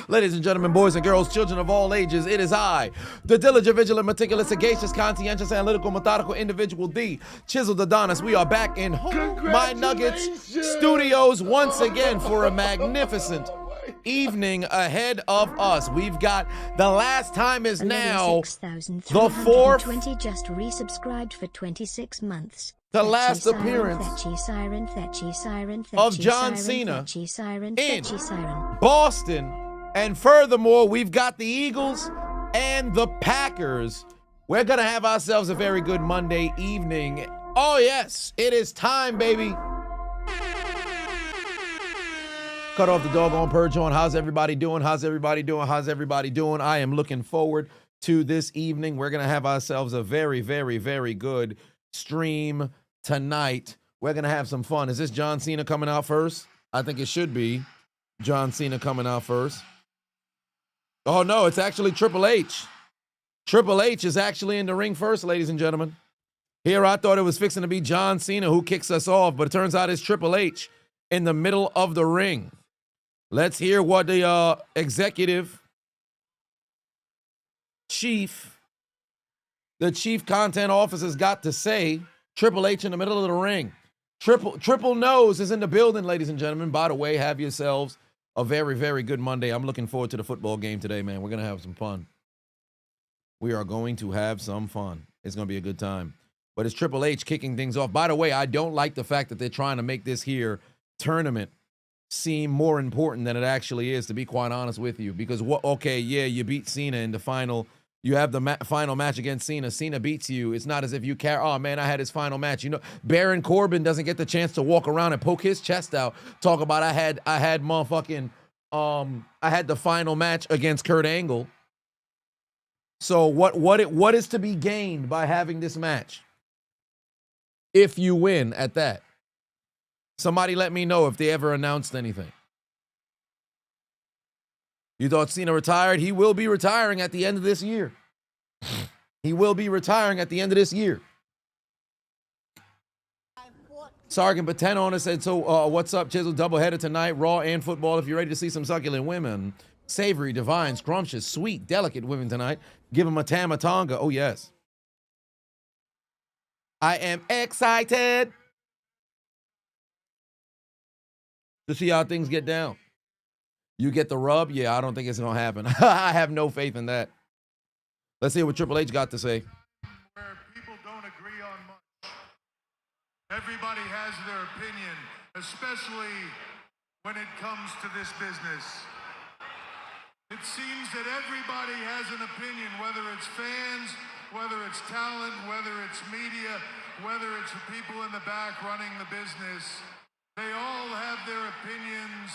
Ladies and gentlemen, boys and girls, children of all ages, it is I, the diligent, vigilant, meticulous, sagacious, conscientious, analytical, methodical individual, the Chiseled Adonis. We are back in My Nuggets Studios once again for a magnificent evening ahead of us. We've got the last time is now the fourth. Just resubscribed for 26 months. The last appearance of John Cena in Boston. And furthermore, we've got the Eagles and the Packers. We're going to have ourselves a very good Monday evening. Oh, yes, it is time, baby. Cut off the doggone purge on. How's everybody doing? How's everybody doing? How's everybody doing? I am looking forward to this evening. We're going to have ourselves a very, very, very good stream tonight. We're going to have some fun. Is this John Cena coming out first? I think it should be John Cena coming out first. Oh, no, it's actually Triple H. Triple H is actually in the ring first, ladies and gentlemen. Here, I thought it was fixing to be John Cena who kicks us off, but it turns out it's Triple H in the middle of the ring. Let's hear what the executive chief, the chief content officer's got to say. Triple H in the middle of the ring. Triple Nose is in the building, ladies and gentlemen. By the way, have yourselves a very, very good Monday. I'm looking forward to the football game today, man. We're going to have some fun. We are going to have some fun. It's going to be a good time. But it's Triple H kicking things off. By the way, I don't like the fact that they're trying to make this here tournament seem more important than it actually is, to be quite honest with you. Because, okay, yeah, you beat Cena in the final. You have the final match against Cena. Cena beats you. It's not as if you care. Oh, man, I had his final match. You know, Baron Corbin doesn't get the chance to walk around and poke his chest out. Talk about I had motherfucking, I had the final match against Kurt Angle. So what is to be gained by having this match? If you win at that. Somebody let me know if they ever announced anything. You thought Cena retired? He will be retiring at the end of this year. He will be retiring at the end of this year. Sergeant Paten on us said, so what's up, Chisel? Doubleheader tonight, Raw and football. If you're ready to see some succulent women, savory, divine, scrumptious, sweet, delicate women tonight, give them a Tamatonga. Oh, yes. I am excited to see how things get down. You get the rub? Yeah, I don't think it's going to happen. I have no faith in that. Let's see what Triple H got to say. Where people don't agree on much. Everybody has their opinion, especially when it comes to this business. It seems that everybody has an opinion, whether it's fans, whether it's talent, whether it's media, whether it's the people in the back running the business. They all have their opinions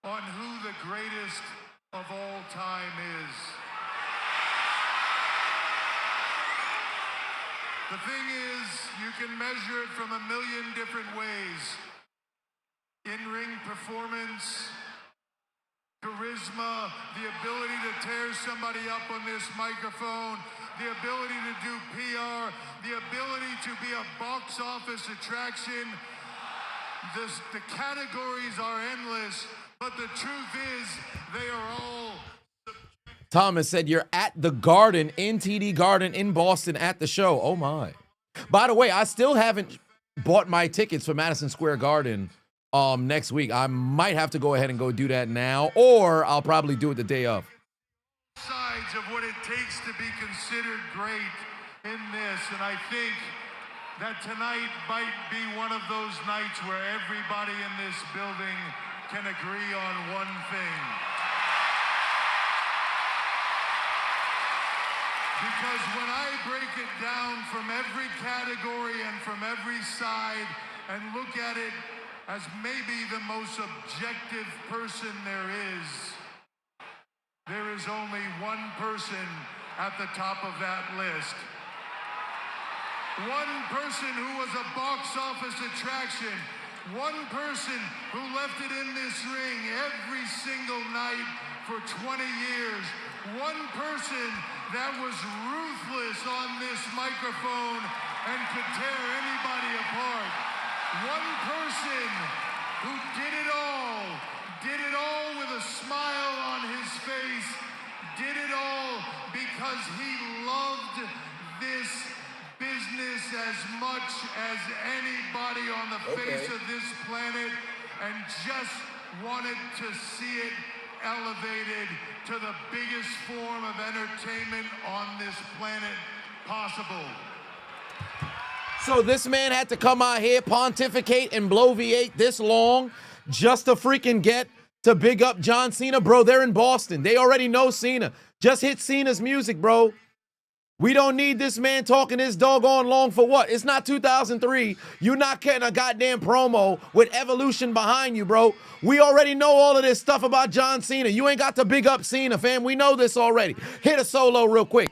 on who the greatest of all time is. The thing is, you can measure it from a million different ways. In-ring performance, charisma, the ability to tear somebody up on this microphone, the ability to do PR, the ability to be a box office attraction. The categories are endless. But the truth is, they are all... Thomas said, you're at the Garden, in TD Garden in Boston at the show. Oh, my. By the way, I still haven't bought my tickets for Madison Square Garden next week. I might have to go ahead and go do that now, or I'll probably do it the day of. Sides of what it takes to be considered great in this, and I think that tonight might be one of those nights where everybody in this building can agree on one thing. Because when I break it down from every category and from every side and look at it as maybe the most objective person there is only one person at the top of that list. One person who was a box office attraction. One person who left it in this ring every single night for 20 years. One person that was ruthless on this microphone and could tear anybody apart. One person who did it all, everybody on the face of this planet and just wanted to see it elevated to the biggest form of entertainment on this planet possible. So this man had to come out here, pontificate, and bloviate this long just to freaking get to big up John Cena? Bro, they're in Boston. They already know Cena. Just hit Cena's music, bro. We don't need this man talking this doggone long for what? It's not 2003. You're not getting a goddamn promo with Evolution behind you, bro. We already know all of this stuff about John Cena. You ain't got to big up Cena, fam. We know this already. Hit a solo real quick.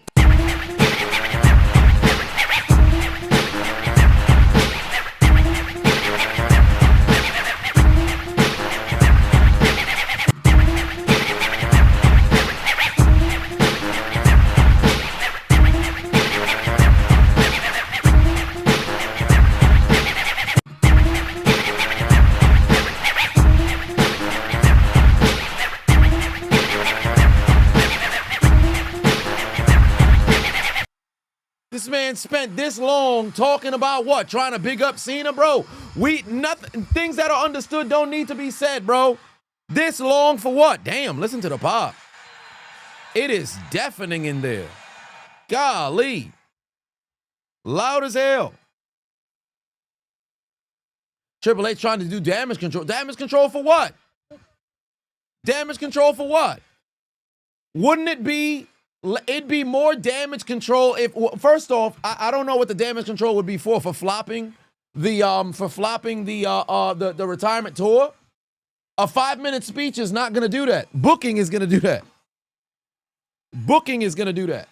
This man spent this long talking about what? Trying to big up Cena, bro. Things that are understood don't need to be said, bro. This long for what? Damn, listen to the pop. It is deafening in there. Golly. Loud as hell. Triple H trying to do damage control. Damage control for what? Damage control for what? Wouldn't it be... It'd be more damage control if, first off, I don't know what the damage control would be for flopping the retirement tour. A 5-minute speech is not going to do that. Booking is going to do that. Booking is going to do that.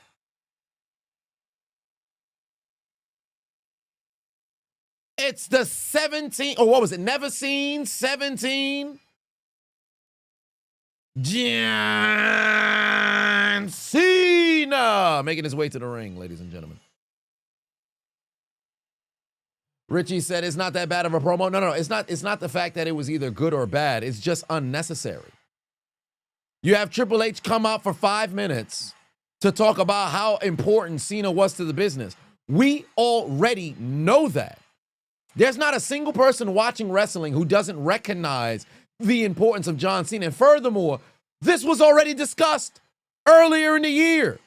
It's the 17, or what was it? Never seen 17. John Cena making his way to the ring, ladies and gentlemen. Richie said it's not that bad of a promo. No, it's not. It's not the fact that it was either good or bad. It's just unnecessary. You have Triple H come out for 5 minutes to talk about how important Cena was to the business. We already know that. There's not a single person watching wrestling who doesn't recognize the importance of John Cena. And furthermore, this was already discussed earlier in the year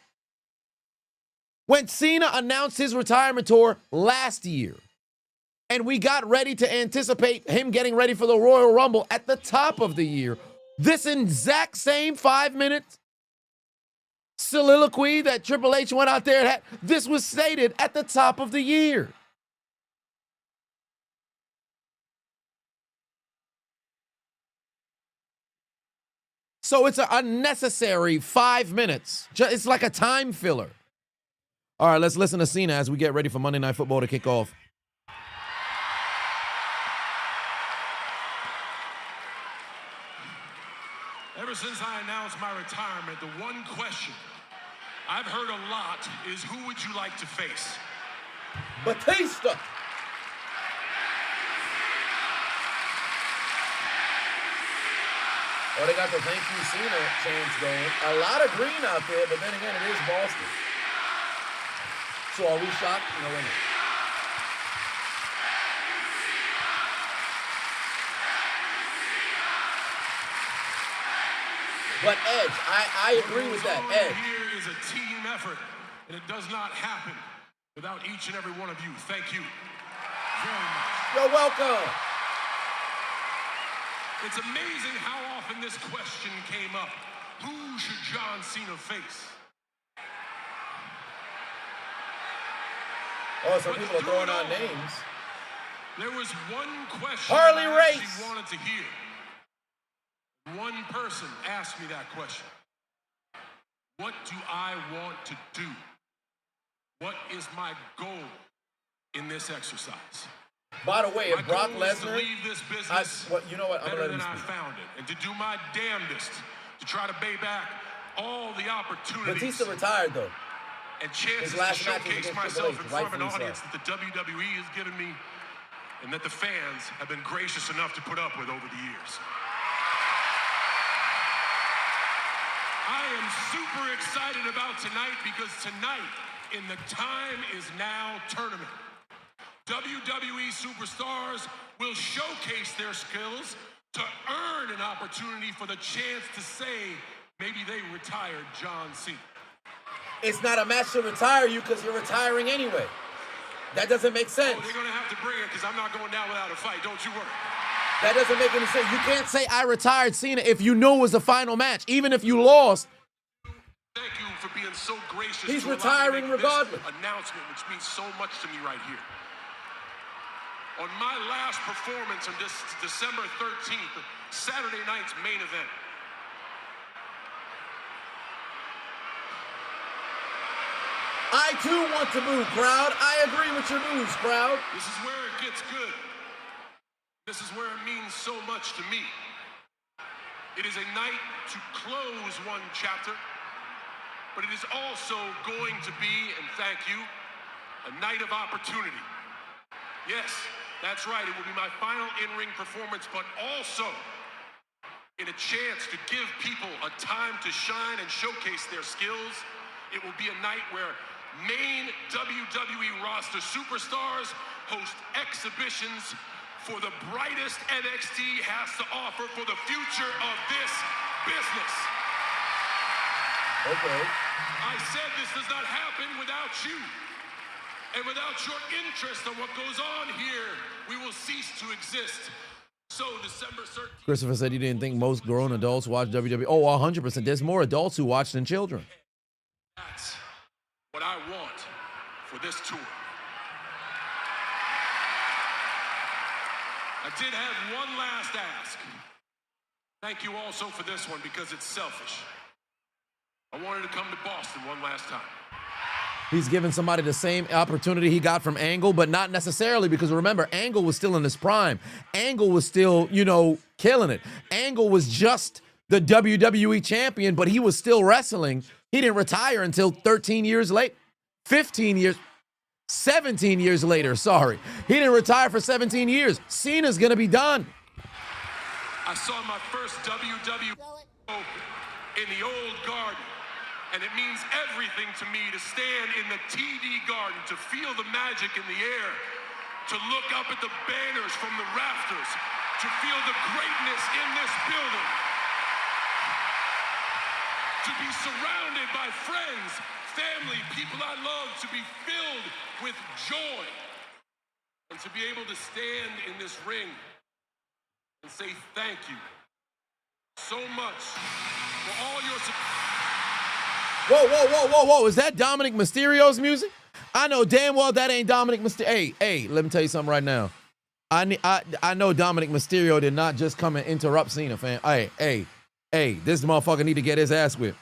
when Cena announced his retirement tour last year. And we got ready to anticipate him getting ready for the Royal Rumble at the top of the year. This exact same 5-minute soliloquy that Triple H went out there and had, this was stated at the top of the year. So it's an unnecessary 5 minutes. It's like a time filler. All right, let's listen to Cena as we get ready for Monday Night Football to kick off. Ever since I announced my retirement, the one question I've heard a lot is, who would you like to face? Batista. Oh, they got the thank you Cena chants going. A lot of green out there, but then again, it is Boston. So are we shocked? No, wait a minute. But Edge, I agree with that. Edge. Here is a team effort, and it does not happen without each and every one of you. Thank you very much. You're welcome. It's amazing how often this question came up. Who should John Cena face? Oh, some people are throwing out names. There was one question Harley I Race actually wanted to hear. One person asked me that question. What do I want to do? What is my goal in this exercise? By the way, if Brock Lesnar, you know what? I'm better gonna than I found it, and to do my damnedest to try to pay back all the opportunities. Batista retired though. And chances to showcase myself in front of an audience that the WWE has given me, and that the fans have been gracious enough to put up with over the years. I am super excited about tonight because tonight, in the Time Is Now tournament, WWE superstars will showcase their skills to earn an opportunity for the chance to say maybe they retired John Cena. It's not a match to retire you because you're retiring anyway. That doesn't make sense. Oh, they're going to have to bring it because I'm not going down without a fight. Don't you worry. That doesn't make any sense. You can't say I retired Cena if you knew it was the final match. Even if you lost. Thank you for being so gracious. He's to retiring regardless. This announcement, which means so much to me right here. On my last performance on this December 13th, Saturday night's main event, I too want to move, crowd. I agree with your moves, crowd. this is where it gets good. This is where it means so much to me. It is a night to close one chapter, but it is also going to be, and thank you, a night of opportunity. Yes, that's right, it will be my final in-ring performance, but also in a chance to give people a time to shine and showcase their skills. It will be a night where main WWE roster superstars host exhibitions for the brightest NXT has to offer for the future of this business. Okay. I said this does not happen without you. And without your interest in what goes on here, we will cease to exist. So December 13th. Christopher said he didn't think most grown adults watch WWE. Oh, 100%. There's more adults who watch than children. That's what I want for this tour. I did have one last ask. Thank you also for this one because it's selfish. I wanted to come to Boston one last time. He's giving somebody the same opportunity he got from Angle, but not necessarily because remember, Angle was still in his prime. Angle was still, killing it. Angle was just the WWE champion, but he was still wrestling. He didn't retire until 13 years late. 17 years later, sorry. He didn't retire for 17 years. Cena's gonna be done. I saw my first WWE in the old garden. And it means everything to me to stand in the TD Garden, to feel the magic in the air, to look up at the banners from the rafters, to feel the greatness in this building, to be surrounded by friends, family, people I love, to be filled with joy, and to be able to stand in this ring and say thank you so much for all your support. Whoa. Is that Dominic Mysterio's music? I know damn well that ain't Dominic Mysterio. Hey, let me tell you something right now. I know Dominic Mysterio did not just come and interrupt Cena, fam. Hey, this motherfucker need to get his ass whipped.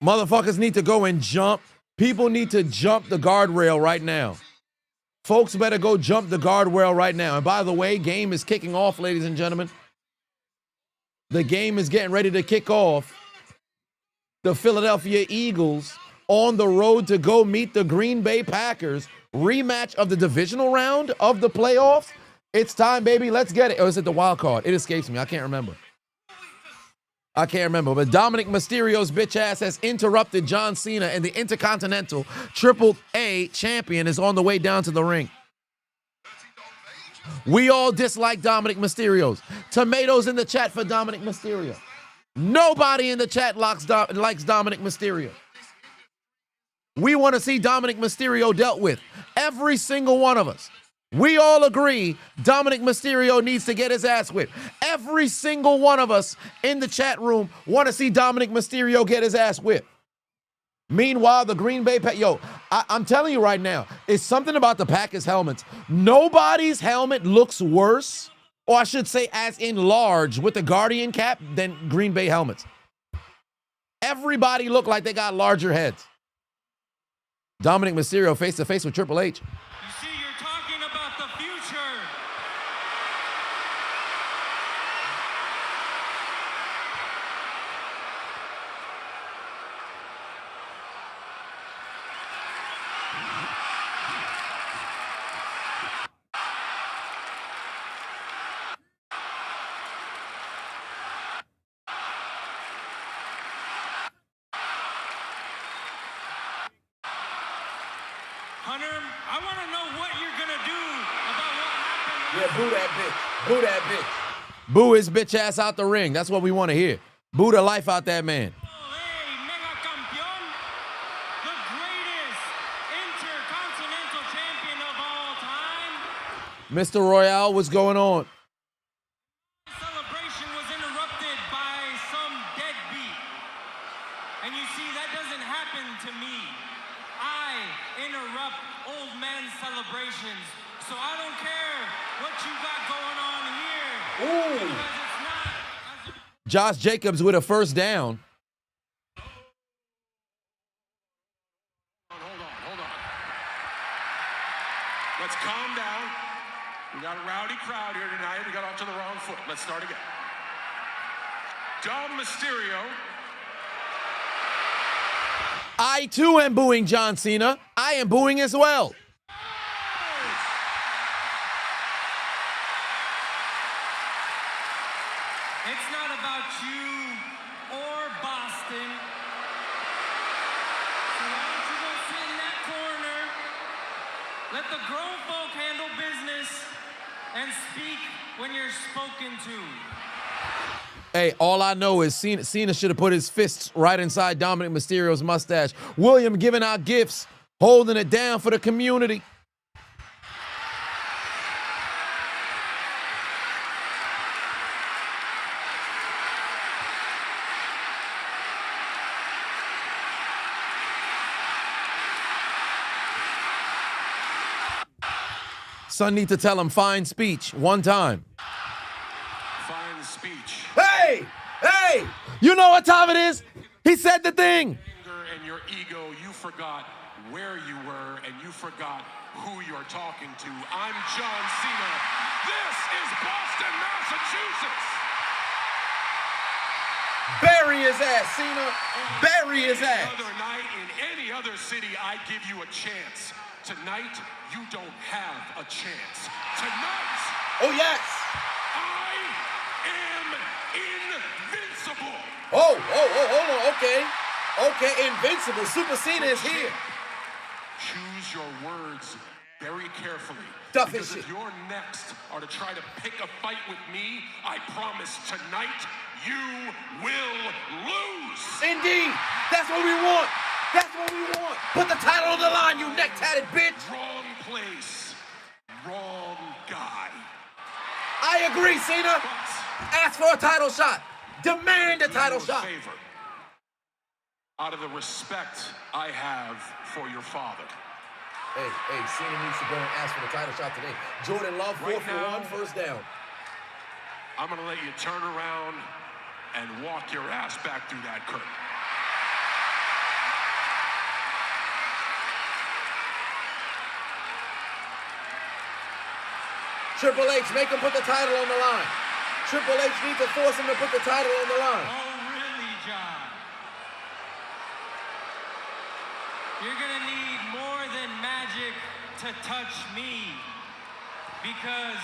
Motherfuckers need to go and jump. People need to jump the guardrail right now. Folks better go jump the guardrail right now. And by the way, game is kicking off, ladies and gentlemen. The game is getting ready to kick off. The Philadelphia Eagles on the road to go meet the Green Bay Packers. Rematch of the divisional round of the playoffs. It's time, baby. Let's get it. Or is it the wild card? It escapes me. I can't remember. But Dominic Mysterio's bitch ass has interrupted John Cena, and the Intercontinental AAA champion is on the way down to the ring. We all dislike Dominic Mysterio's. Tomatoes in the chat for Dominic Mysterio. Nobody in the chat likes Dominic Mysterio. We want to see Dominic Mysterio dealt with. Every single one of us. We all agree Dominic Mysterio needs to get his ass whipped. Every single one of us in the chat room want to see Dominic Mysterio get his ass whipped. Meanwhile, the Green Bay I'm telling you right now, it's something about the Packers helmets. Nobody's helmet looks worse, or I should say as in large with the Guardian cap than Green Bay helmets. Everybody look like they got larger heads. Dominic Mysterio face to face with Triple H. You see, you're talking about the future. Hunter, want to know what you're going to do about what happened. Yeah, boo that bitch. Boo that bitch. Boo his bitch ass out the ring. That's what we want to hear. Boo the life out that man. Hey, Mega Campeón, the greatest intercontinental champion of all time. Mr. Royale, what's going on? Celebration was interrupted by some deadbeat. And you see, that doesn't happen to me. I interrupt old men's celebrations. So I don't care what you got going on here. Ooh. Because it's not. Josh Jacobs with a first down. Hold on. Let's calm down. We got a rowdy crowd here tonight. We got off to the wrong foot. Let's start again. Dom Mysterio. I too am booing John Cena. I am booing as well. It's not about you or Boston. So why don't you go sit in that corner, let the grown folk handle business, and speak when you're spoken to. Hey, all I know is Cena should have put his fists right inside Dominic Mysterio's mustache. William giving out gifts, holding it down for the community. Son need to tell him fine speech one time. Fine speech. Hey! Hey! You know what time it is? He said the thing. Anger and your ego, you forgot where you were and you forgot who you're talking to. I'm John Cena. This is Boston, Massachusetts. Bury his ass, Cena. Bury his ass. Other night in any other city, I'd give you a chance. Tonight, you don't have a chance. Tonight, Oh, yes. I am invincible. Oh, hold on. Okay, Invincible. Super Cena is here. Choose your words very carefully. Duffy Because shit. if your next are to try to pick a fight with me, I promise tonight you will lose. Indeed. That's what we want. That's what we want. Put the title on the line, you neck-tatted bitch. Wrong place, wrong guy. I agree, Cena. Ask for a title shot. Demand a title Do me shot. favor. Out of the respect I have for your father. Hey, Cena needs to go and ask for the title shot today. Jordan Love, 4 Right for now- 1, first down. I'm gonna let you turn around and walk your ass back through that curtain. Triple H, make him put the title on the line. Triple H needs to force him to put the title on the line. Oh, really, John? You're gonna need more than magic to touch me. Because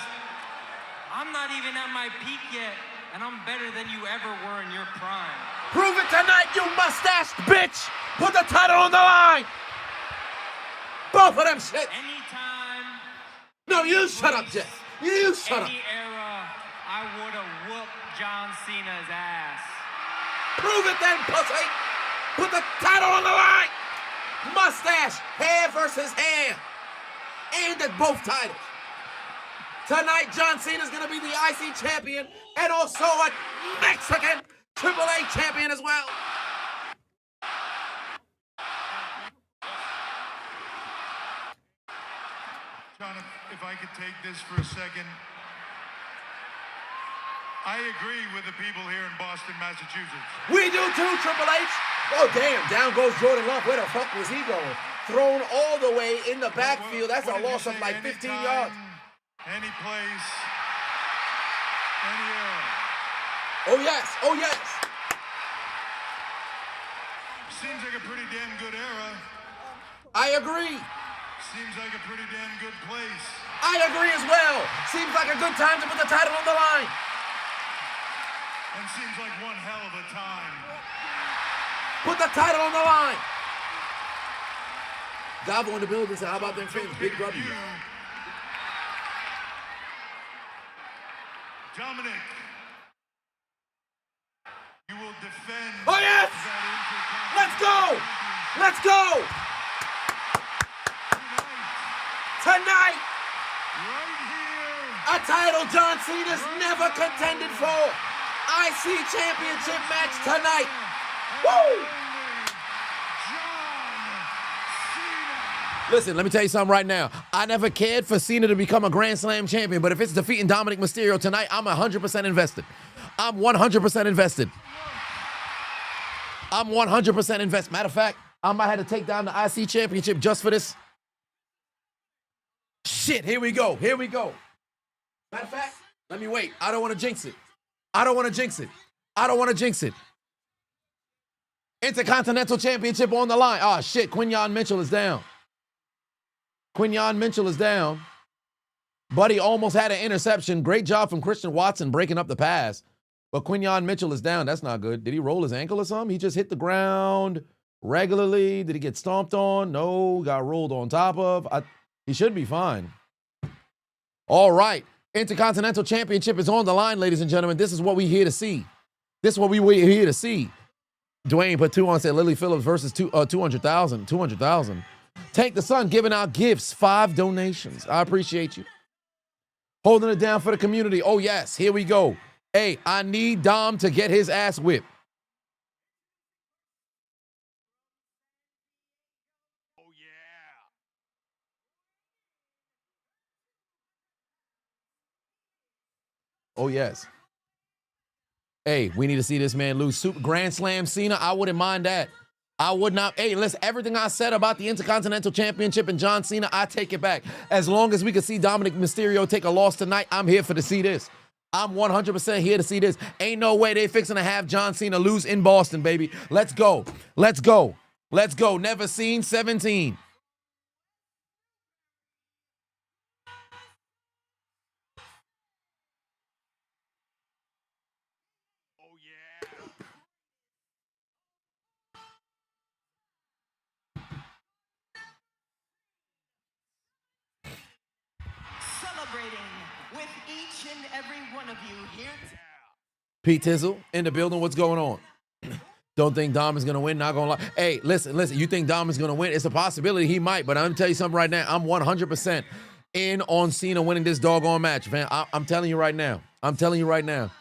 I'm not even at my peak yet, and I'm better than you ever were in your prime. Prove it tonight, you mustached bitch! Put the title on the line! Both of them shit! Anytime, No, you shut up, Jeff. You shut up. any era, I would have whooped John Cena's ass. Prove it then, pussy! Put the title on the line! Mustache, hair versus hair. And at both titles. Tonight, John Cena's gonna be the IC champion and also a Mexican AAA champion as well. John, if I could take this for a second. I agree with the people here in Boston, Massachusetts. We do too, Triple H. Oh, damn, down goes Jordan Love. Where the fuck was he going? Thrown all the way in the backfield. That's a What did you loss of say? like 15 Anytime, yards. Any place, any era. Oh, yes. Oh, yes. Seems like a pretty damn good era. I agree. Seems like a pretty damn good place. I agree as well. Seems like a good time to put the title on the line. And seems like one hell of a time. Put the title on the line. Gavo in the building said, how about them fans? Big W. Dominic, you will defend. Oh, yes! Let's go! Let's go! Tonight, Right here. a title John Cena's never contended for. IC Championship match tonight. Woo! Listen, let me tell you something right now. I never cared for Cena to become a Grand Slam champion, but if it's defeating Dominic Mysterio tonight, I'm 100% invested. I'm 100% invested. I'm 100% invested. Matter of fact, I might have to take down the IC Championship just for this. Shit, here we go. Here we go. Matter of fact, let me wait. I don't want to jinx it. I don't want to jinx it. I don't want to jinx it. Intercontinental Championship on the line. Oh, shit. Quinyon Mitchell is down. Quinyon Mitchell is down. Buddy almost had an interception. Great job from Christian Watson breaking up the pass. But Quinyon Mitchell is down. That's not good. Did he roll his ankle or something? He just hit the ground regularly. Did he get stomped on? No. Got rolled on top of. He should be fine. All right. Intercontinental Championship is on the line, ladies and gentlemen. This is what we here to see. This is what we here to see. Dwayne put 2 on, said Lily Phillips versus 200,000. 200,000. Tank the Sun giving out gifts, 5 donations. I appreciate you. Holding it down for the community. Oh, yes. Here we go. Hey, I need Dom to get his ass whipped. Oh, yeah. Oh, yes. Hey, we need to see this man lose. Super Grand Slam Cena, I wouldn't mind that. I would not. Hey, listen, everything I said about the Intercontinental Championship and John Cena, I take it back. As long as we can see Dominic Mysterio take a loss tonight, I'm here to see this. I'm 100% here to see this. Ain't no way they fixing to have John Cena lose in Boston, baby. Let's go. Let's go. Let's go. Never seen 17. Oh, yeah. Celebrating with each and every one of you here. Pete Tizzle in the building. What's going on? Don't think Dom is going to win. Not going to lie. Hey, listen. You think Dom is going to win? It's a possibility he might, but I'm going to tell you something right now. I'm 100% in on Cena winning this doggone match, man. I'm telling you right now. I'm telling you right now.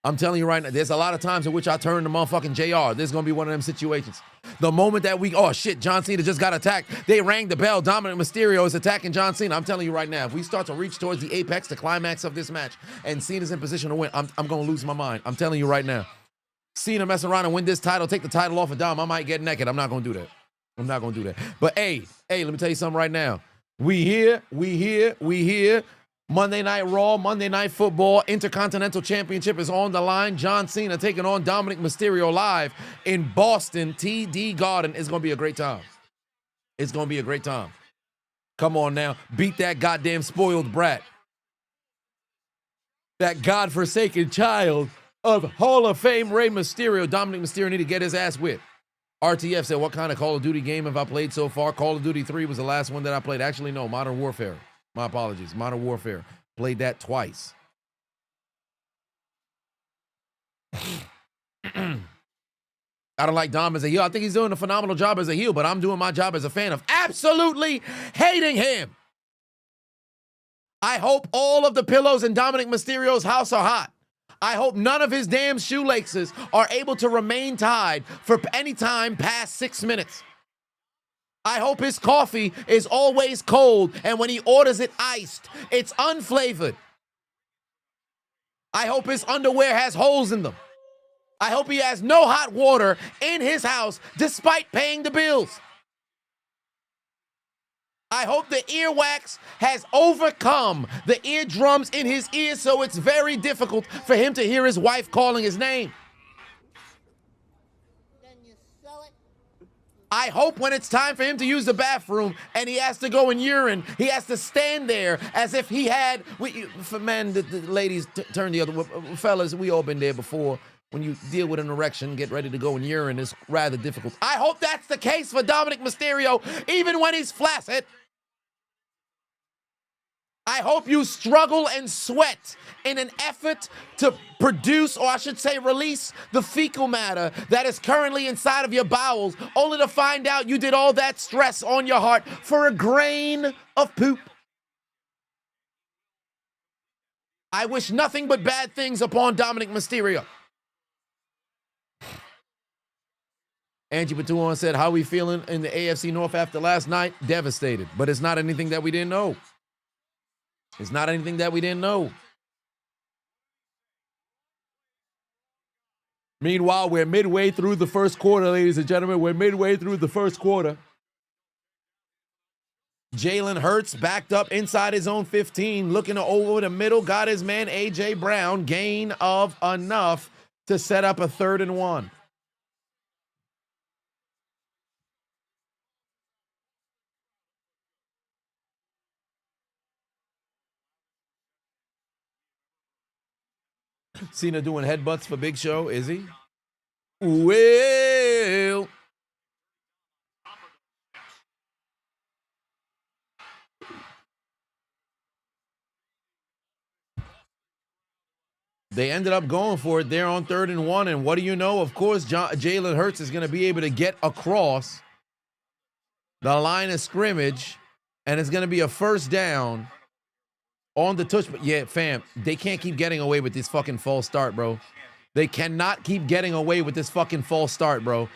There's a lot of times in which I turn to motherfucking JR. This is going to be one of them situations. The moment that oh shit, John Cena just got attacked. They rang the bell. Dominic Mysterio is attacking John Cena. I'm telling you right now, if we start to reach towards the apex, the climax of this match, and Cena's in position to win, I'm going to lose my mind. I'm telling you right now. Cena mess around and win this title, take the title off of Dom, I might get naked. I'm not going to do that. But hey, let me tell you something right now. We here. Monday Night Raw, Monday Night Football, Intercontinental Championship is on the line. John Cena taking on Dominic Mysterio live in Boston, TD Garden. It's going to be a great time. Come on now. Beat that goddamn spoiled brat. That godforsaken child of Hall of Fame Rey Mysterio. Dominic Mysterio need to get his ass whipped. RTF said, what kind of Call of Duty game have I played so far? Call of Duty 3 was the last one that I played. Actually, no, Modern Warfare. My apologies. Modern Warfare. Played that twice. I don't like Dom as a heel. I think he's doing a phenomenal job as a heel, but I'm doing my job as a fan of absolutely hating him. I hope all of the pillows in Dominic Mysterio's house are hot. I hope none of his damn shoelaces are able to remain tied for any time past 6 minutes. I hope his coffee is always cold, and when he orders it iced, it's unflavored. I hope his underwear has holes in them. I hope he has no hot water in his house despite paying the bills. I hope the earwax has overcome the eardrums in his ears so it's very difficult for him to hear his wife calling his name. I hope when it's time for him to use the bathroom and he has to go and urine, he has to stand there as if he had, for men, the ladies turn the other way. Fellas, we all been there before. when you deal with an erection, get ready to go and urine is rather difficult. I hope that's the case for Dominic Mysterio, even when he's flaccid. I hope you struggle and sweat in an effort to produce, or I should say release, the fecal matter that is currently inside of your bowels, only to find out you did all that stress on your heart for a grain of poop. I wish nothing but bad things upon Dominic Mysterio. Angie Batuan said, how we feeling in the AFC North after last night? Devastated. But it's not anything that we didn't know. It's not anything that we didn't know. Meanwhile, we're midway through the first quarter, ladies and gentlemen. We're midway through the first quarter. Jalen Hurts backed up inside his own 15, looking over the middle, got his man A.J. Brown, gain of enough to set up a 3rd and 1. Cena doing headbutts for Big Show, is he? Well, they ended up going for it there on 3rd and 1, and what do you know? Of course, Jalen Hurts is going to be able to get across the line of scrimmage, and it's going to be a first down on the touch. But yeah, fam, they can't keep getting away with this fucking false start, bro. They cannot keep getting away with this fucking false start, bro.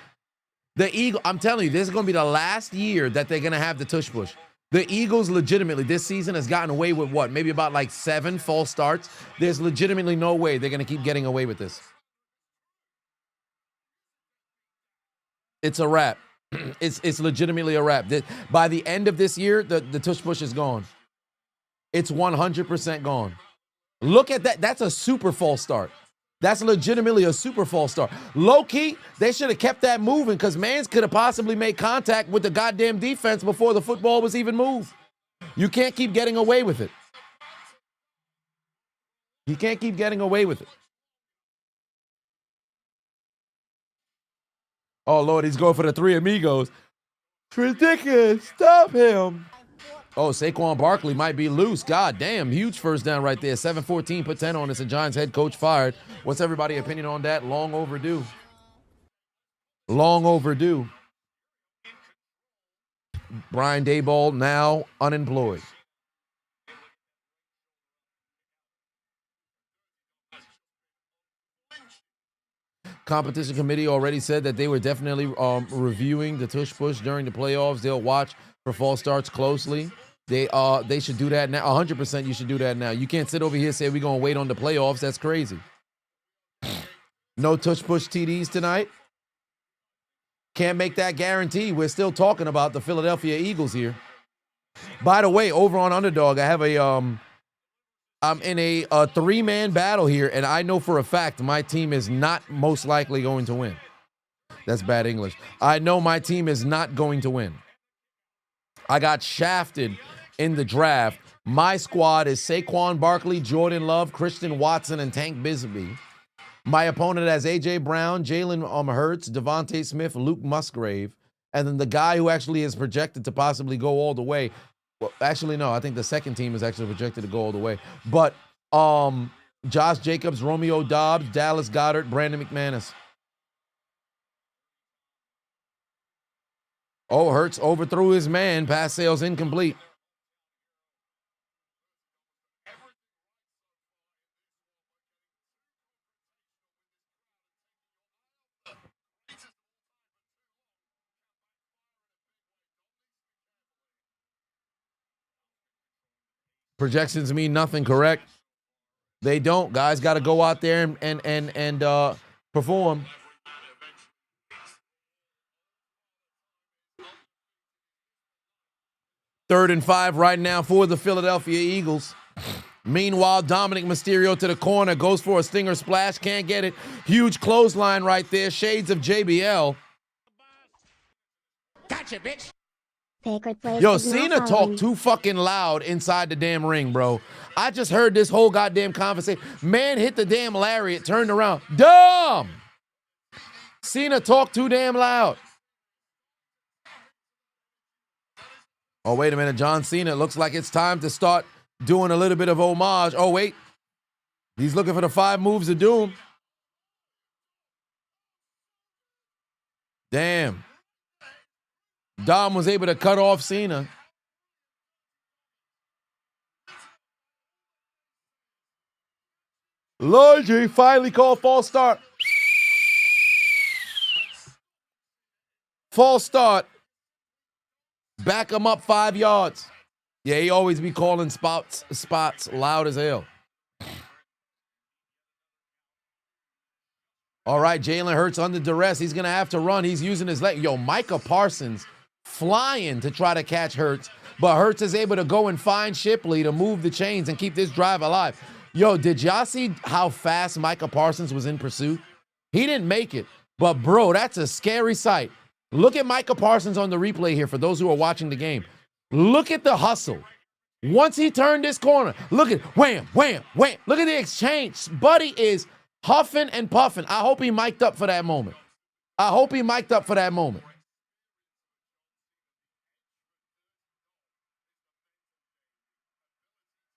The Eagle, I'm telling you, this is going to be the last year that they're going to have the tush push. The Eagles legitimately this season has gotten away with what? Maybe about like 7 false starts. There's legitimately no way they're going to keep getting away with this. It's a wrap. It's legitimately a wrap. By the end of this year, the tush push is gone. It's 100% gone. Look at that. That's a super false start. That's legitimately a super false start. Low-key, they should have kept that moving because Mans could have possibly made contact with the goddamn defense before the football was even moved. You can't keep getting away with it. You can't keep getting away with it. Oh, Lord, he's going for the 3 amigos. It's ridiculous. Stop him. Oh, Saquon Barkley might be loose. God damn, huge first down right there. 7-14, put 10 on us, and Giants head coach fired. What's everybody's opinion on that? Long overdue. Long overdue. Brian Daboll now unemployed. Competition committee already said that they were definitely reviewing the tush push during the playoffs. They'll watch for false starts closely. They should do that now. 100% you should do that now. You can't sit over here and say we're going to wait on the playoffs. That's crazy. No tush push TDs tonight. Can't make that guarantee. We're still talking about the Philadelphia Eagles here. By the way, over on Underdog, I have I'm in a 3-man battle here, and I know for a fact my team is not most likely going to win. That's bad English. I know my team is not going to win. I got shafted in the draft. My squad is Saquon Barkley, Jordan Love, Christian Watson, and Tank Bigsby. My opponent has A.J. Brown, Jalen Hurts, Devontae Smith, Luke Musgrave, and then the guy who actually is projected to possibly go all the way. Well, actually, no, I think the second team is actually projected to go all the way. But Josh Jacobs, Romeo Doubs, Dallas Goedert, Brandon McManus. Oh, Hurts overthrew his man. Pass sales incomplete. Projections mean nothing, correct? They don't. Guys got to go out there and perform. Third and 5 right now for the Philadelphia Eagles. Meanwhile, Dominic Mysterio to the corner, goes for a stinger splash, can't get it. Huge clothesline right there, shades of JBL. Gotcha, bitch. Yo, Cena talked too fucking loud inside the damn ring, bro. I just heard this whole goddamn conversation. Man hit the damn lariat, turned around. Dumb! Cena talked too damn loud. Oh, wait a minute. John Cena, looks like it's time to start doing a little bit of homage. Oh, wait. He's looking for the 5 moves of doom. Damn. Dom was able to cut off Cena. Lloyd G finally called false start. False start. Back him up 5 yards. Yeah, he always be calling spots loud as hell. All right, Jalen Hurts under duress. He's going to have to run. He's using his leg. Yo, Micah Parsons flying to try to catch Hurts, but Hurts is able to go and find Shipley to move the chains and keep this drive alive. Yo, did y'all see how fast Micah Parsons was in pursuit? He didn't make it, but bro, that's a scary sight. Look at Micah Parsons on the replay here for those who are watching the game. Look at the hustle. Once he turned this corner, look at wham, wham, wham. Look at the exchange. Buddy is huffing and puffing. I hope he mic'd up for that moment. I hope he mic'd up for that moment.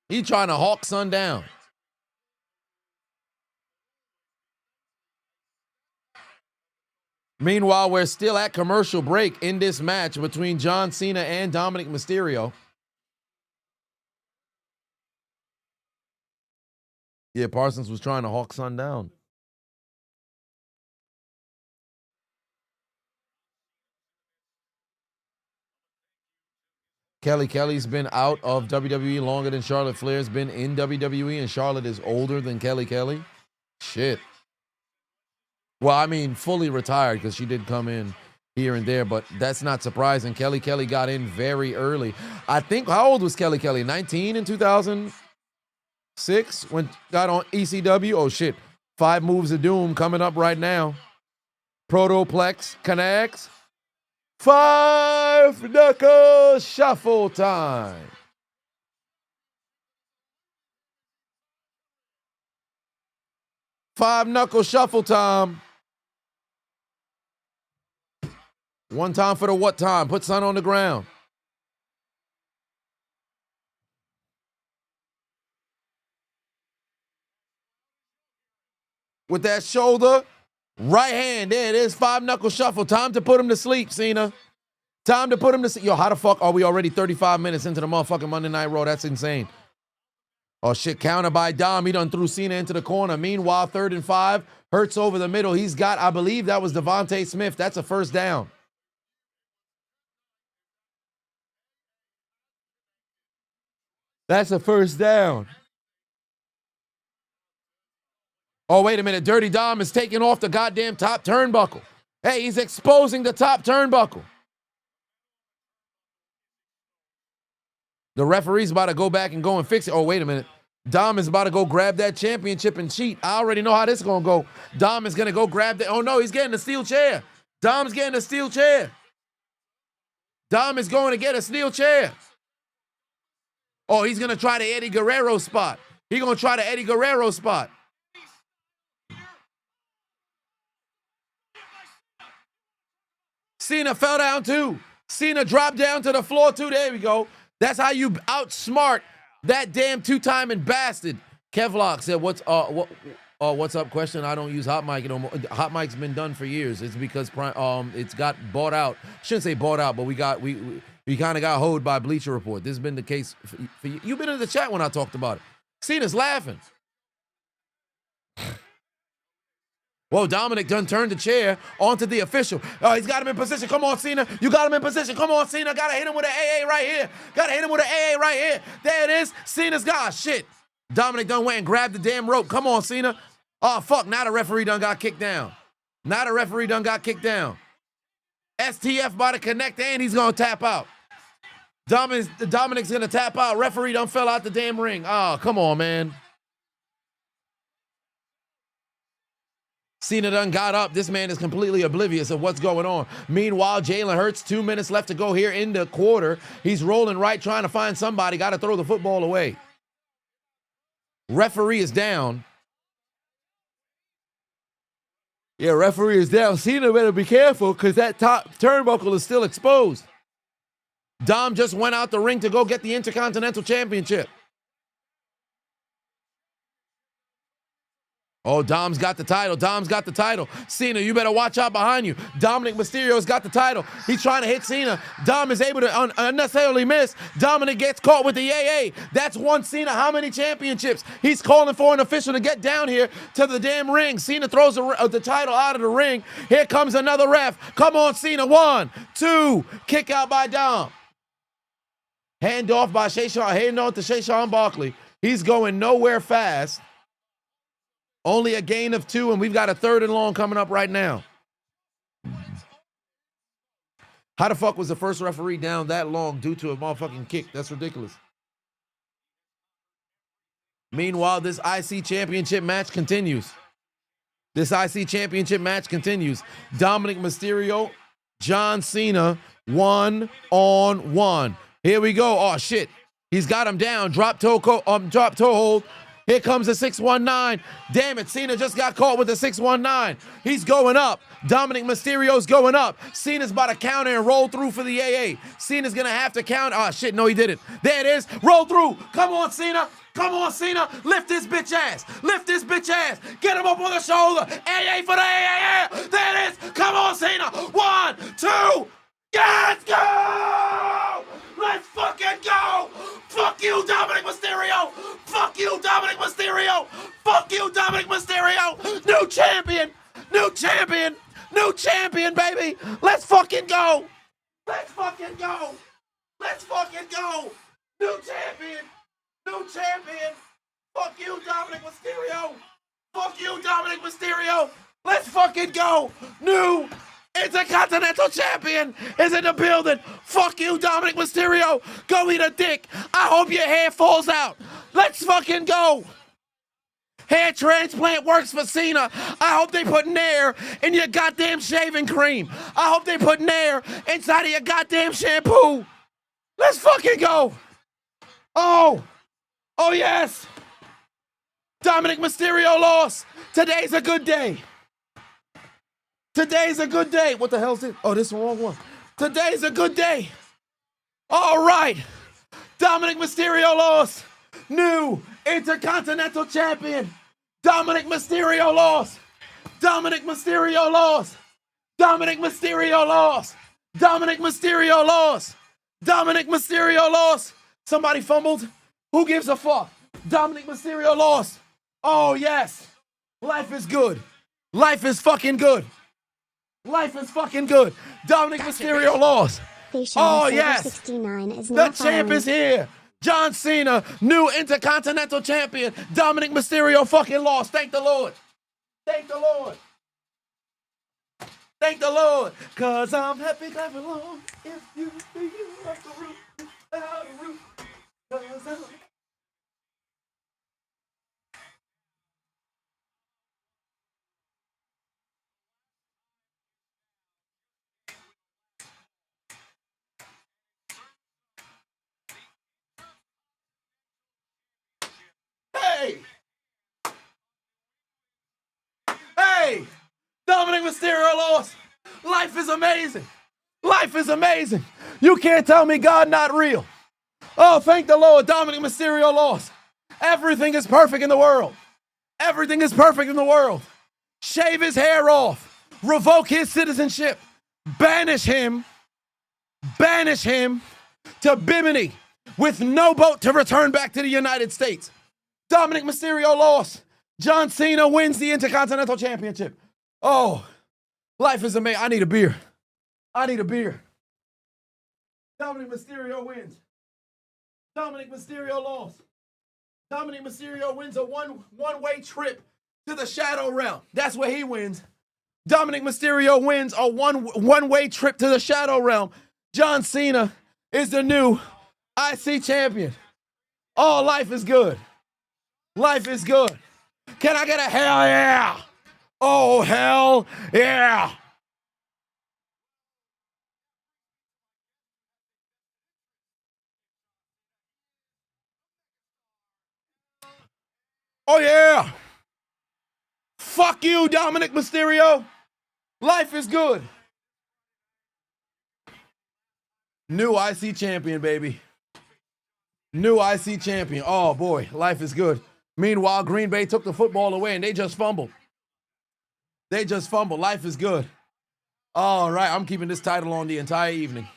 He trying to hawk son down. Meanwhile, we're still at commercial break in this match between John Cena and Dominic Mysterio. Yeah, Parsons was trying to hawk son down. Kelly's been out of WWE longer than Charlotte Flair's been in WWE, and Charlotte is older than Kelly. Shit. Well, I mean, fully retired because she did come in here and there, but that's not surprising. Kelly got in very early. I think, how old was Kelly? 19 in 2006 when got on ECW? Oh, shit. 5 moves of doom coming up right now. Protoplex connects. 5 knuckle shuffle time. Five knuckle shuffle time. One time for the what time? Put son on the ground. With that shoulder, right hand, there it is, 5 knuckle shuffle. Time to put him to sleep, Cena. Time to put him to sleep. Yo, how the fuck are we already 35 minutes into the motherfucking Monday Night Raw? That's insane. Oh, shit, counter by Dom. He done threw Cena into the corner. Meanwhile, 3rd and 5. Hurts over the middle. He's got, I believe that was Devontae Smith. That's a first down. That's a first down. Oh, wait a minute. Dirty Dom is taking off the goddamn top turnbuckle. Hey, he's exposing the top turnbuckle. The referee's about to go back and go and fix it. Oh, wait a minute. Dom is about to go grab that championship and cheat. I already know how this is going to go. Dom is going to go grab that. Oh, no, he's getting a steel chair. Dom's getting a steel chair. Dom is going to get a steel chair. Oh, he's going to try the Eddie Guerrero spot. He's going to try the Eddie Guerrero spot. Cena fell down too. Cena dropped down to the floor too. There we go. That's how you outsmart that damn 2-timing bastard. Kevlock said, "What's up?" Question. I don't use Hot Mic no more. Hot Mic's been done for years. It's because it's got bought out. Shouldn't say bought out, but we kind of got hoed by Bleacher Report. This has been the case for you. You've been in the chat when I talked about it. Cena's laughing. Whoa, Dominic done turned the chair onto the official. Oh, he's got him in position. Come on, Cena. You got him in position. Come on, Cena. Gotta hit him with an AA right here. Gotta hit him with an AA right here. There it is. Cena's got shit. Dominic done went and grabbed the damn rope. Come on, Cena. Oh, fuck. Now the referee done got kicked down. STF about to connect and he's gonna tap out. Dominic's gonna tap out. Referee done fell out the damn ring. Oh, come on, man. Cena done got up. This man is completely oblivious of what's going on. Meanwhile, Jalen Hurts, 2 minutes left to go here in the quarter. He's rolling right, trying to find somebody. Got to throw the football away. Referee is down. Yeah, referee is down. Cena better be careful because that top turnbuckle is still exposed. Dom just went out the ring to go get the Intercontinental Championship. Oh, Dom's got the title. Dom's got the title. Cena, you better watch out behind you. Dominic Mysterio's got the title. He's trying to hit Cena. Dom is able to unnecessarily miss. Dominic gets caught with the yay. That's won Cena how many championships? He's calling for an official to get down here to the damn ring. Cena throws the title out of the ring. Here comes another ref. Come on, Cena. 1, 2. Kick out by Dom. Hand off by hand on to Shayshawn Barkley. He's going nowhere fast. Only a gain of 2, and we've got a 3rd and long coming up right now. How the fuck was the first referee down that long due to a motherfucking kick? That's ridiculous. Meanwhile, this IC championship match continues. Dominic Mysterio, John Cena, 1-on-1. Here we go. Oh, shit. He's got him down. Drop toe hold. Here comes the 619. Damn it, Cena just got caught with the 619. He's going up. Dominic Mysterio's going up. Cena's about to counter and roll through for the AA. Cena's gonna have to count. Oh shit, no he didn't. There it is. Roll through. Come on, Cena. Come on, Cena. Lift this bitch ass. Lift this bitch ass. Get him up on the shoulder. AA for the AA. There it is. Come on, Cena. 1, 2. Let's go! Let's fucking go! Fuck you, Dominic Mysterio! Fuck you, Dominic Mysterio! Fuck you, Dominic Mysterio! New champion! New champion! New champion, baby! Let's fucking go! Let's fucking go! Let's fucking go! New champion! New champion! Fuck you, Dominic Mysterio! Fuck you, Dominic Mysterio! Let's fucking go! New Intercontinental Champion is in the building. Fuck you, Dominic Mysterio. Go eat a dick. I hope your hair falls out. Let's fucking go. Hair transplant works for Cena. I hope they put Nair in your goddamn shaving cream. I hope they put Nair inside of your goddamn shampoo. Let's fucking go. Oh yes. Dominic Mysterio lost. Today's a good day. Today's a good day. What the hell is it? Oh, this is the wrong one. Today's a good day. All right. Dominic Mysterio lost. New Intercontinental Champion. Dominic Mysterio lost. Dominic Mysterio lost. Dominic Mysterio lost. Dominic Mysterio lost. Dominic Mysterio lost. Somebody fumbled. Who gives a fuck? Dominic Mysterio lost. Oh, yes. Life is good. Life is fucking good. Life is fucking good. Dominic Mysterio lost. Oh, yes. 69 is the champ is here. John Cena, new Intercontinental Champion. Dominic Mysterio fucking lost. Thank the Lord. Thank the Lord. Thank the Lord. Cause I'm happy, clap along. If you feel like the roof, without a roof. Cause I'm... Hey! Dominic Mysterio lost. Life is amazing. Life is amazing. You can't tell me God not real. Oh, thank the Lord. Dominic Mysterio lost. Everything is perfect in the world. Everything is perfect in the world. Shave his hair off. Revoke his citizenship. Banish him to Bimini with no boat to return back to the United States. Dominic Mysterio lost. John Cena wins the Intercontinental Championship. Oh, life is amazing. I need a beer. Dominic Mysterio wins. Dominic Mysterio lost. Dominic Mysterio wins a one-way trip to the Shadow Realm. That's where he wins. Dominic Mysterio wins a one-way trip to the Shadow Realm. John Cena is the new IC champion. Oh, life is good. Life is good. Can I get a hell yeah? Oh, hell hell yeah. Oh yeah. Fuck you, Dominic Mysterio. Life is good. New IC champion, baby. New IC champion. Oh boy, life is good. Meanwhile, Green Bay took the football away and they just fumbled. They just fumbled. Life is good. All right, I'm keeping this title on the entire evening.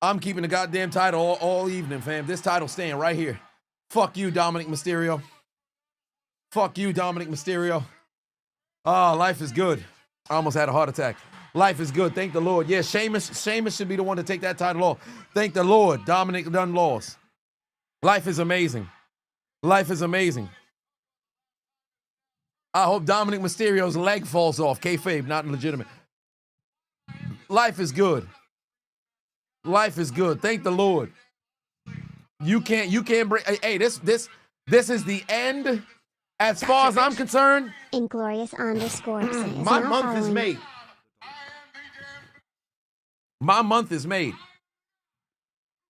I'm keeping the goddamn title all evening, fam. This title staying right here. Fuck you, Dominic Mysterio. Fuck you, Dominic Mysterio. Oh, life is good. I almost had a heart attack. Life is good. Thank the Lord. Yeah, Sheamus should be the one to take that title off. Thank the Lord. Dominic done lost. Life is amazing. Life is amazing. I hope Dominic Mysterio's leg falls off. Kayfabe, not legitimate. Life is good. Life is good. Thank the Lord. You can't break. Hey, this is the end. As far as I'm concerned, Inglorious_. my month is made. My month is made.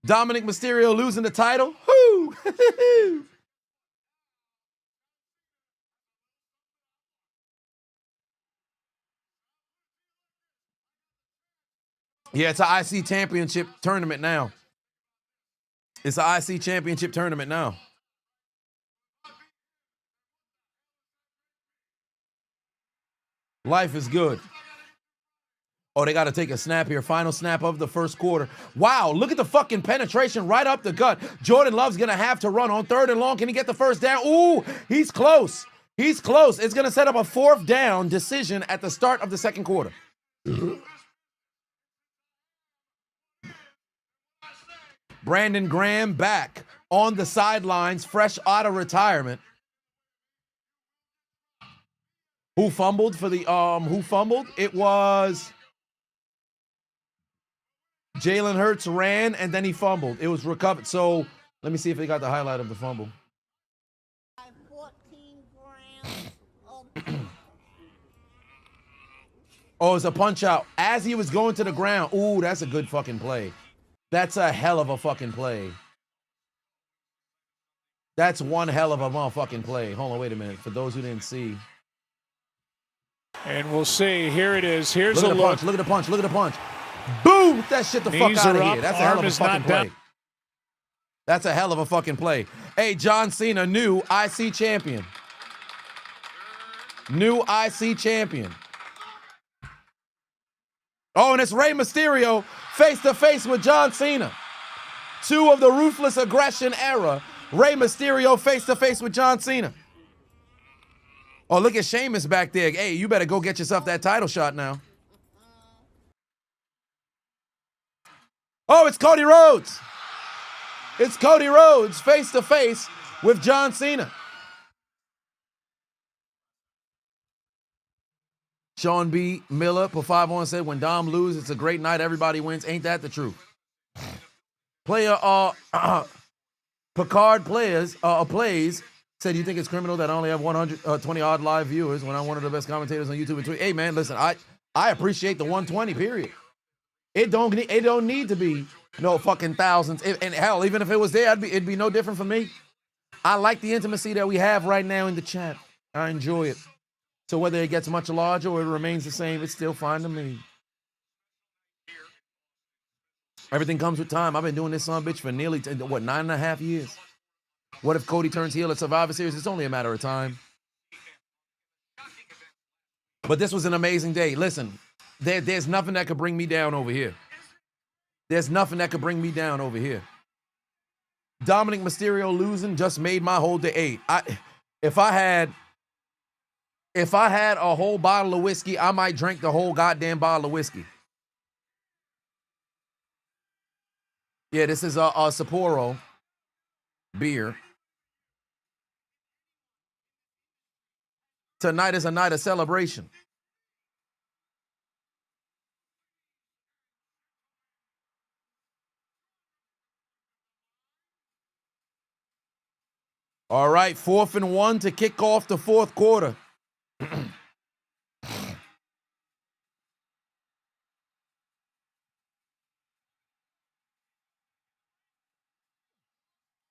Dominic Mysterio losing the title. Whoo! Yeah, it's an IC championship tournament now. It's an IC championship tournament now. Life is good. Oh, they got to take a snap here. Final snap of the first quarter. Wow, look at the fucking penetration right up the gut. Jordan Love's going to have to run on 3rd and long. Can he get the first down? Ooh, he's close. He's close. It's going to set up a 4th down decision at the start of the second quarter. Brandon Graham back on the sidelines, fresh out of retirement. Who fumbled for the who fumbled? It was Jalen Hurts ran and then he fumbled. It was recovered. So let me see if they got the highlight of the fumble. Oh, it's a punch out as he was going to the ground. Ooh, that's a good fucking play. That's a hell of a fucking play. That's one hell of a motherfucking play. Hold on, wait a minute. For those who didn't see. And we'll see. Here it is. Here's Look a at the look. punch. Look at the punch. Look at the punch. Boom! Get that shit the fuck Knees out of are here. up. That's a hell of Arm a is fucking not play. down. That's a hell of a fucking play. Hey, John Cena, new IC champion. New IC champion. Oh, and it's Rey Mysterio face to face with John Cena. 2 of the ruthless aggression era. Rey Mysterio face to face with John Cena. Oh, look at Sheamus back there. Hey, you better go get yourself that title shot now. Oh, it's Cody Rhodes. It's Cody Rhodes face to face with John Cena. Sean B. Miller, per 5-1 said, when Dom loses, it's a great night. Everybody wins. Ain't that the truth? Player, Picard plays, said, you think it's criminal that I only have 120 odd live viewers when I'm one of the best commentators on YouTube and Twitch? Hey, man, listen, I appreciate the 120, period. It don't need to be no fucking thousands. And hell, even if it was there, it'd be no different for me. I like the intimacy that we have right now in the chat. I enjoy it. So whether it gets much larger or it remains the same, it's still fine to me. Everything comes with time. I've been doing this son bitch for nearly, 9.5 years? What if Cody turns heel at Survivor Series? It's only a matter of time. But this was an amazing day. Listen, there's nothing that could bring me down over here. There's nothing that could bring me down over here. Dominic Mysterio losing just made my whole day 8. If I had a whole bottle of whiskey, I might drink the whole goddamn bottle of whiskey. Yeah, this is a Sapporo beer. Tonight is a night of celebration. All right, 4th and 1 to kick off the 4th quarter.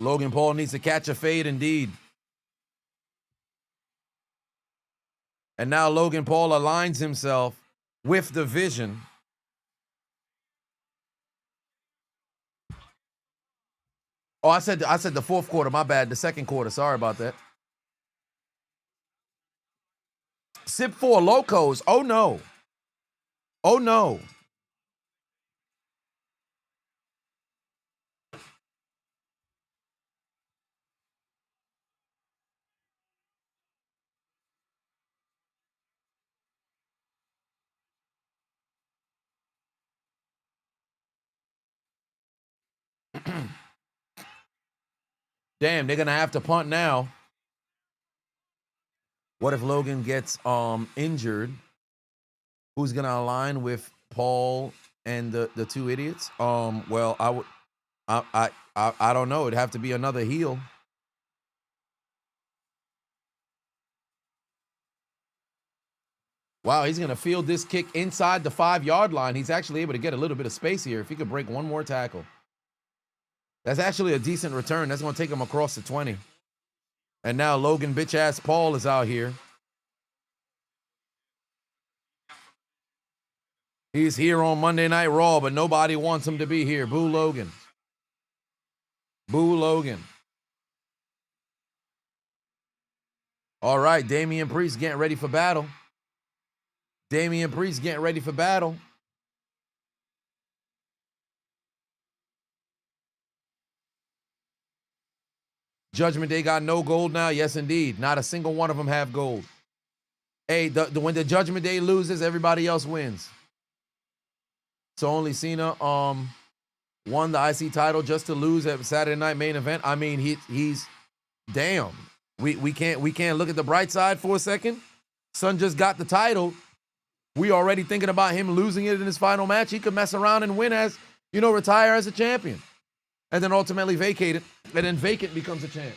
Logan Paul needs to catch a fade indeed. And now Logan Paul aligns himself with the vision. Oh, I said the fourth quarter. My bad. The second quarter. Sorry about that. Sip 4 Locos. Oh, no. Oh, no. Damn, they're going to have to punt now. What if Logan gets injured? Who's going to align with Paul and the two idiots? Well, I don't know. It'd have to be another heel. Wow, he's going to field this kick inside the 5-yard line. He's actually able to get a little bit of space here if he could break one more tackle. That's actually a decent return. That's going to take him across the 20. And now Logan bitch-ass Paul is out here. He's here on Monday Night Raw, but nobody wants him to be here. Boo Logan. Boo Logan. All right, Damian Priest getting ready for battle. Damian Priest getting ready for battle. Judgment Day got no gold now. Yes, indeed. Not a single one of them have gold. Hey, when the Judgment Day loses, everybody else wins. So only Cena won the IC title just to lose at Saturday Night Main Event. I mean, he's damn. We can't look at the bright side for a second. Son just got the title. We already thinking about him losing it in his final match. He could mess around and win as, retire as a champion. And then ultimately vacate it. And then vacant becomes a champ.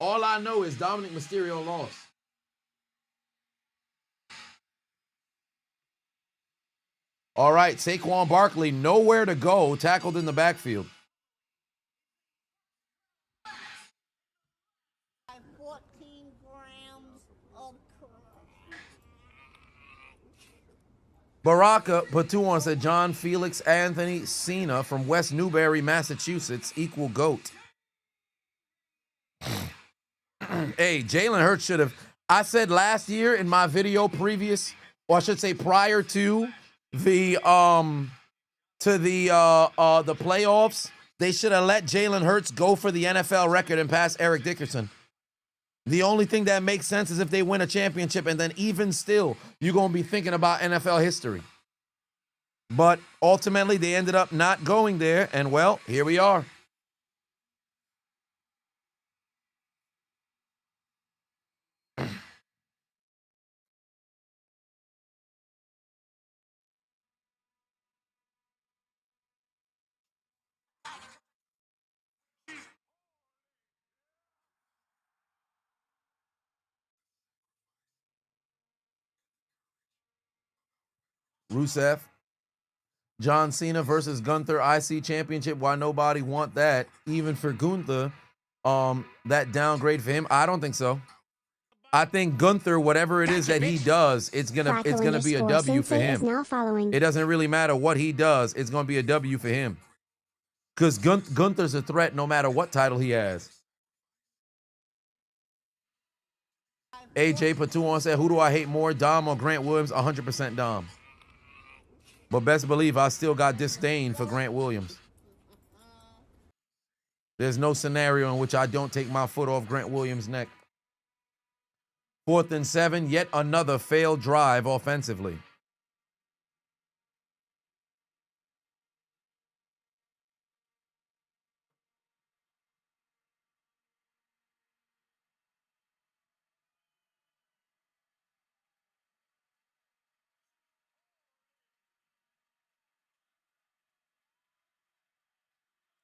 All I know is Dominic Mysterio lost. All right, Saquon Barkley, nowhere to go, tackled in the backfield. Baraka Patuan said John Felix Anthony Cena from West Newbury, Massachusetts, equal GOAT. Hey, Jalen Hurts should have. I said last year in my video previous, or I should say prior to the playoffs, they should have let Jalen Hurts go for the NFL record and pass Eric Dickerson. The only thing that makes sense is if they win a championship, and then even still, you're going to be thinking about NFL history. But ultimately, they ended up not going there, and well, here we are. Rusev. John Cena versus Gunther IC Championship. Why nobody want that? Even for Gunther, that downgrade for him. I don't think so. I think Gunther, whatever it is that he does, it's gonna be a W for him. It doesn't really matter what he does. It's gonna be a W for him. Because Gunther's a threat no matter what title he has. AJ Patuan said, who do I hate more, Dom or Grant Williams? 100% Dom. But best believe I still got disdain for Grant Williams. There's no scenario in which I don't take my foot off Grant Williams' neck. 4th and 7, yet another failed drive offensively.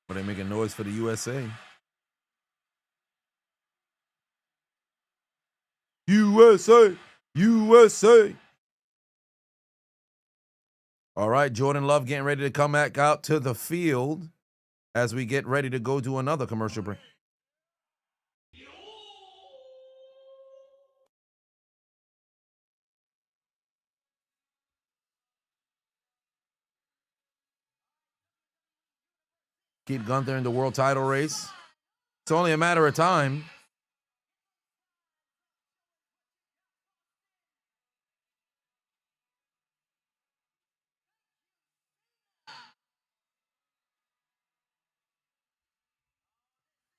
Are they making noise for the USA? USA! USA! All right, Jordan Love getting ready to come back out to the field as we get ready to go to another commercial break. Keep Gunther in the world title race. It's only a matter of time.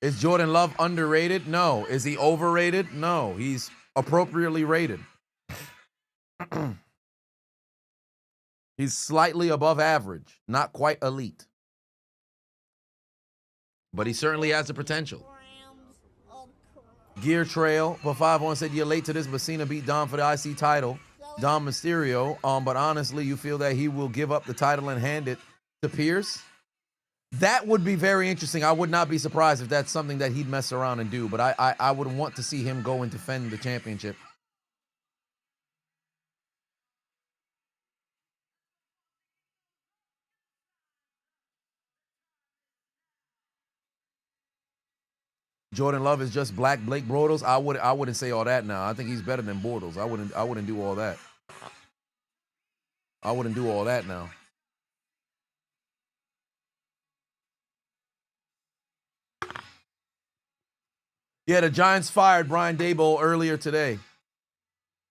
Is Jordan Love underrated? No. Is he overrated? No. He's appropriately rated. He's slightly above average, not quite elite. But he certainly has the potential. Gear Trail, for 5-1 said you're late to this, but Cena beat Dom for the IC title. Dom Mysterio, but honestly, you feel that he will give up the title and hand it to Pierce? That would be very interesting. I would not be surprised if that's something that he'd mess around and do, but I would want to see him go and defend the championship. Jordan Love is just black Blake Bortles. I wouldn't say all that now. I think he's better than Bortles. I wouldn't do all that. I wouldn't do all that now. Yeah, the Giants fired Brian Daboll earlier today.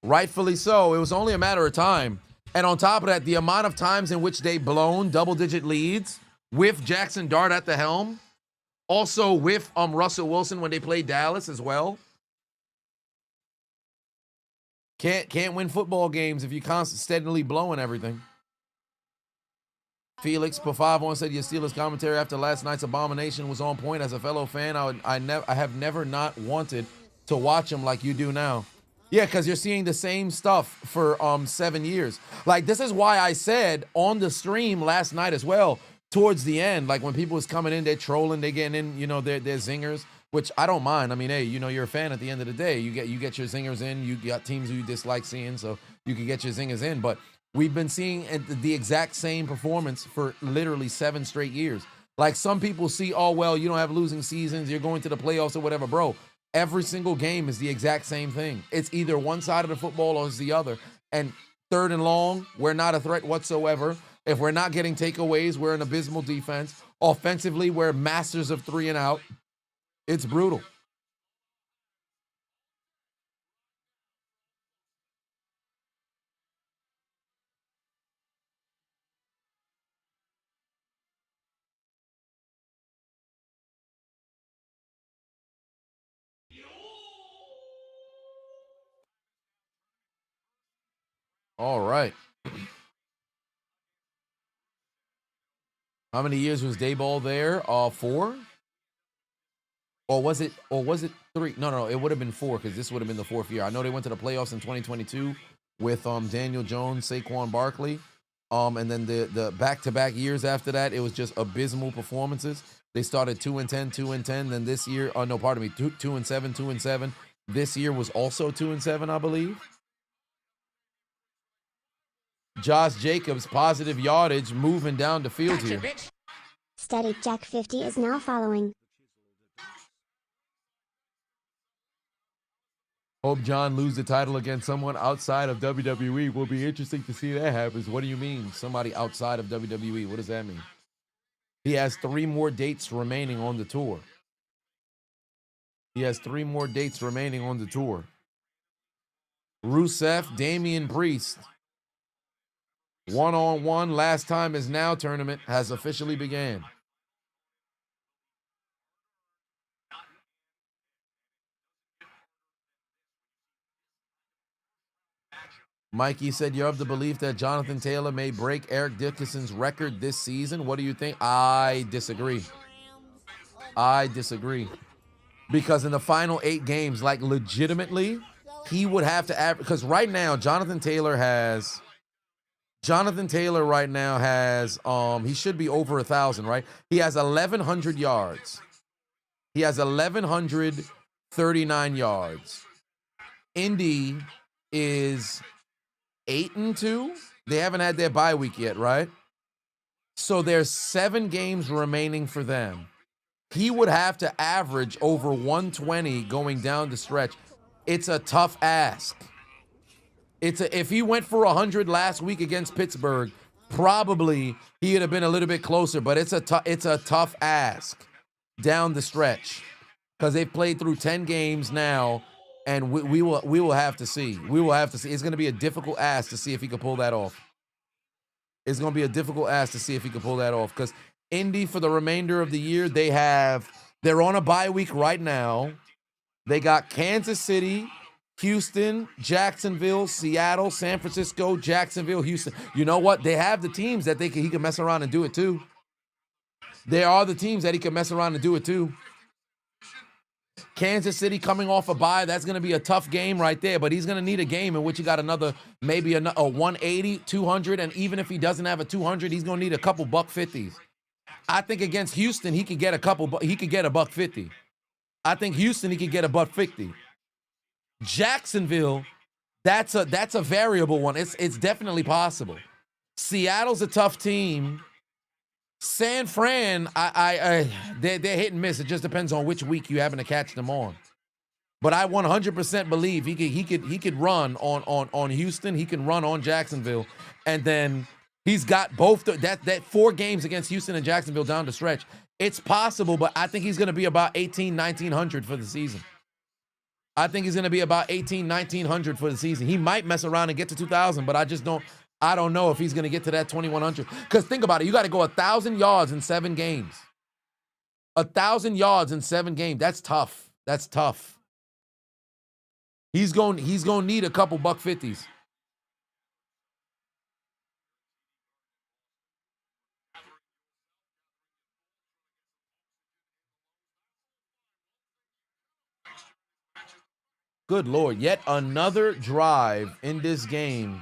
Rightfully so. It was only a matter of time. And on top of that, the amount of times in which they've blown double-digit leads with Jackson Dart at the helm, also with Russell Wilson when they played Dallas as well. Can't win football games if you're constantly steadily blowing everything. Felix per 5-1 said your Steelers commentary after last night's abomination was on point. As a fellow fan, I have never not wanted to watch him like you do now. Yeah, because you're seeing the same stuff for 7 years. Like, this is why I said on the stream last night as well, towards the end, like when people was coming in, they're trolling, they're getting in, their zingers, which I don't mind. I mean, hey, you're a fan at the end of the day. You get your zingers in. You got teams who you dislike seeing, so you can get your zingers in. But we've been seeing the exact same performance for literally 7 straight years. Like, some people see, oh, well, you don't have losing seasons, you're going to the playoffs or whatever. Bro, every single game is the exact same thing. It's either one side of the football or it's the other. And 3rd and long, we're not a threat whatsoever. If we're not getting takeaways, we're an abysmal defense. Offensively, we're masters of 3 and out. It's brutal. All right. How many years was Daboll there? 4? Or was it 3? No, it would have been 4 because this would have been the 4th year. I know they went to the playoffs in 2022 with Daniel Jones, Saquon Barkley. And then the back-to-back years after that, it was just abysmal performances. They started 2-10, 2-10. Then this year, 2-7, 2-7. This year was also 2-7, I believe. Josh Jacobs, positive yardage, moving down the field here. Steady Jack 50 is now following. Hope John lose the title against someone outside of WWE. Will be interesting to see that happens. What do you mean, somebody outside of WWE? What does that mean? He has 3 more dates remaining on the tour. Rusev, Damian Priest. 1-on-1, last time is now tournament has officially began. Mikey said you're of the belief that Jonathan Taylor may break Eric Dickinson's record this season. What do you think? I disagree. Because in the final 8 games, like, legitimately, he would have to average, because right now, Jonathan Taylor right now has, he should be over 1,000, right? He has 1,100 yards. He has 1,139 yards. Indy is 8-2. They haven't had their bye week yet, right? So there's 7 games remaining for them. He would have to average over 120 going down the stretch. It's a tough ask. If he went for 100 last week against Pittsburgh, probably he would have been a little bit closer, but it's a tough ask down the stretch because they've played through 10 games now, and we will have to see. We will have to see. It's going to be a difficult ask to see if he can pull that off. It's going to be a difficult ask to see if he can pull that off because Indy, for the remainder of the year, they're on a bye week right now. They got Kansas City, Houston, Jacksonville, Seattle, San Francisco, Jacksonville, Houston. You know what? They have the teams that he can mess around and do it too. There are the teams that he can mess around and do it too. Kansas City coming off a bye, that's going to be a tough game right there, but he's going to need a game in which he got maybe a 180, 200, and even if he doesn't have a 200, he's going to need a couple $150s. I think against Houston, he could get a $150. I think Houston, he could get a $150. Jacksonville, that's a variable one. It's definitely possible. Seattle's a tough team. San Fran, they're hit and miss. It just depends on which week you happen to catch them on. But I 100% believe he could run on Houston. He can run on Jacksonville, and then he's got both that 4 games against Houston and Jacksonville down the stretch. It's possible, but I think he's going to be about 1,900 for the season. I think he's going to be about 1,900 for the season. He might mess around and get to 2,000, but I don't know if he's going to get to that 2,100. Because think about it. You got to go 1,000 yards in 7 games. 1,000 yards in 7 games. That's tough. That's tough. He's going to need a couple $150s. Good Lord. Yet another drive in this game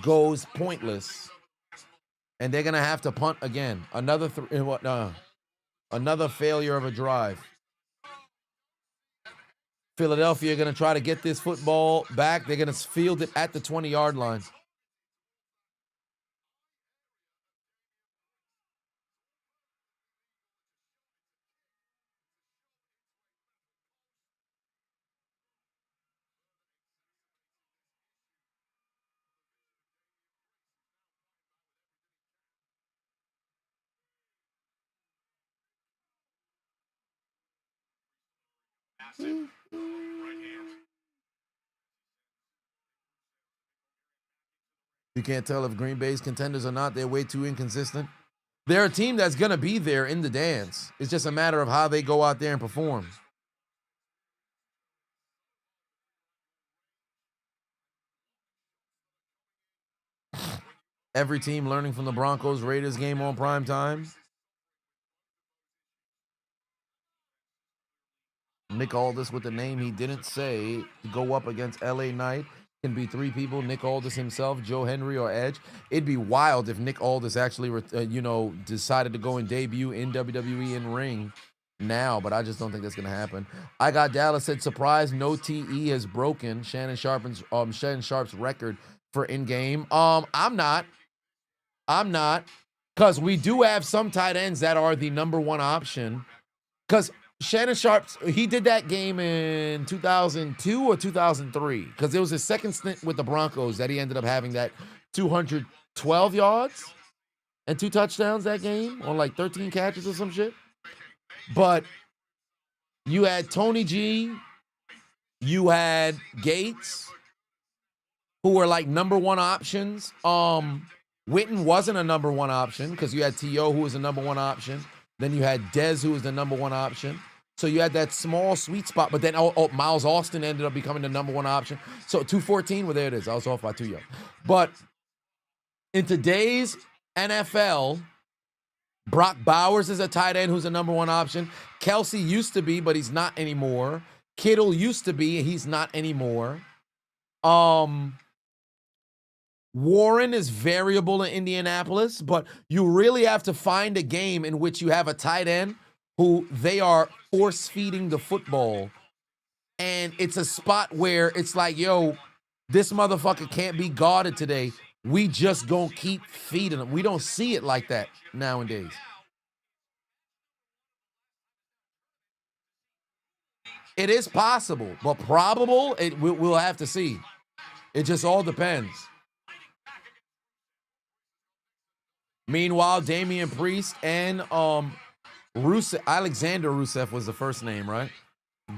goes pointless. And they're going to have to punt again. Another failure of a drive. Philadelphia are going to try to get this football back. They're going to field it at the 20-yard line. You can't tell if Green Bay's contenders or not. They're way too inconsistent. They're a team that's going to be there in the dance. It's just a matter of how they go out there and perform. Every team learning from the Broncos-Raiders game on prime time. Nick Aldis with the name he didn't say to go up against LA Knight. Can be 3 people, Nick Aldis himself, Joe Henry, or Edge. It'd be wild if Nick Aldis actually, decided to go and debut in WWE in ring now, but I just don't think that's going to happen. I got Dallas said, surprise, no TE has broken Shannon Sharp's record for in-game. I'm not, because we do have some tight ends that are the number 1 option, because Shannon Sharp, he did that game in 2002 or 2003 because it was his second stint with the Broncos that he ended up having that 212 yards and 2 touchdowns that game on like 13 catches or some shit. But you had Tony G, you had Gates, who were like number 1 options. Witten wasn't a number 1 option because you had T.O. who was a number 1 option. Then you had Dez, who was the number 1 option. So you had that small sweet spot, but then Miles Austin ended up becoming the number 1 option. So 214, well, there it is. I was off by 2 yards. But in today's NFL, Brock Bowers is a tight end who's a number 1 option. Kelsey used to be, but he's not anymore. Kittle used to be, he's not anymore. Warren is variable in Indianapolis, but you really have to find a game in which you have a tight end who they are force-feeding the football. And it's a spot where it's like, yo, this motherfucker can't be guarded today. we just gonna keep feeding them. We don't see it like that nowadays. It is possible, but probable, we'll have to see. It just all depends. Meanwhile, Damian Priest and Rusev, Alexander Rusev was the first name, right?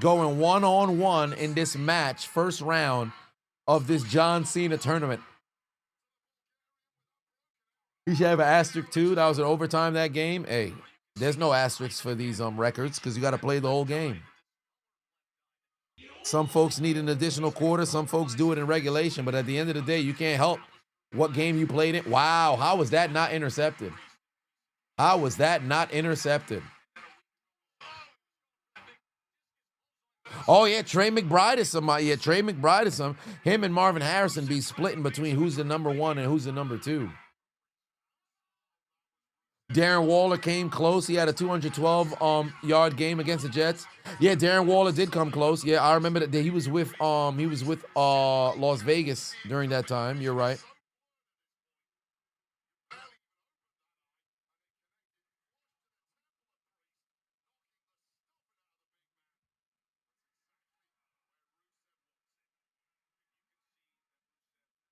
Going one-on-one in this match, first round of this John Cena tournament. You should have an asterisk too. That was an overtime, that game. Hey, there's no asterisks for these records because you got to play the whole game. Some folks need an additional quarter. Some folks do it in regulation. But at the end of the day, you can't help what game you played in. Wow, how was that not intercepted? How was that not intercepted? Oh, yeah, Trey McBride is somebody. Yeah, Trey McBride is some. Him and Marvin Harrison be splitting between who's the number one and who's the number two. Darren Waller came close. He had a 212 yard game against the Jets. Yeah, Darren Waller did come close. Yeah, I remember that he was with Las Vegas during that time. You're right.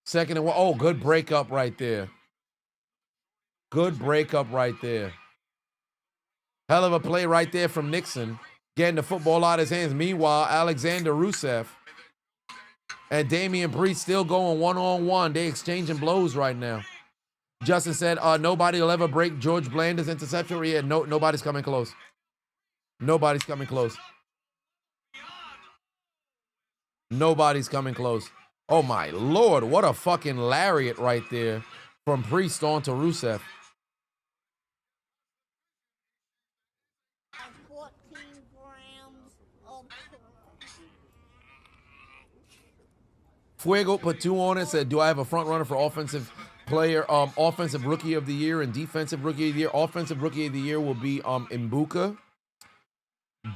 Second and one. Oh, good breakup right there. Good breakup right there. Hell of a play right there from Nixon, getting the football out of his hands. Meanwhile, Alexander Rusev and Damian Priest still going one-on-one. They exchanging blows right now. Justin said, nobody will ever break George Blander's interception. Yeah, nobody's coming close. Nobody's coming close. Nobody's coming close. Oh, my Lord. What a fucking lariat right there from Priest on to Rusev. Fuego put 2 on it, said, do I have a front runner for offensive player, offensive rookie of the year and defensive rookie of the year? Offensive rookie of the year will be Mbuka.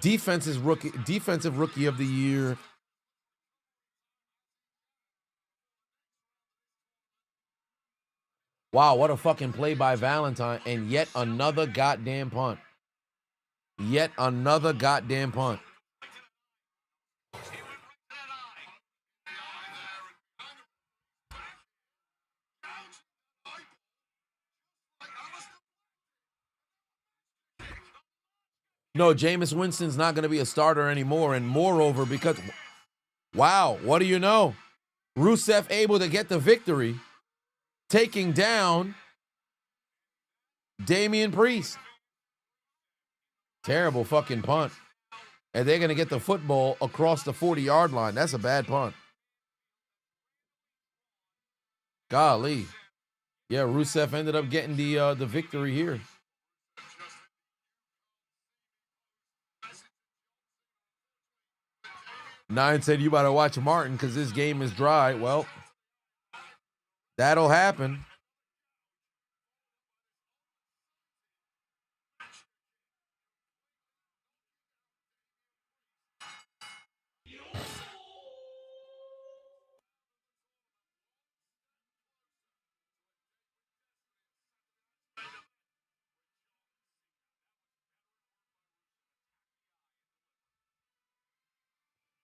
Defensive rookie of the year. Wow, what a fucking play by Valentine. And yet another goddamn punt. Yet another goddamn punt. No, Jameis Winston's not going to be a starter anymore. And moreover, because, wow, what do you know? Rusev able to get the victory, taking down Damian Priest. Terrible fucking punt. And they're going to get the football across the 40-yard line. That's a bad punt. Golly. Yeah, Rusev ended up getting the victory here. Nine said, you better watch Martin because this game is dry. Well, that'll happen.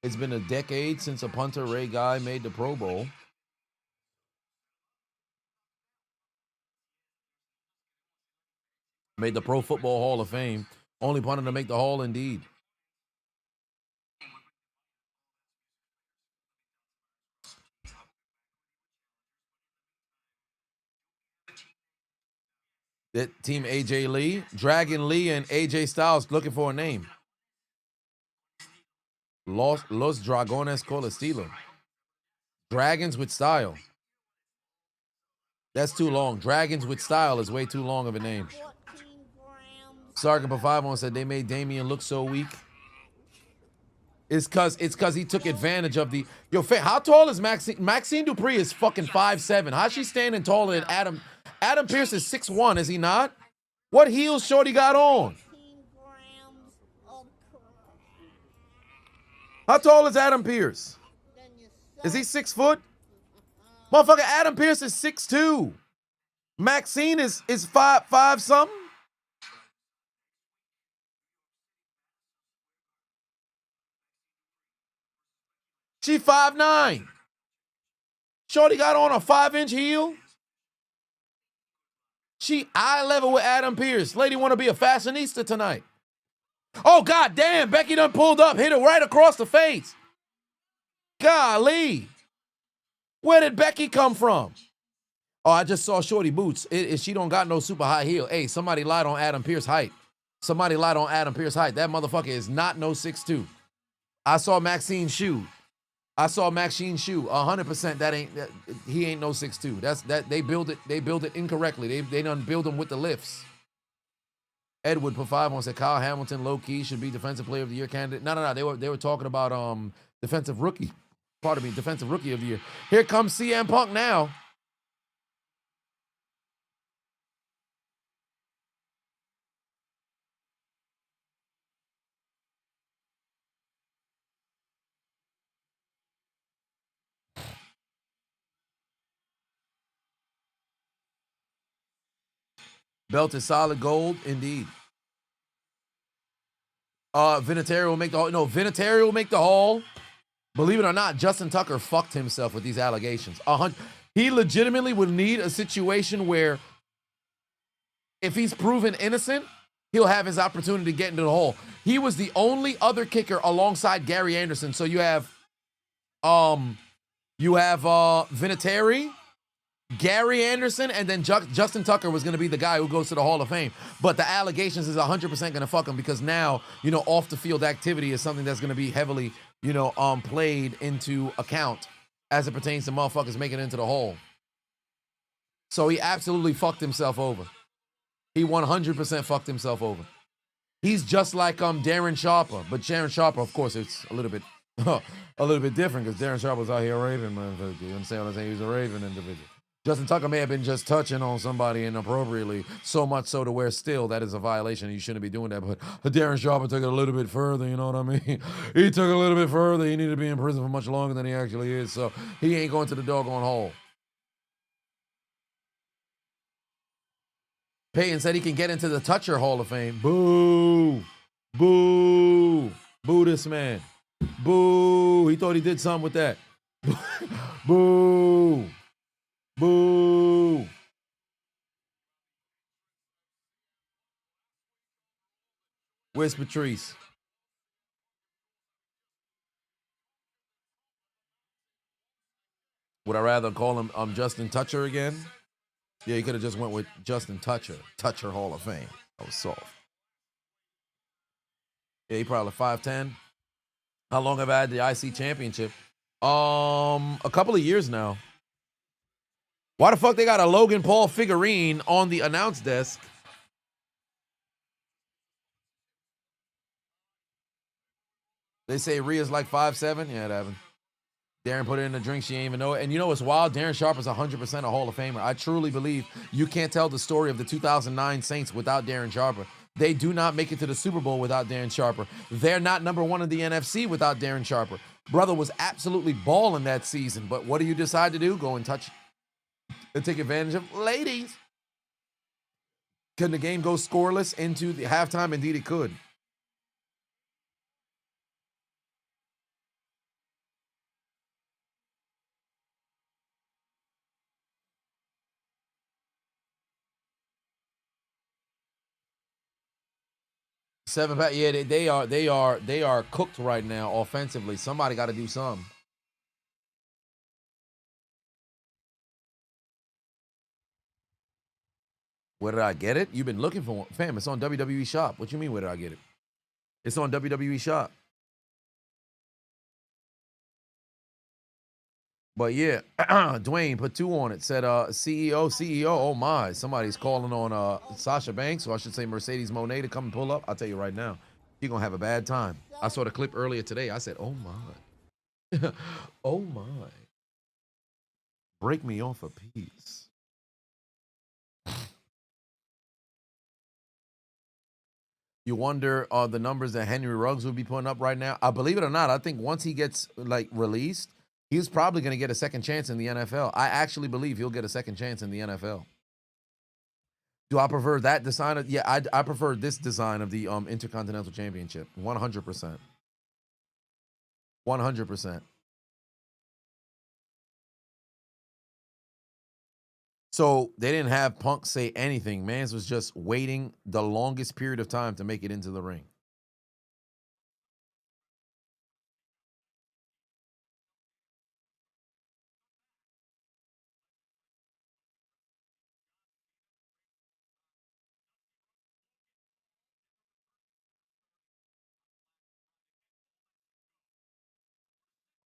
It's been a decade since a punter, Ray Guy, made the Pro Bowl. Made the Pro Football Hall of Fame. Only punter to make the Hall, indeed. That team AJ Lee, Dragon Lee, and AJ Styles looking for a name. Los Dragones con estilo. Dragons with style. That's too long. Dragons with style is way too long of a name. Sergeant Pavavon said they made Damian look so weak. It's cause he took advantage of the how tall is Maxine? Maxine Dupree is fucking 5'7". How's she standing taller than Adam? Adam Pearce is 6'1", is he not? What heels shorty got on? How tall is Adam Pearce? Is he 6 foot? Motherfucker, Adam Pearce is 6'2". Maxine is 5'5" something. She 5'9". Shorty got on a 5-inch heel. She eye level with Adam Pearce. Lady want to be a fashionista tonight. Oh, god damn. Becky done pulled up. Hit her right across the face. Golly. Where did Becky come from? Oh, I just saw Shorty boots. She don't got no super high heel. Hey, somebody lied on Adam Pearce height. Somebody lied on Adam Pearce height. That motherfucker is not no 6'2". I saw Maxine's shoe. 100% he ain't no 6'2". They build it incorrectly. They done build him with the lifts. Edward put 5 on, said Kyle Hamilton low key should be defensive player of the year candidate. No. They were talking about defensive rookie of the year. Here comes CM Punk now. Belt is solid gold, indeed. Vinatieri will make the hall. No, Vinatieri will make the hall. Believe it or not, Justin Tucker fucked himself with these allegations. He legitimately would need a situation where if he's proven innocent, he'll have his opportunity to get into the hole. He was the only other kicker alongside Gary Anderson. So you have Vinatieri, Gary Anderson, and then Justin Tucker was going to be the guy who goes to the Hall of Fame. But the allegations is 100% going to fuck him because now, off the field activity is something that's going to be heavily, played into account as it pertains to motherfuckers making it into the hole. So he absolutely fucked himself over. He 100% fucked himself over. He's just like Darren Sharper, but Darren Sharper, of course, it's a little bit different because Darren Sharper's out here raving, man. You understand what I'm saying? He's a raving individual. Justin Tucker may have been just touching on somebody inappropriately, so much so to where still that is a violation. You shouldn't be doing that. But Darren Sharper took it a little bit further, you know what I mean? He took it a little bit further. He needed to be in prison for much longer than he actually is. So he ain't going to the doggone hole. Peyton said he can get into the Toucher Hall of Fame. Boo. Boo. Boo this man. Boo. He thought he did something with that. Boo. Boo. Where's Patrice? Would I rather call him Justin Toucher again? Yeah, you could have just went with Justin Toucher. Toucher Hall of Fame. That was soft. Yeah, he probably 5'10". How long have I had the IC championship? A couple of years now. Why the fuck they got a Logan Paul figurine on the announce desk? They say Rhea's like 5'7". Yeah, it happened. Darren put it in the drink. She ain't even know it. And you know what's wild? Darren Sharper's 100% a Hall of Famer. I truly believe you can't tell the story of the 2009 Saints without Darren Sharper. They do not make it to the Super Bowl without Darren Sharper. They're not number one in the NFC without Darren Sharper. Brother was absolutely balling that season. But what do you decide to do? Go and touch and take advantage of ladies. Can the game go scoreless into the halftime? Indeed, it could. Seven pack. Yeah, they are cooked right now offensively. Somebody got to do something. Where did I get it? You've been looking for one. Fam, it's on WWE Shop. What you mean, where did I get it? It's on WWE Shop. But yeah, Dwayne put 2 on it. Said CEO. Oh my, somebody's calling on Sasha Banks, or I should say Mercedes Moné, to come and pull up. I'll tell you right now, you're gonna have a bad time. I saw the clip earlier today. I said, oh my. Oh my. Break me off a piece. You wonder the numbers that Henry Ruggs would be putting up right now. I believe it or not, I think once he gets like released, He's probably going to get a second chance in the NFL. I actually believe he'll get a second chance in the NFL. Do I prefer that design? Yeah, I prefer this design of the Intercontinental Championship. 100%. 100%. So they didn't have Punk say anything. Mans was just waiting the longest period of time to make it into the ring.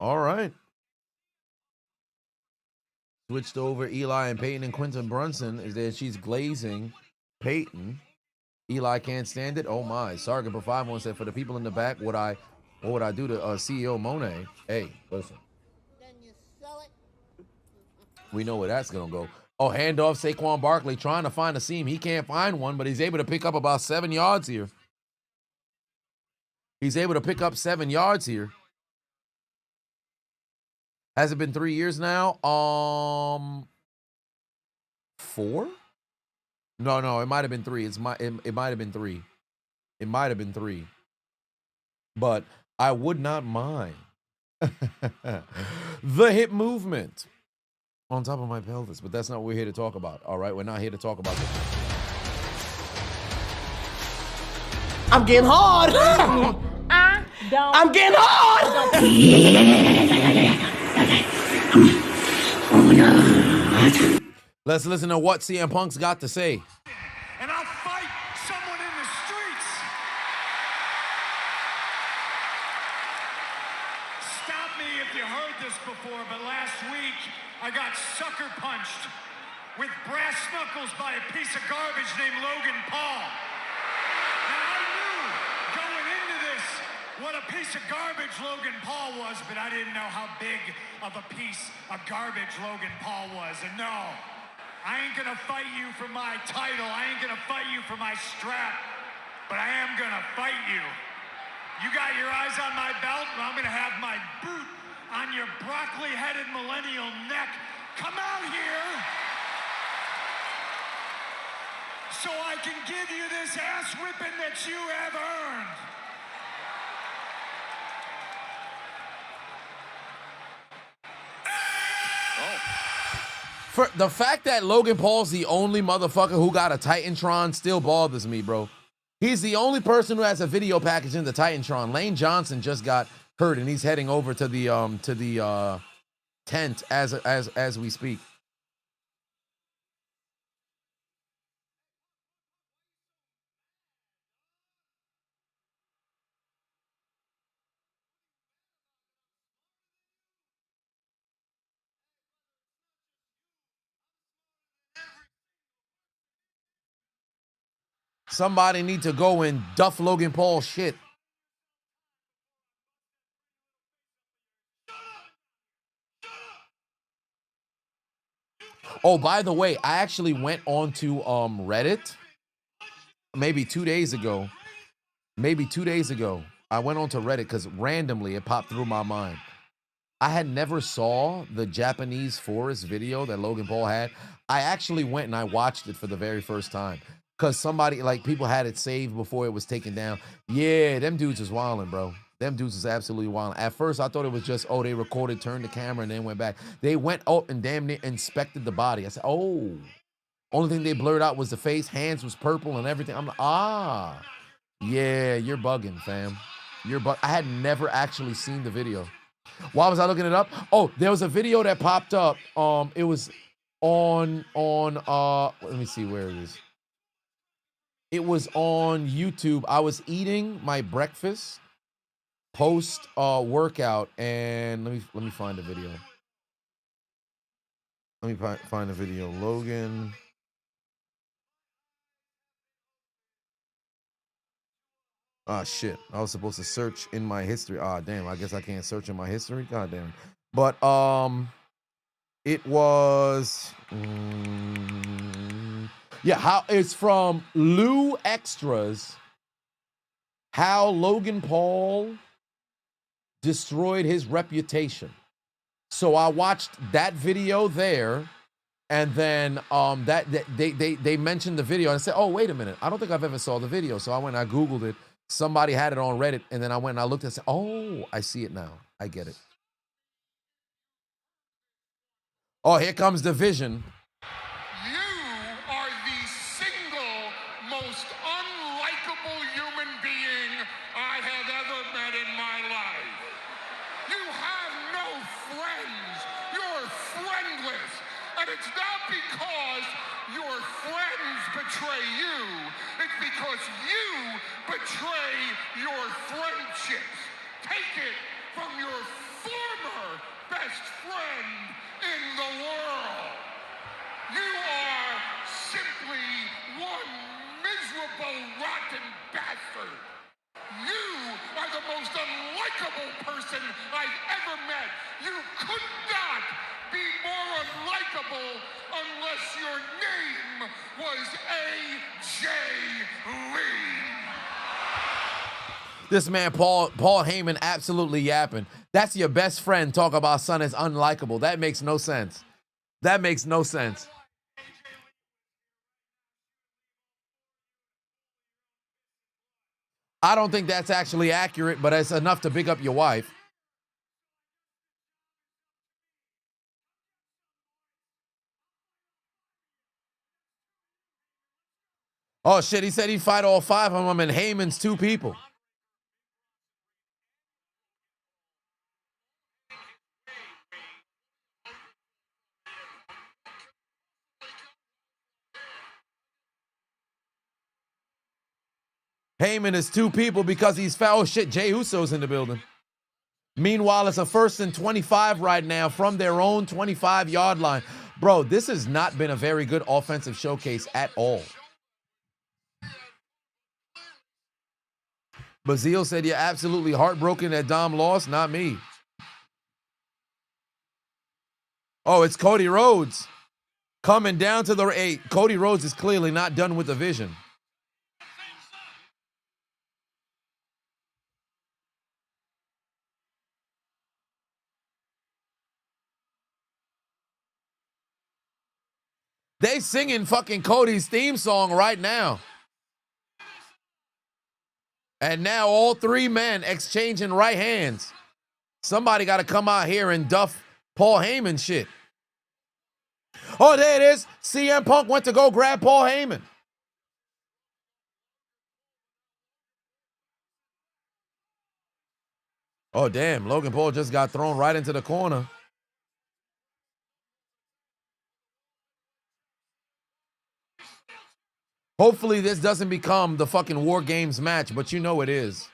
All right. Switched over Eli and Peyton and Quentin Brunson. Is there? She's glazing Peyton. Eli can't stand it. Oh my. Sargon for 5-1 said, for the people in the back, what would I do to CEO Monet? Hey, listen. Then you sell it. We know where that's gonna go. Oh, handoff Saquon Barkley trying to find a seam. He can't find one, but he's able to pick up about 7 yards here. He's able to pick up 7 yards here. Has it been 3 years now? 4? No, it might have been 3. It might have been 3. It might have been 3. But I would not mind the hip movement on top of my pelvis, but that's not what we're here to talk about. All right, we're not here to talk about this. I'm getting hard. I'm getting hard. Let's listen to what CM Punk's got to say. And I'll fight someone in the streets. Stop me if you heard this before, but last week I got sucker punched with brass knuckles by a piece of garbage named Logan Paul. Now I knew going into this what a piece of garbage Logan Paul was, but I didn't know how big of a piece of garbage Logan Paul was. And no, I ain't gonna fight you for my title. I ain't gonna fight you for my strap, but I am gonna fight you. You got your eyes on my belt, and I'm gonna have my boot on your broccoli-headed millennial neck. Come out here so I can give you this ass whipping that you have earned. For the fact that Logan Paul's the only motherfucker who got a Titantron still bothers me, bro. He's the only person who has a video package in the Titantron. Lane Johnson just got hurt and he's heading over to the tent as we speak. Somebody need to go and duff Logan Paul shit. Oh, by the way, I actually went on to Reddit maybe 2 days ago. I went on to Reddit because randomly it popped through my mind. I had never saw the Japanese forest video that Logan Paul had. I actually went and I watched it for the very first time. Because somebody, like, people had it saved before it was taken down. Yeah, them dudes was wilding, bro. Them dudes was absolutely wilding. At first, I thought it was just, oh, they recorded, turned the camera, and then went back. They went up and damn near inspected the body. I said, oh. Only thing they blurred out was the face. Hands was purple and everything. I'm like, ah. Yeah, you're bugging, fam. I had never actually seen the video. Why was I looking it up? Oh, there was a video that popped up. It was on let me see where it is. It was on YouTube. I was eating my breakfast post workout, and let me find the video. Let me find the video. Logan. Ah, shit. I was supposed to search in my history. Ah, damn. I guess I can't search in my history. God damn. But it was yeah, how it's from Lou Extras. How Logan Paul destroyed his reputation. So I watched that video there, and then they mentioned the video, and I said, oh, wait a minute, I don't think I've ever saw the video. So I went and I Googled it. Somebody had it on Reddit, and then I went and I looked and said, oh, I see it now. I get it. Oh, here comes the vision. You are the single most unlikable human being I have ever met in my life. You have no friends. You're friendless. And it's not because your friends betray you. It's because you betray your friendships. Take it from your former best friend in the world. You are simply one miserable, rotten bastard. You are the most unlikable person I've ever met. You could not be more unlikable unless your name was A.J. Lee. This man, Paul Heyman, absolutely yapping. That's your best friend talk about son is unlikable. That makes no sense. That makes no sense. I don't think that's actually accurate, but it's enough to big up your wife. Oh, shit, he said he'd fight all 5 of them, and Heyman's 2 people. Heyman is 2 people because he's foul. Oh, shit, Jey Uso's in the building. Meanwhile, it's a 1st and 25 right now from their own 25-yard line. Bro, this has not been a very good offensive showcase at all. Bazile said, you're absolutely heartbroken that Dom lost. Not me. Oh, it's Cody Rhodes coming down to the 8. Cody Rhodes is clearly not done with the vision. They singing fucking Cody's theme song right now. And now all 3 men exchanging right hands. Somebody got to come out here and duff Paul Heyman shit. Oh, there it is. CM Punk went to go grab Paul Heyman. Oh, damn. Logan Paul just got thrown right into the corner. Hopefully this doesn't become the fucking War Games match, but you know it is.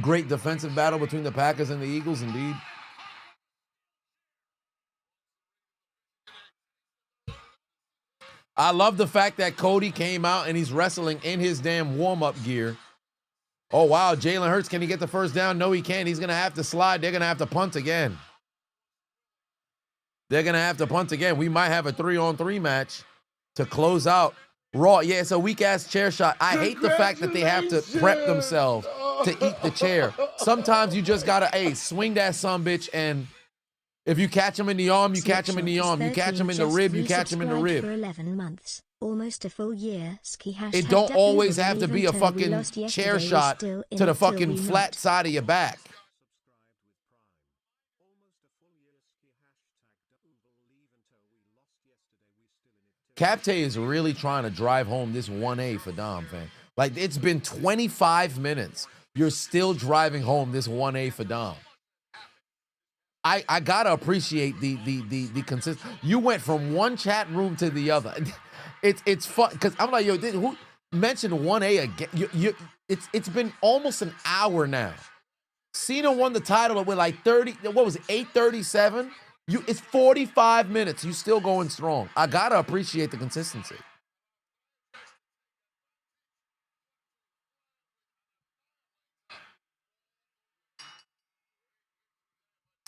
Great defensive battle between the Packers and the Eagles, indeed. I love the fact that Cody came out and he's wrestling in his damn warm-up gear. Oh, wow, Jalen Hurts, can he get the first down? No, he can't. He's going to have to slide. They're going to have to punt again. They're going to have to punt again. We might have a 3-on-3 match to close out Raw. Yeah, it's a weak-ass chair shot. I hate the fact that they have to prep themselves to eat the chair. Sometimes you just got to, hey, swing that sumbitch, and if you catch him in the arm, you catch him in the arm. You catch him in the rib, you catch him in the rib. For 11 months. Almost a full year. Ski it don't always have to be a fucking chair shot to the fucking flat side of your back. Capte is really trying to drive home this 1A for Dom, fam. Like, it's been 25 minutes. You're still driving home this 1A for Dom. I gotta appreciate the consistency. You went from one chat room to the other. It's fun because I'm like, yo, who mentioned 1A again? It's been almost an hour now. Cena won the title with like 30. What was it? 8:37. It's 45 minutes. You still going strong. I gotta appreciate the consistency.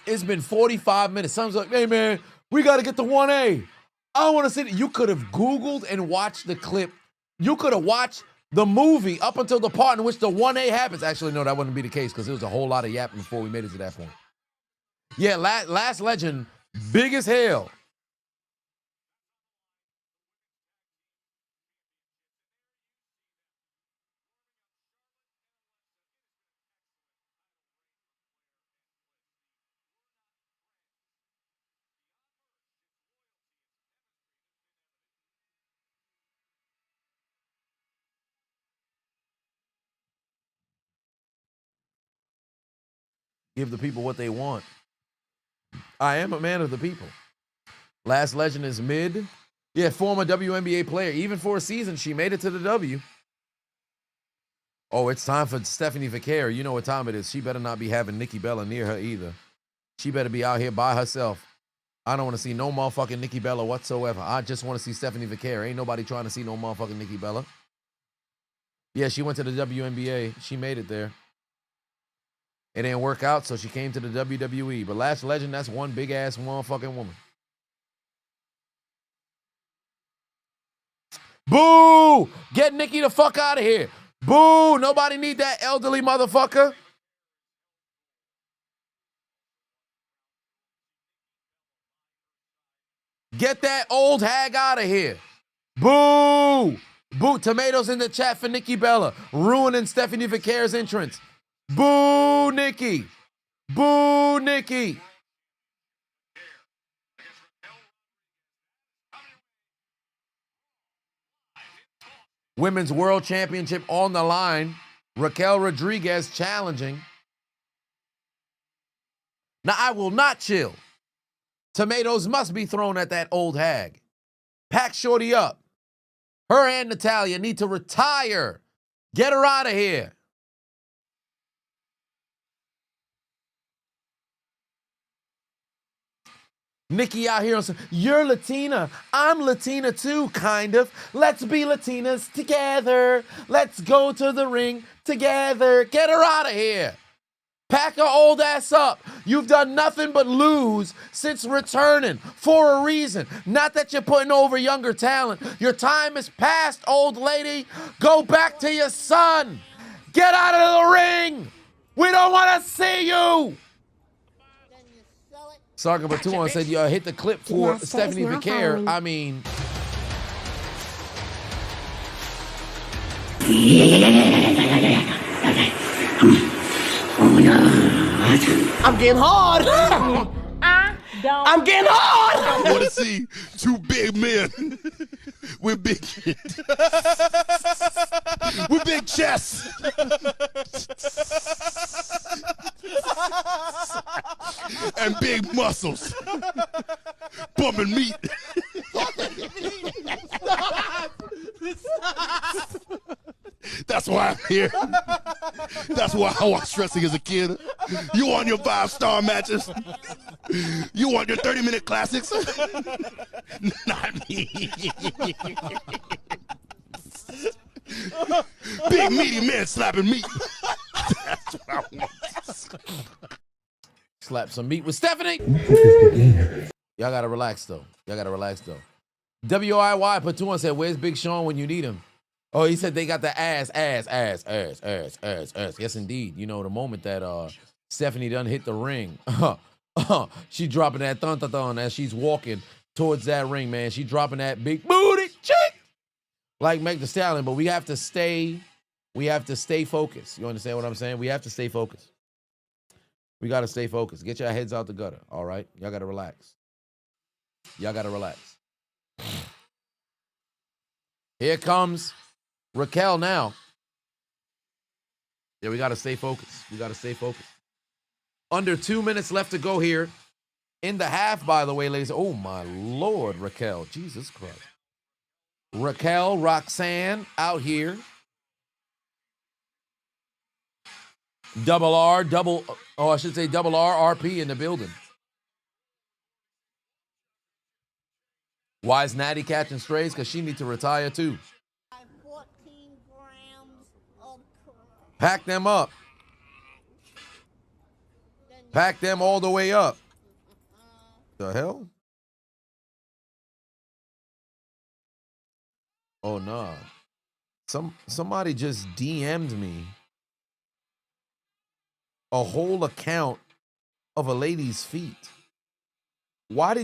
It's been 45 minutes. Someone's like, hey man, we gotta get to 1A. I don't want to see it. You could have Googled and watched the clip. You could have watched the movie up until the part in which the 1A happens. Actually, no, that wouldn't be the case because there was a whole lot of yapping before we made it to that point. Yeah, Last Legend, big as hell. Give the people what they want. I am a man of the people. Last Legend is mid. Yeah, former WNBA player. Even for a season, she made it to the W. Oh, it's time for Stephanie Vaquer. You know what time it is. She better not be having Nikki Bella near her either. She better be out here by herself. I don't want to see no motherfucking Nikki Bella whatsoever. I just want to see Stephanie Vaquer. Ain't nobody trying to see no motherfucking Nikki Bella. Yeah, she went to the WNBA. She made it there. It didn't work out, so she came to the WWE. But Last Legend, that's one big-ass motherfucking woman. Boo! Get Nikki the fuck out of here. Boo! Nobody need that elderly motherfucker. Get that old hag out of here. Boo! Boo! Tomatoes in the chat for Nikki Bella. Ruining Stephanie Vaquer's entrance. Boo, Nikki. Boo, Nikki. Women's World Championship on the line. Raquel Rodriguez challenging. Now, I will not chill. Tomatoes must be thrown at that old hag. Pack Shorty up. Her and Natalya need to retire. Get her out of here. Nikki out here on some, you're Latina. I'm Latina too, kind of. Let's be Latinas together. Let's go to the ring together. Get her out of here. Pack her old ass up. You've done nothing but lose since returning for a reason. Not that you're putting over younger talent. Your time is past, old lady. Go back to your son. Get out of the ring. We don't want to see you. Sarka Batuan said, hit the clip for Stephanie Vaquer. I mean... I'm getting hard. I'm getting hard. I want to see two big men with big with big chests and big muscles bumping meat. That's why I'm here. That's why I watched wrestling as a kid. You want your 5-star matches? You want your 30-minute classics? Not me. Big meaty men slapping meat. That's what I want. Slap some meat with Stephanie. Y'all gotta relax though. WIY Patuan said, where's Big Sean when you need him? Oh, he said they got the ass. Yes, indeed. You know, the moment that Stephanie done hit the ring, she dropping that thun as she's walking towards that ring, man. She dropping that big booty chick like Meg Thee Stallion. But we have to stay focused. You understand what I'm saying? We have to stay focused. We got to stay focused. Get your heads out the gutter, all right? Y'all got to relax. Here comes Raquel now. Yeah, we got to stay focused. Under 2 minutes left to go here in the half, by the way, ladies. Oh, my Lord, Raquel. Jesus Christ. Raquel, Roxanne out here. Double R, double R, RP in the building. Why is Natty catching strays? Because she needs to retire too. 14 grams of Pack them up. Pack them all the way up. The hell? Oh no. Somebody just DM'd me a whole account of a lady's feet. What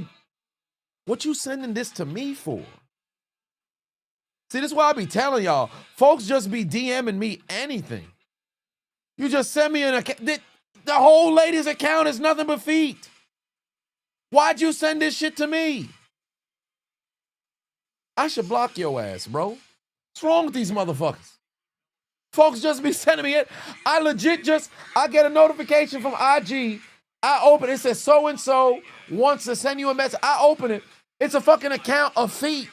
you sending this to me for? See, this is why I be telling y'all. Folks just be DMing me anything. You just send me an account. The whole lady's account is nothing but feet. Why'd you send this shit to me? I should block your ass, bro. What's wrong with these motherfuckers? Folks just be sending me it. I get a notification from IG. I open it. It says so-and-so wants to send you a message. I open it. It's a fucking account of feet.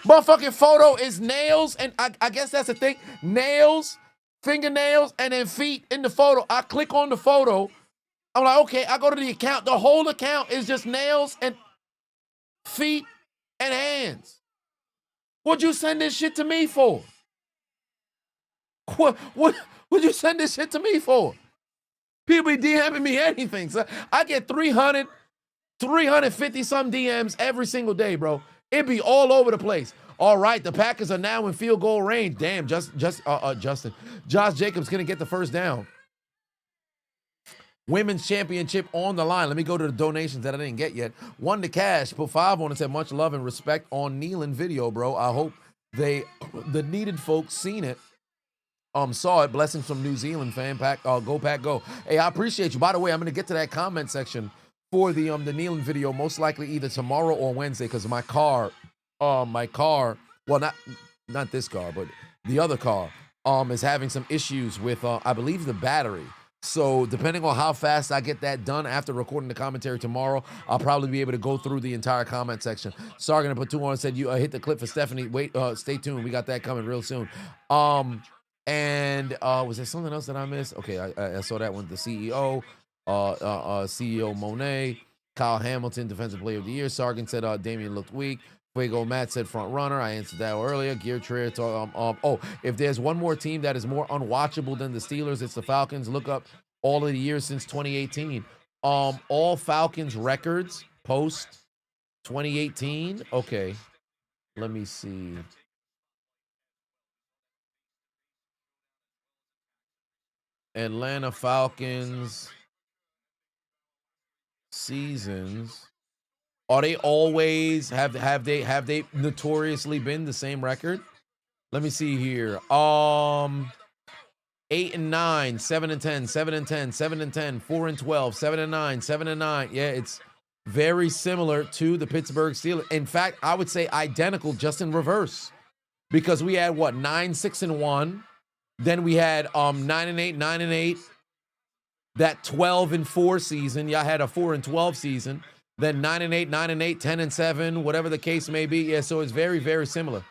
Motherfucking photo is nails, and I guess that's the thing. Nails, fingernails, and then feet in the photo. I click on the photo. I'm like, okay, I go to the account. The whole account is just nails and feet and hands. What'd you send this shit to me for? What would you send this shit to me for? People be DMing me anything. So I get 350 some DMs every single day, bro. It be all over the place. All right, the Packers are now in field goal range. Damn, Justin. Josh Jacobs gonna get the first down. Women's championship on the line. Let me go to the donations that I didn't get yet. One to Cash, put 5 on it, said much love and respect on kneeling video, bro. I hope the needed folks seen it. Saw it. Blessings from New Zealand fan. Go Pack Go. Hey, I appreciate you. By the way, I'm gonna get to that comment section for the kneeling video, most likely either tomorrow or Wednesday, because my car, well, not this car, but the other car, is having some issues with, I believe, the battery. So depending on how fast I get that done after recording the commentary tomorrow, I'll probably be able to go through the entire comment section. Sorry, gonna put 2 on and said you hit the clip for Stephanie. Wait, stay tuned. We got that coming real soon. And was there something else that I missed? Okay, I saw that one. The CEO, CEO Monet, Kyle Hamilton, Defensive Player of the Year. Sargent said Damian looked weak. Fuego Matt said front runner. I answered that earlier. Gear Trier. If there's one more team that is more unwatchable than the Steelers, it's the Falcons. Look up all of the years since 2018. All Falcons records post 2018. Okay, let me see. Atlanta Falcons seasons. Are they always have they notoriously been the same record? Let me see here. 8-9, 7-10, 7-10, 7-10, 4-12, 7-9, 7-9. Yeah, it's very similar to the Pittsburgh Steelers. In fact, I would say identical, just in reverse. Because we had 9-6-1. Then we had 9-8, 9-8. That 12-4 season, y'all had a 4-12 season. Then 9-8, 9-8, 10-7, whatever the case may be. Yeah, so it's very, very similar.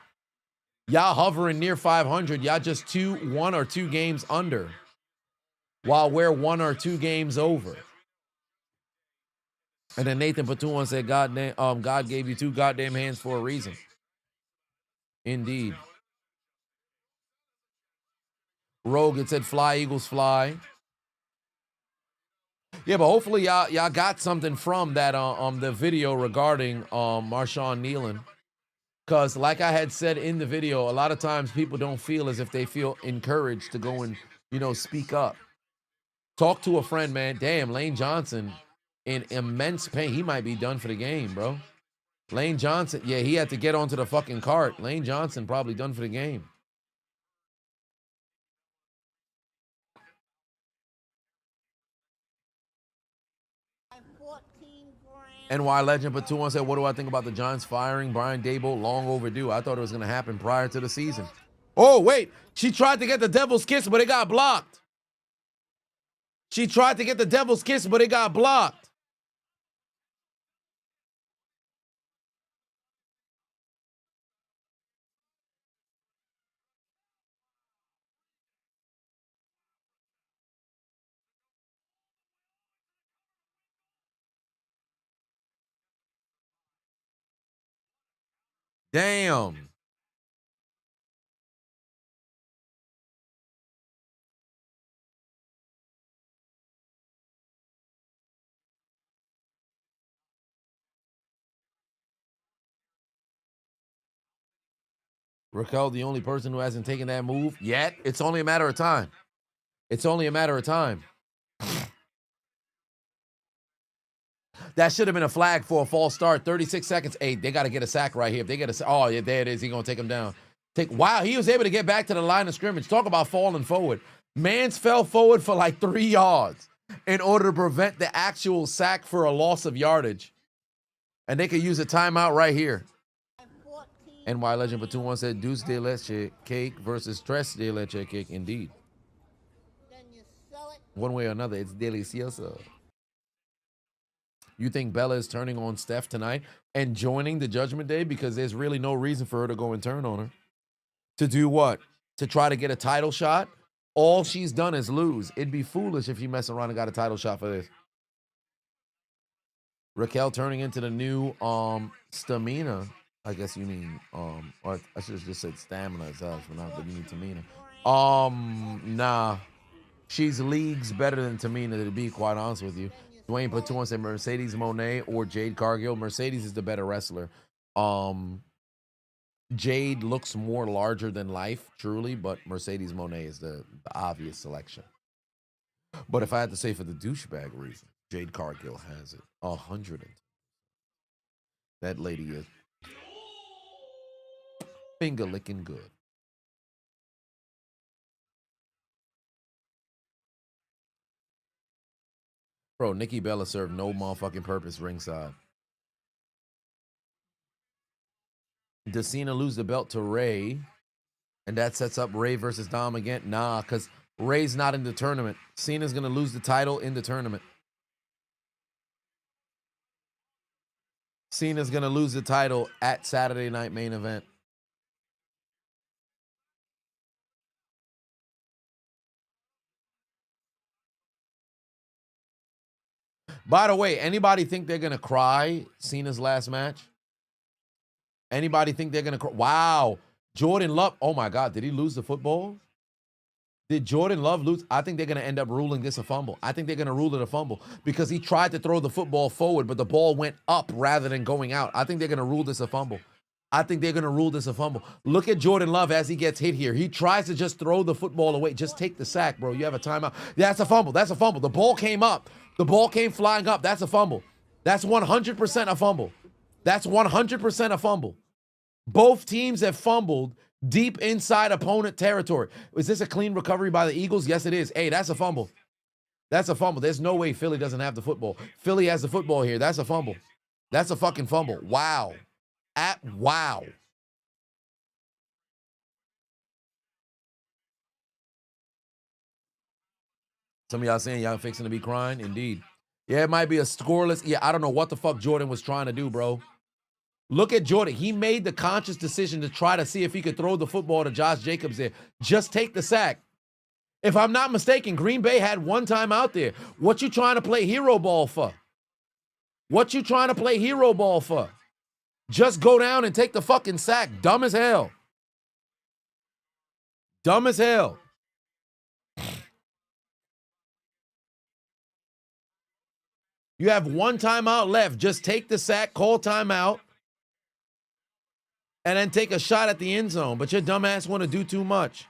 Y'all hovering near 500. Y'all just 1 or 2 games under, while we're 1 or 2 games over. And then Nathan Patuan said, God gave you 2 goddamn hands for a reason. Indeed. Rogue, it said, fly, Eagles, fly. Yeah, but hopefully y'all got something from that the video regarding Marshawn Nealon. Because like I had said in the video, a lot of times people don't feel as if they feel encouraged to go and, speak up. Talk to a friend, man. Damn, Lane Johnson in immense pain. He might be done for the game, bro. Lane Johnson, yeah, he had to get onto the fucking cart. Lane Johnson probably done for the game. NY Legend Patuan said, what do I think about the Giants firing Brian Daboll? Long overdue. I thought it was going to happen prior to the season. Oh, wait. She tried to get the devil's kiss, but it got blocked. She tried to get the devil's kiss, but it got blocked. Damn. Raquel, the only person who hasn't taken that move yet. It's only a matter of time. It's only a matter of time. That should have been a flag for a false start. 36 seconds. Hey, they got to get a sack right here. If they get a, oh yeah, there it is. He's gonna take him down. Wow, he was able to get back to the line of scrimmage. Talk about falling forward. Mans fell forward for like 3 yards in order to prevent the actual sack for a loss of yardage. And they could use a timeout right here. NY Legend Platoon said Deuce de Leche cake versus Tres de Leche cake. Indeed. One way or another, it's delicioso. You think Bella is turning on Steph tonight and joining the Judgment Day because there's really no reason for her to go and turn on her? To do what? To try to get a title shot? All she's done is lose. It'd be foolish if you mess around and got a title shot for this. Raquel turning into the new Stamina. I guess you mean or I should have just said stamina itself, but not that you need Tamina. Nah. She's leagues better than Tamina, to be quite honest with you. Dwayne Platoon said Mercedes Moné or Jade Cargill. Mercedes is the better wrestler. Jade looks more larger than life, truly, but Mercedes Moné is the obvious selection. But if I had to say for the douchebag reason, Jade Cargill has it. 100. That lady is finger licking good. Bro, Nikki Bella served no motherfucking purpose ringside. Does Cena lose the belt to Ray? And that sets up Ray versus Dom again? Nah, because Ray's not in the tournament. Cena's going to lose the title in the tournament. Cena's going to lose the title at Saturday Night Main Event. By the way, anybody think they're going to cry Cena's last match? Anybody think they're going to cry? Wow. Jordan Love. Oh, my God. Did he lose the football? Did Jordan Love lose? I think they're going to end up ruling this a fumble. I think they're going to rule it a fumble because he tried to throw the football forward, but the ball went up rather than going out. I think they're going to rule this a fumble. I think they're going to rule this a fumble. Look at Jordan Love as he gets hit here. He tries to just throw the football away. Just take the sack, bro. You have a timeout. That's a fumble. That's a fumble. The ball came up. The ball came flying up. That's a fumble. That's 100% a fumble. That's 100% a fumble. Both teams have fumbled deep inside opponent territory. Is this a clean recovery by the Eagles? Yes, it is. Hey, that's a fumble. That's a fumble. There's no way Philly doesn't have the football. Philly has the football here. That's a fumble. That's a fucking fumble. Wow. Wow. Some of y'all saying y'all fixing to be crying? Indeed. Yeah, it might be a scoreless. Yeah, I don't know what the fuck Jordan was trying to do, bro. Look at Jordan. He made the conscious decision to try to see if he could throw the football to Josh Jacobs there. Just take the sack. If I'm not mistaken, Green Bay had one time out there. What you trying to play hero ball for? What you trying to play hero ball for? Just go down and take the fucking sack. Dumb as hell. Dumb as hell. You have one timeout left. Just take the sack, call timeout, and then take a shot at the end zone. But your dumbass want to do too much.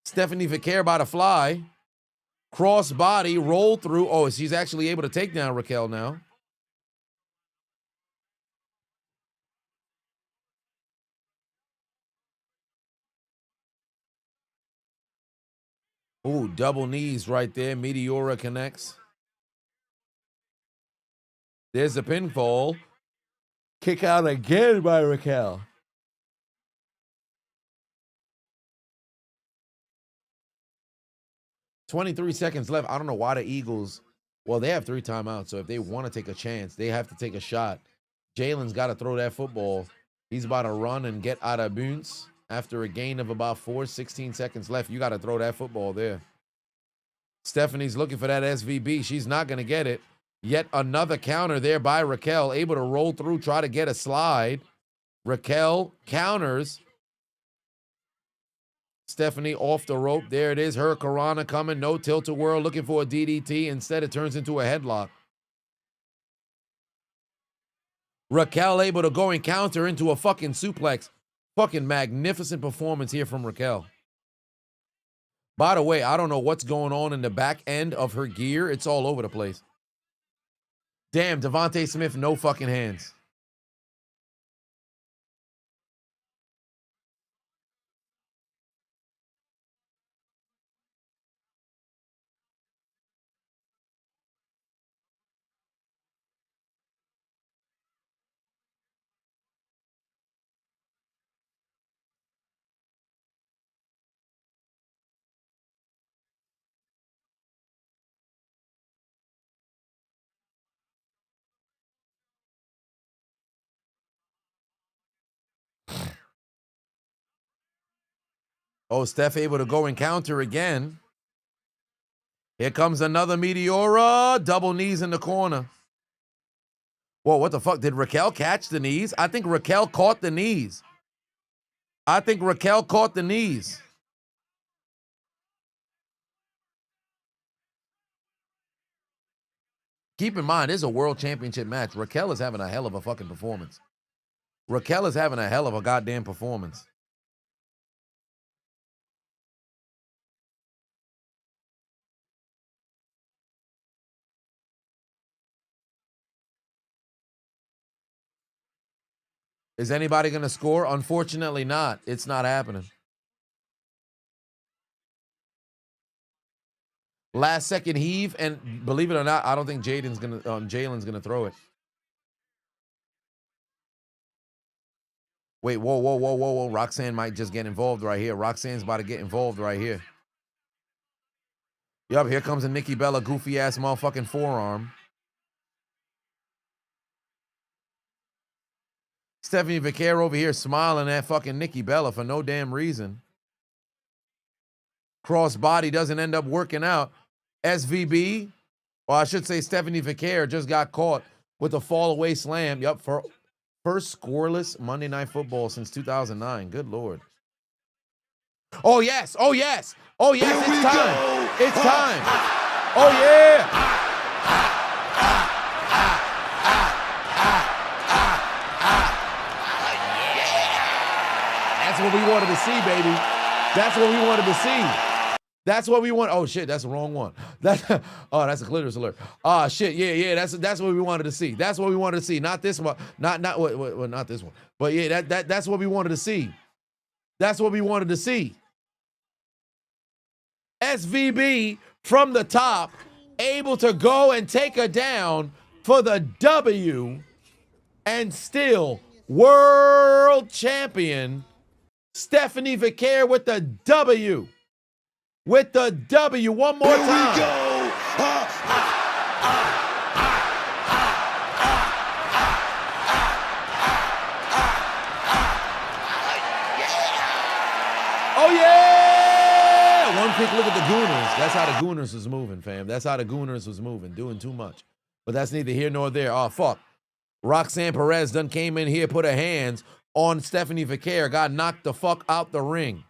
Stephanie Vicaire by the fly. Cross body, roll through. Oh, she's actually able to take down Raquel now. Ooh, double knees right there. Meteora connects. There's a pinfall. Kick out again by Raquel. $23 seconds left. I don't know why the Eagles, well, they have 3 timeouts, so if they want to take a chance, they have to take a shot. Jalen's got to throw that football. He's about to run and get out of bounds after a gain of about 16 seconds left. You got to throw that football there. Stephanie's looking for that SVB. She's not going to get it. Yet another counter there by Raquel, able to roll through, try to get a slide. Raquel counters. Stephanie off the rope. There it is. Her Karana coming. No tilt-a-whirl, looking for a DDT. Instead, it turns into a headlock. Raquel able to go and counter into a fucking suplex. Fucking magnificent performance here from Raquel. By the way, I don't know what's going on in the back end of her gear. It's all over the place. Damn, Devontae Smith, no fucking hands. Oh, Steph able to go and counter again. Here comes another Meteora. Double knees in the corner. Whoa, what the fuck? Did Raquel catch the knees? I think Raquel caught the knees. I think Raquel caught the knees. Keep in mind, this is a world championship match. Raquel is having a hell of a fucking performance. Raquel is having a hell of a goddamn performance. Is anybody going to score? Unfortunately not. It's not happening. Last second heave, and believe it or not, I don't think Jalen's gonna throw it. Wait, whoa. Roxanne might just get involved right here. Roxanne's about to get involved right here. Yup, here comes a Nikki Bella goofy ass motherfucking forearm. Stephanie Vaquer over here smiling at fucking Nikki Bella for no damn reason. Crossbody doesn't end up working out. SVB, or I should say Stephanie Vaquer, just got caught with a fall away slam. Yup, for first scoreless Monday Night Football since 2009. Good Lord. Oh, yes. Oh, yes. Oh, yes. It's time. It's time. Oh, yeah. That's what we wanted to see, baby. That's what we wanted to see. That's what we want. Oh shit, that's the wrong one. That's a clitoris alert. Ah shit, yeah. That's what we wanted to see. That's what we wanted to see. Not this one. Not this one. But yeah, that's what we wanted to see. That's what we wanted to see. SVB from the top, able to go and take her down for the W, and still world champion Stephanie Vaquer with the W. With the W one more time. Here we go. Oh, yeah. One quick look at the Gooners. That's how the Gooners was moving, fam. That's how the Gooners was moving, doing too much. But that's neither here nor there. Oh, fuck. Roxanne Perez done came in here, put her hands on Stephanie Vaquer, got knocked the fuck out the ring.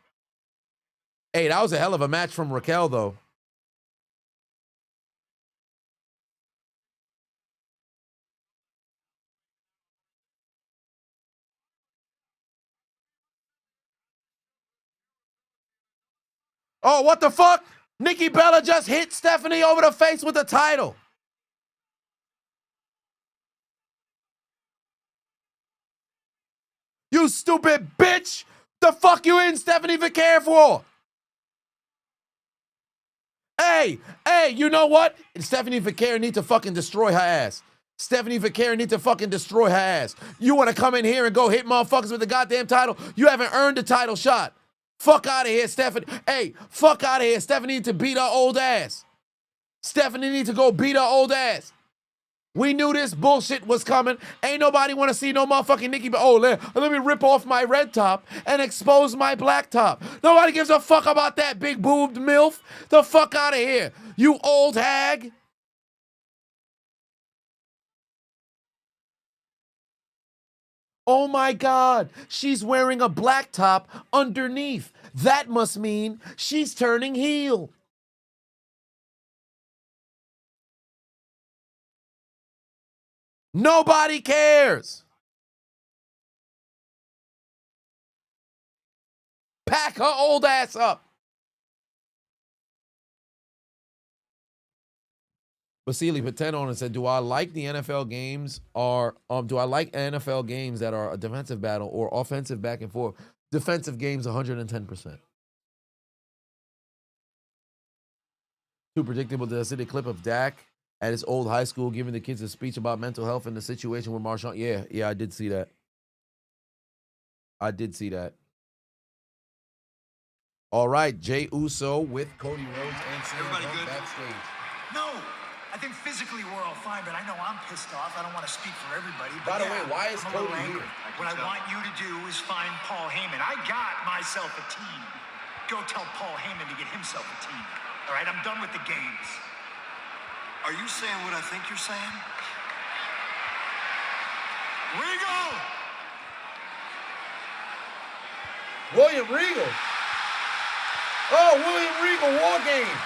Hey, that was a hell of a match from Raquel, though. Oh, what the fuck? Nikki Bella just hit Stephanie over the face with the title. You stupid bitch! The fuck you in Stephanie Vaquer for? Hey, you know what? Stephanie Vaquer need to fucking destroy her ass. Stephanie Vaquer need to fucking destroy her ass. You want to come in here and go hit motherfuckers with the goddamn title? You haven't earned the title shot. Fuck out of here, Stephanie. Hey, fuck out of here. Stephanie need to beat her old ass. Stephanie need to go beat her old ass. We knew this bullshit was coming. Ain't nobody want to see no motherfucking Nikki. Oh, let me rip off my red top and expose my black top. Nobody gives a fuck about that big boobed MILF. The fuck out of here, you old hag. Oh my God, she's wearing a black top underneath. That must mean she's turning heel. Nobody cares. Pack her old ass up. Basili put 10 on and said, do I like the NFL games do I like NFL games that are a defensive battle or offensive back and forth? Defensive games 110%. Too predictable. Did I see the clip of Dak at his old high school giving the kids a speech about mental health and the situation with Marshawn? Yeah, I did see that. All right, Jay Uso with Cody Rhodes and Cena backstage. No, I think physically we're all fine, but I know I'm pissed off. I don't want to speak for everybody. By the way, why is I'm a little Cody angry. here? What I want you to do is find Paul Heyman. I got myself a team. Go tell Paul Heyman to get himself a team. All right, I'm done with the games. Are you saying what I think you're saying? Regal! William Regal. Oh, William Regal, War Games.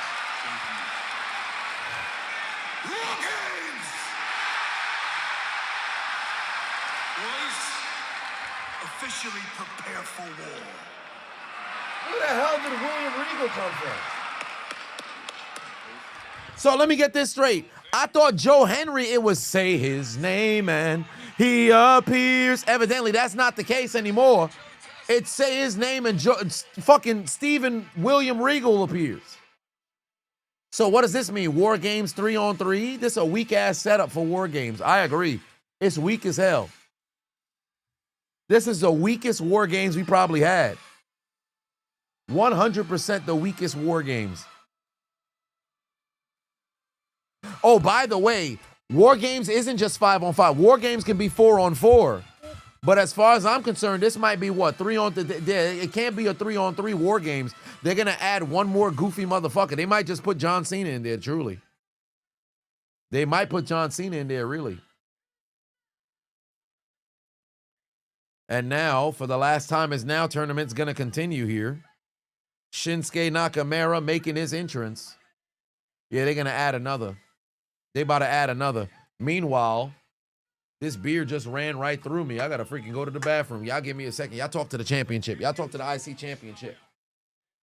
War Games! Boys, officially prepare for war. Where the hell did William Regal come from? So let me get this straight. I thought Joe Henry, it was say his name and he appears. Evidently, that's not the case anymore. It's say his name and fucking Stephen William Regal appears. So what does this mean? War Games 3-on-3? This is a weak-ass setup for War Games. I agree. It's weak as hell. This is the weakest War Games we probably had. 100% the weakest War Games. Oh, by the way, War Games isn't just 5-on-5. War Games can be 4-on-4. But as far as I'm concerned, this might be what? 3-on-3. It can't be a 3-on-3 War Games. They're going to add one more goofy motherfucker. They might just put John Cena in there, truly. They might put John Cena in there, really. And now, for the last time, is now tournament's going to continue here. Shinsuke Nakamura making his entrance. Yeah, they're going to add another. They about to add another. Meanwhile, this beer just ran right through me. I got to freaking go to the bathroom. Y'all give me a second. Y'all talk to the championship. Y'all talk to the IC championship.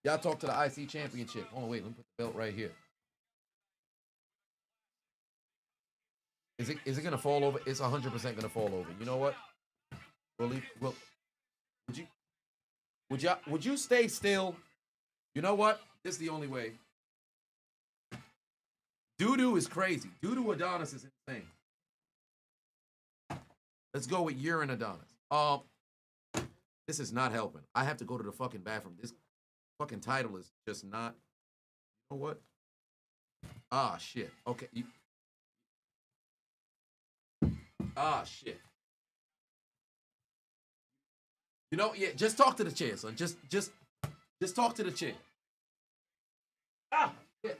Y'all talk to the IC championship. Hold on, wait. Let me put the belt right here. Is it going to fall over? It's 100% going to fall over. You know what? Would you stay still? You know what? This is the only way. Doo-doo is crazy. Doo-doo Adonis is insane. Let's go with urine Adonis. This is not helping. I have to go to the fucking bathroom. This fucking title is just not. You know what? Ah, shit. Okay. Shit. You know, yeah, just talk to the chair, son. Just talk to the chair. Ah, shit.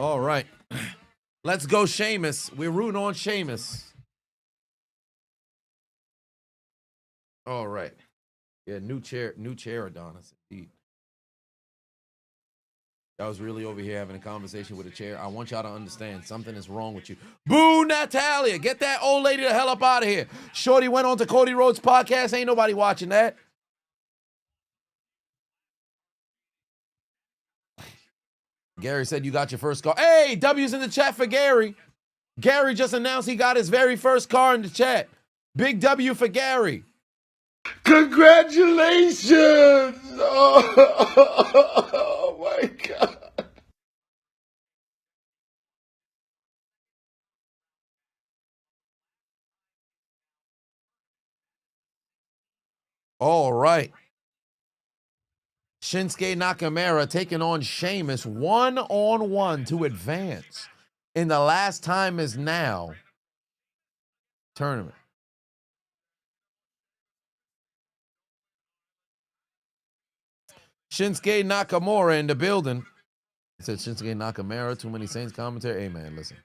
All right. Let's go, Sheamus. We're rooting on Sheamus. All right. Yeah, new chair, Adonis. Indeed. I was really over here having a conversation with a chair. I want y'all to understand something is wrong with you. Boo, Natalia. Get that old lady the hell up out of here. Shorty went on to Cody Rhodes' podcast. Ain't nobody watching that. Gary said you got your first car. Hey, W's in the chat for Gary. Gary just announced he got his very first car in the chat. Big W for Gary. Congratulations! Oh my God. All right. Shinsuke Nakamura taking on Sheamus one-on-one to advance in the last time is now tournament. Shinsuke Nakamura in the building. It said Shinsuke Nakamura, too many Saints commentary. Hey, man, listen.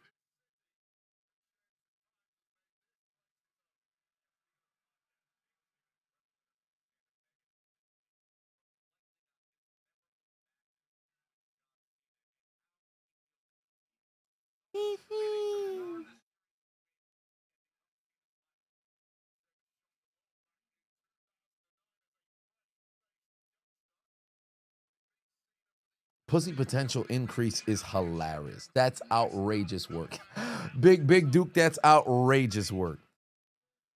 Pussy potential increase is hilarious. That's outrageous work. Big Duke, that's outrageous work.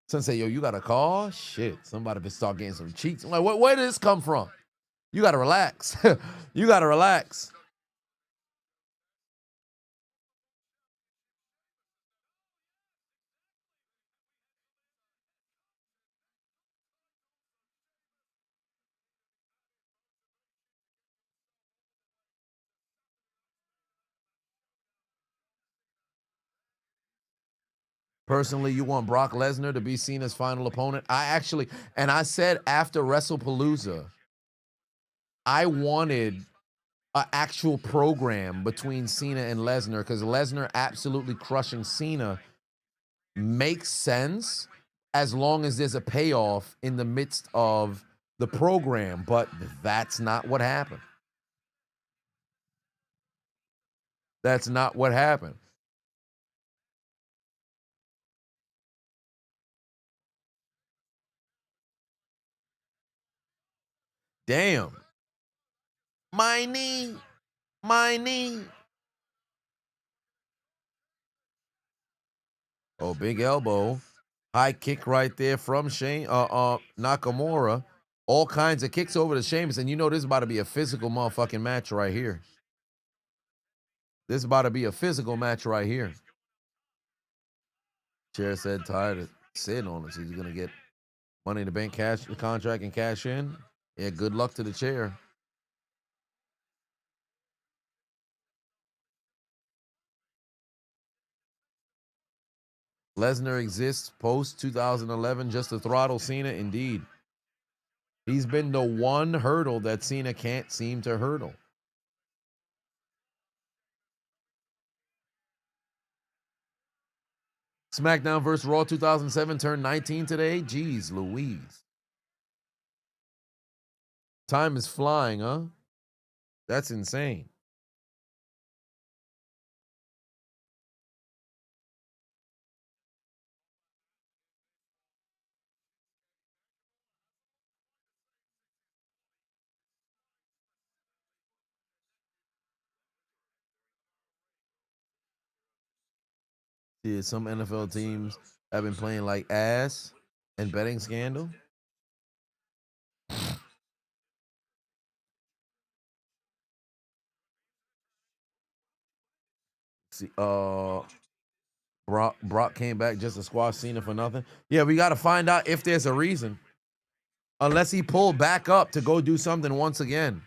Some say, yo, you got a call? Shit, somebody been start getting some cheeks. I'm like, where did this come from? You got to relax. You got to relax. Personally, you want Brock Lesnar to be Cena's final opponent? I said after WrestlePalooza, I wanted an actual program between Cena and Lesnar because Lesnar absolutely crushing Cena makes sense as long as there's a payoff in the midst of the program, but that's not what happened. That's not what happened. Damn. My knee. Oh, big elbow. High kick right there from Nakamura. All kinds of kicks over to Sheamus. And you know this is about to be a physical motherfucking match right here. This is about to be a physical match right here. Chair said tired of sitting on it. So he's going to get Money in the Bank cash contract and cash in. Yeah, good luck to the chair. Lesnar exists post 2011 just to throttle Cena. Indeed. He's been the one hurdle that Cena can't seem to hurdle. SmackDown vs. Raw 2007 turned 19 today. Jeez Louise. Time is flying, huh? That's insane. Yeah, some NFL teams have been playing like ass and betting scandal. See, Brock came back just to squash Cena for nothing. Yeah, we got to find out if there's a reason. Unless he pulled back up to go do something once again.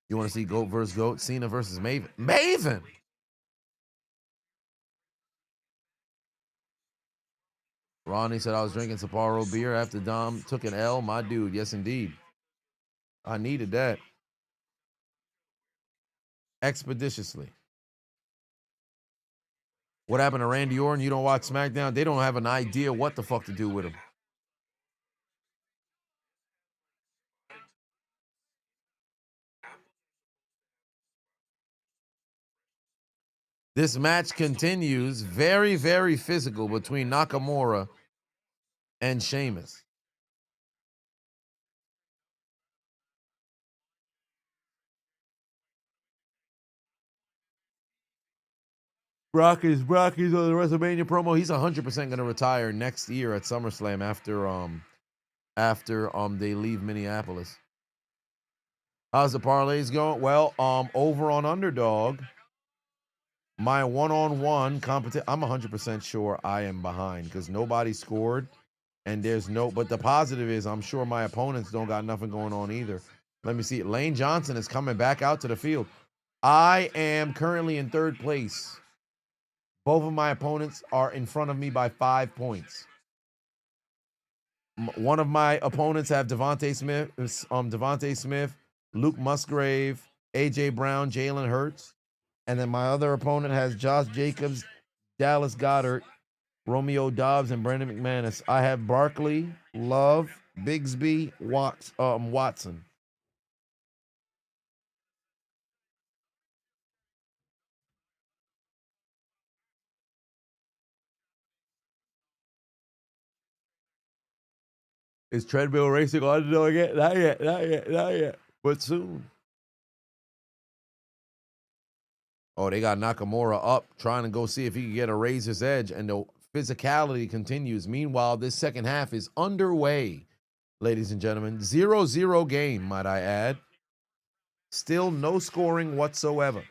You want to see GOAT versus GOAT? Cena versus Maven. Maven! Ronnie said I was drinking Sapporo beer after Dom took an L. My dude, yes indeed. I needed that. expeditiously. What happened to Randy Orton? You don't watch SmackDown? They don't have an idea what the fuck to do with him. This match continues. Very, very physical between Nakamura and Sheamus. Brocky's on the WrestleMania promo. He's 100% going to retire next year at SummerSlam after they leave Minneapolis. How's the parlays going? Well, over on Underdog, my one-on-one competition, I'm 100% sure I am behind because nobody scored, and but the positive is I'm sure my opponents don't got nothing going on either. Let me see. Lane Johnson is coming back out to the field. I am currently in third place. Both of my opponents are in front of me by 5 points. One of my opponents have Devontae Smith, Luke Musgrave, AJ Brown, Jalen Hurts. And then my other opponent has Josh Jacobs, Dallas Goedert, Romeo Dobbs, and Brandon McManus. I have Barkley, Love, Bigsby, Watson. Is treadmill racing on doing it? Not yet. But soon. Oh, they got Nakamura up, trying to go see if he can get a razor's edge, and the physicality continues. Meanwhile, this second half is underway, ladies and gentlemen. 0-0 game, might I add. Still no scoring whatsoever.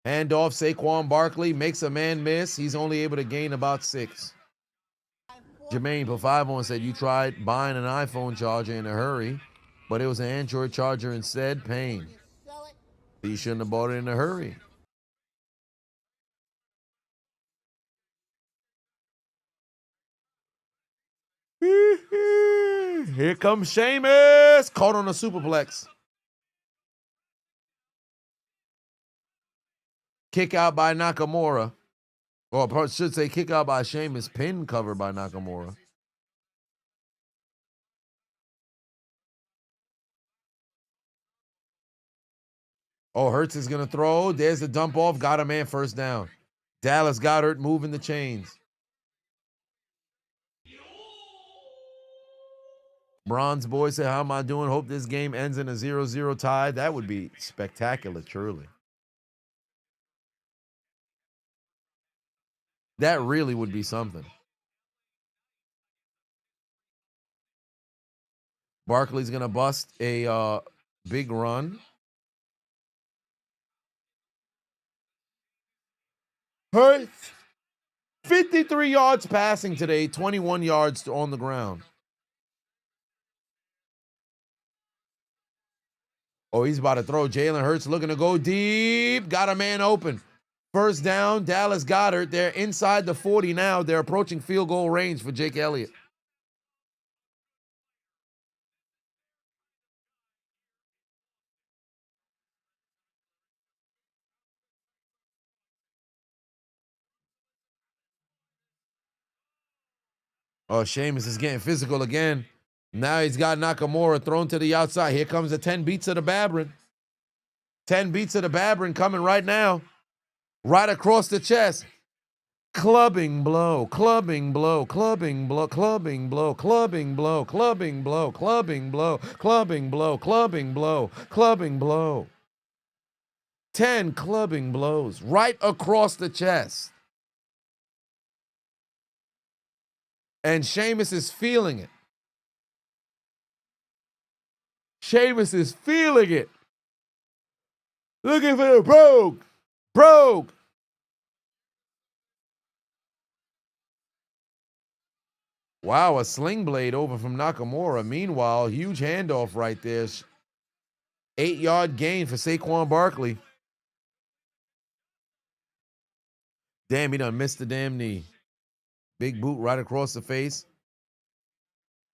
Handoff, Saquon Barkley makes a man miss. He's only able to gain about 6. Jermaine put 5 on, said you tried buying an iPhone charger in a hurry, but it was an Android charger instead. Pain. You shouldn't have bought it in a hurry. Here comes Sheamus. Caught on a superplex. Kick out by Nakamura. Or I should say kick out by Sheamus. Pin cover by Nakamura. Oh, Hurts is going to throw. There's the dump off. Got a man first down. Dallas Goedert moving the chains. Bronze Boy said, how am I doing? Hope this game ends in a 0-0 tie. That would be spectacular, truly. That really would be something. Barkley's going to bust a big run. Hurts, 53 yards passing today, 21 yards on the ground. Oh, he's about to throw. Jalen Hurts looking to go deep. Got a man open. First down, Dallas Goedert. They're inside the 40 now. They're approaching field goal range for Jake Elliott. Oh, Sheamus is getting physical again. Now he's got Nakamura thrown to the outside. Here comes the 10 beats of the Babrin. 10 beats of the Babrin coming right now. Right across the chest. Clubbing blow, clubbing blow, clubbing blow, clubbing blow, clubbing blow, clubbing blow, clubbing blow, clubbing blow, clubbing blow, clubbing blow. 10 clubbing blows right across the chest. And Sheamus is feeling it. Sheamus is feeling it. Looking for the brogue. Wow, a sling blade over from Nakamura. Meanwhile, huge handoff right there. 8-yard gain for Saquon Barkley. Damn, he done missed the damn knee. Big boot right across the face.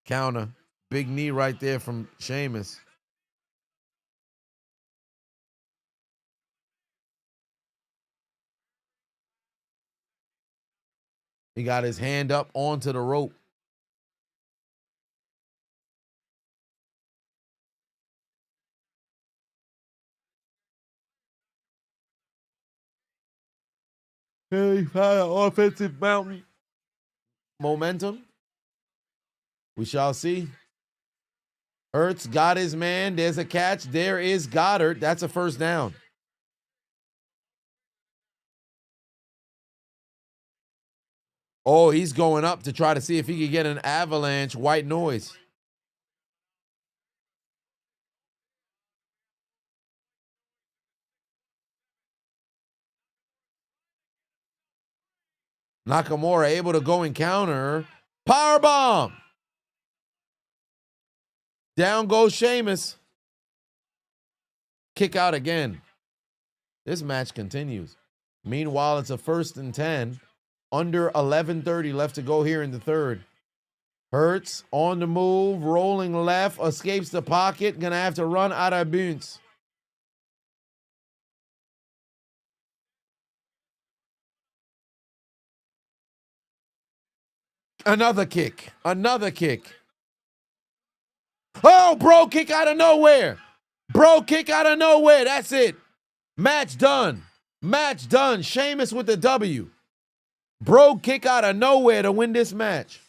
Counter. Big knee right there from Sheamus. He got his hand up onto the rope. He found an offensive mountain. Momentum. We shall see. Ertz got his man. There's a catch. There is Goddard. That's a first down. Oh, he's going up to try to see if he can get an avalanche white noise. Nakamura able to go and counter. Powerbomb. Down goes Sheamus. Kick out again. This match continues. Meanwhile, it's a 1st and 10. Under 11:30 left to go here in the third. Hurts on the move, rolling left, escapes the pocket. Gonna have to run out of bounds. Another kick. Another kick. Oh, bro, kick out of nowhere. Bro, kick out of nowhere. That's it. Match done. Match done. Sheamus with the W. Bro, kick out of nowhere to win this match.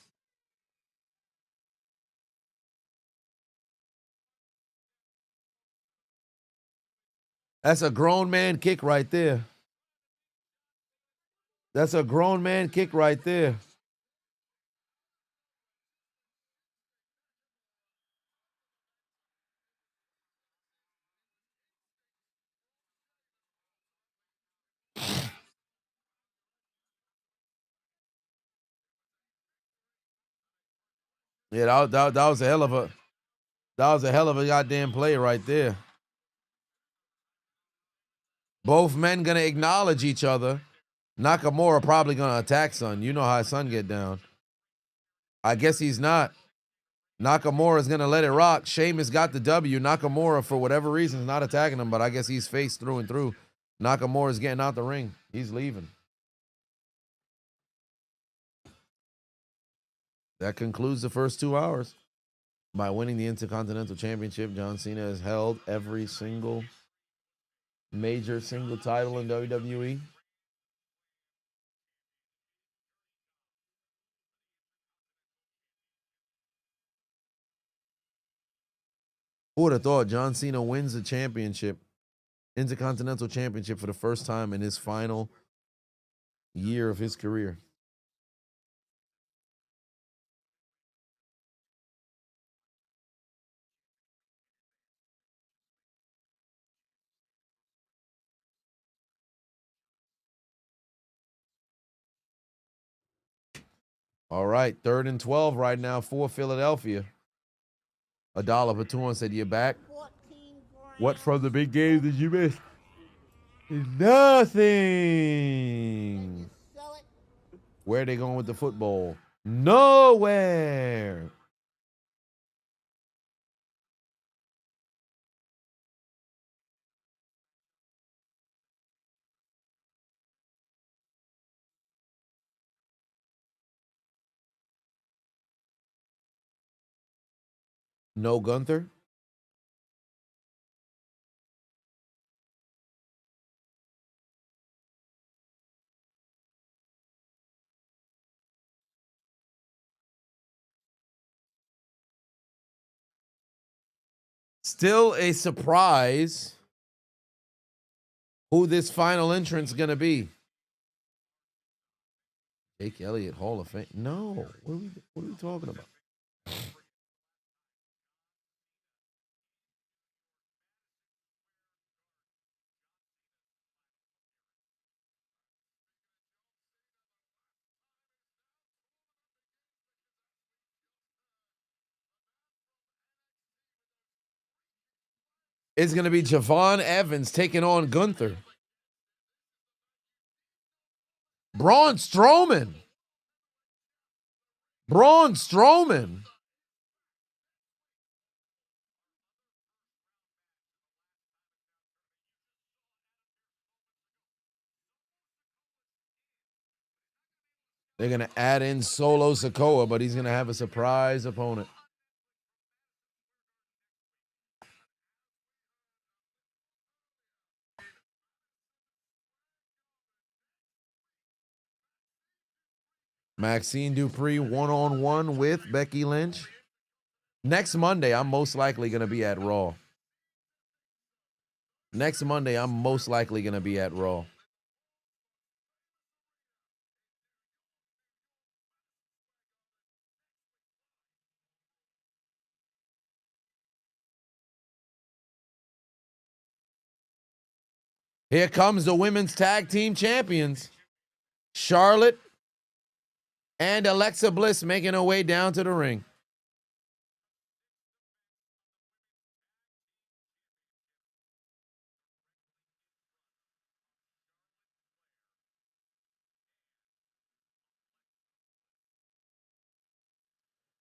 That's a grown man kick right there. That's a grown man kick right there. Yeah, that was a hell of a goddamn play right there. Both men gonna acknowledge each other. Nakamura probably gonna attack Son. You know how Son get down. I guess he's not. Nakamura's gonna let it rock. Sheamus got the W. Nakamura, for whatever reason, is not attacking him, but I guess he's face through and through. Nakamura's getting out the ring. He's leaving. That concludes the first 2 hours. By winning the Intercontinental Championship, John Cena has held every single major single title in WWE. Who would have thought John Cena wins the championship, Intercontinental Championship, for the first time in his final year of his career? All right, 3rd and 12 right now for Philadelphia. $1 for 2 said, "You back? What from the big game did you miss?" Nothing. Where are they going with the football? Nowhere. No Gunther. Still a surprise who this final entrant's going to be. Jake Elliott, Hall of Fame. No. What are we talking about? It's going to be Javon Evans taking on Gunther. Braun Strowman. Braun Strowman. They're going to add in Solo Sikoa, but he's going to have a surprise opponent. Maxine Dupree one-on-one with Becky Lynch. Next Monday, I'm most likely going to be at Raw. Next Monday, I'm most likely going to be at Raw. Here comes the women's tag team champions. Charlotte and Alexa Bliss making her way down to the ring.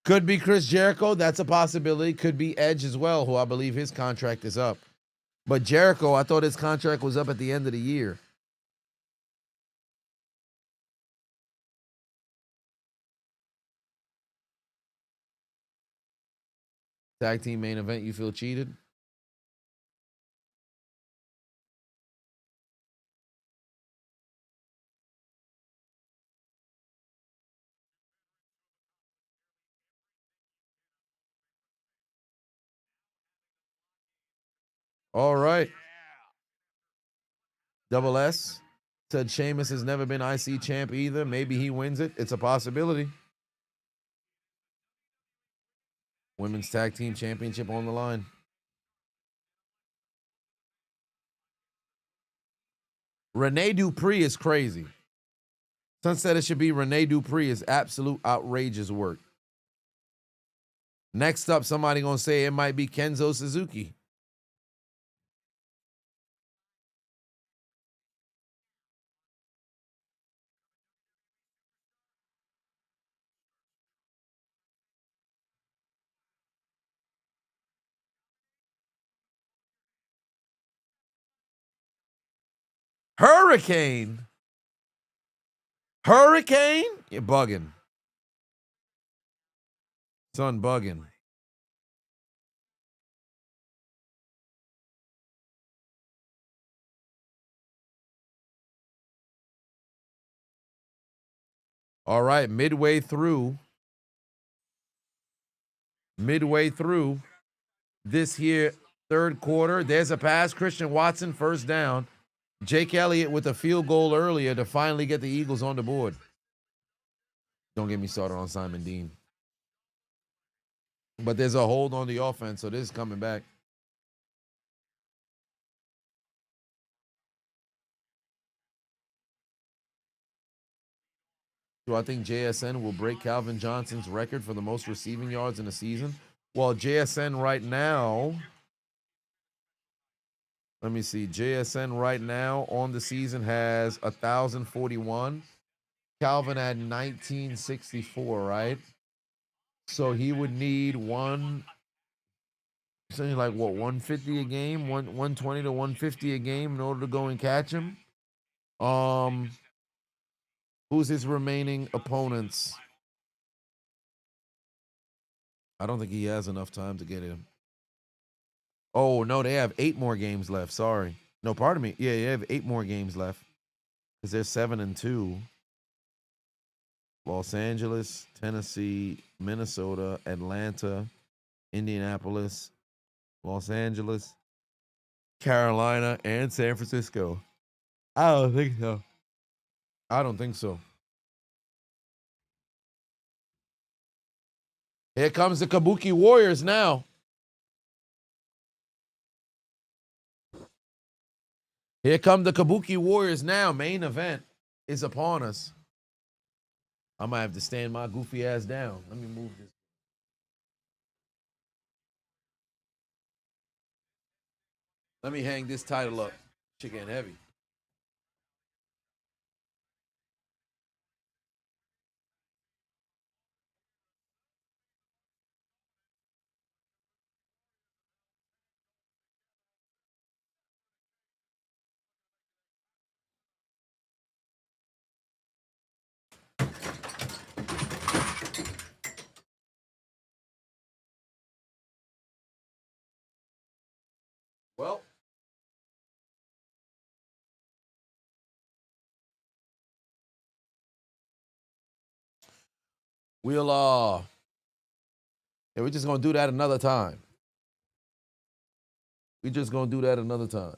Could be Chris Jericho. That's a possibility. Could be Edge as well, who I believe his contract is up. But Jericho, I thought his contract was up at the end of the year. Tag team main event, you feel cheated? All right. Double S said Sheamus has never been IC champ either. Maybe he wins it. It's a possibility. Women's Tag Team Championship on the line. Renee Dupree is crazy. Some said it should be Renee Dupree is absolute outrageous work. Next up, somebody gonna say it might be Kenzo Suzuki. Hurricane. Hurricane? You're bugging. Son bugging. All right, midway through this here third quarter, there's a pass. Christian Watson, first down. Jake Elliott with a field goal earlier to finally get the Eagles on the board. Don't get me started on Simon Dean. But there's a hold on the offense, so this is coming back. Do I think JSN will break Calvin Johnson's record for the most receiving yards in a season? Well, JSN right now, let me see. JSN right now on the season has 1,041. Calvin had 1964, right? So he would need something like what, 150 a game, 120 to 150 a game in order to go and catch him. Who's his remaining opponents? I don't think he has enough time to get him. Oh, no, they have 8 more games left. Sorry. No, pardon me. Yeah, they have 8 more games left. Because they're 7-2. Los Angeles, Tennessee, Minnesota, Atlanta, Indianapolis, Los Angeles, Carolina, and San Francisco. I don't think so. I don't think so. Here comes the Kabuki Warriors now. Here come the Kabuki Warriors now. Main event is upon us. I might have to stand my goofy ass down. Let me move this. Let me hang this title up. Shit getting heavy. We'll yeah, we're just gonna do that another time. We're just gonna do that another time.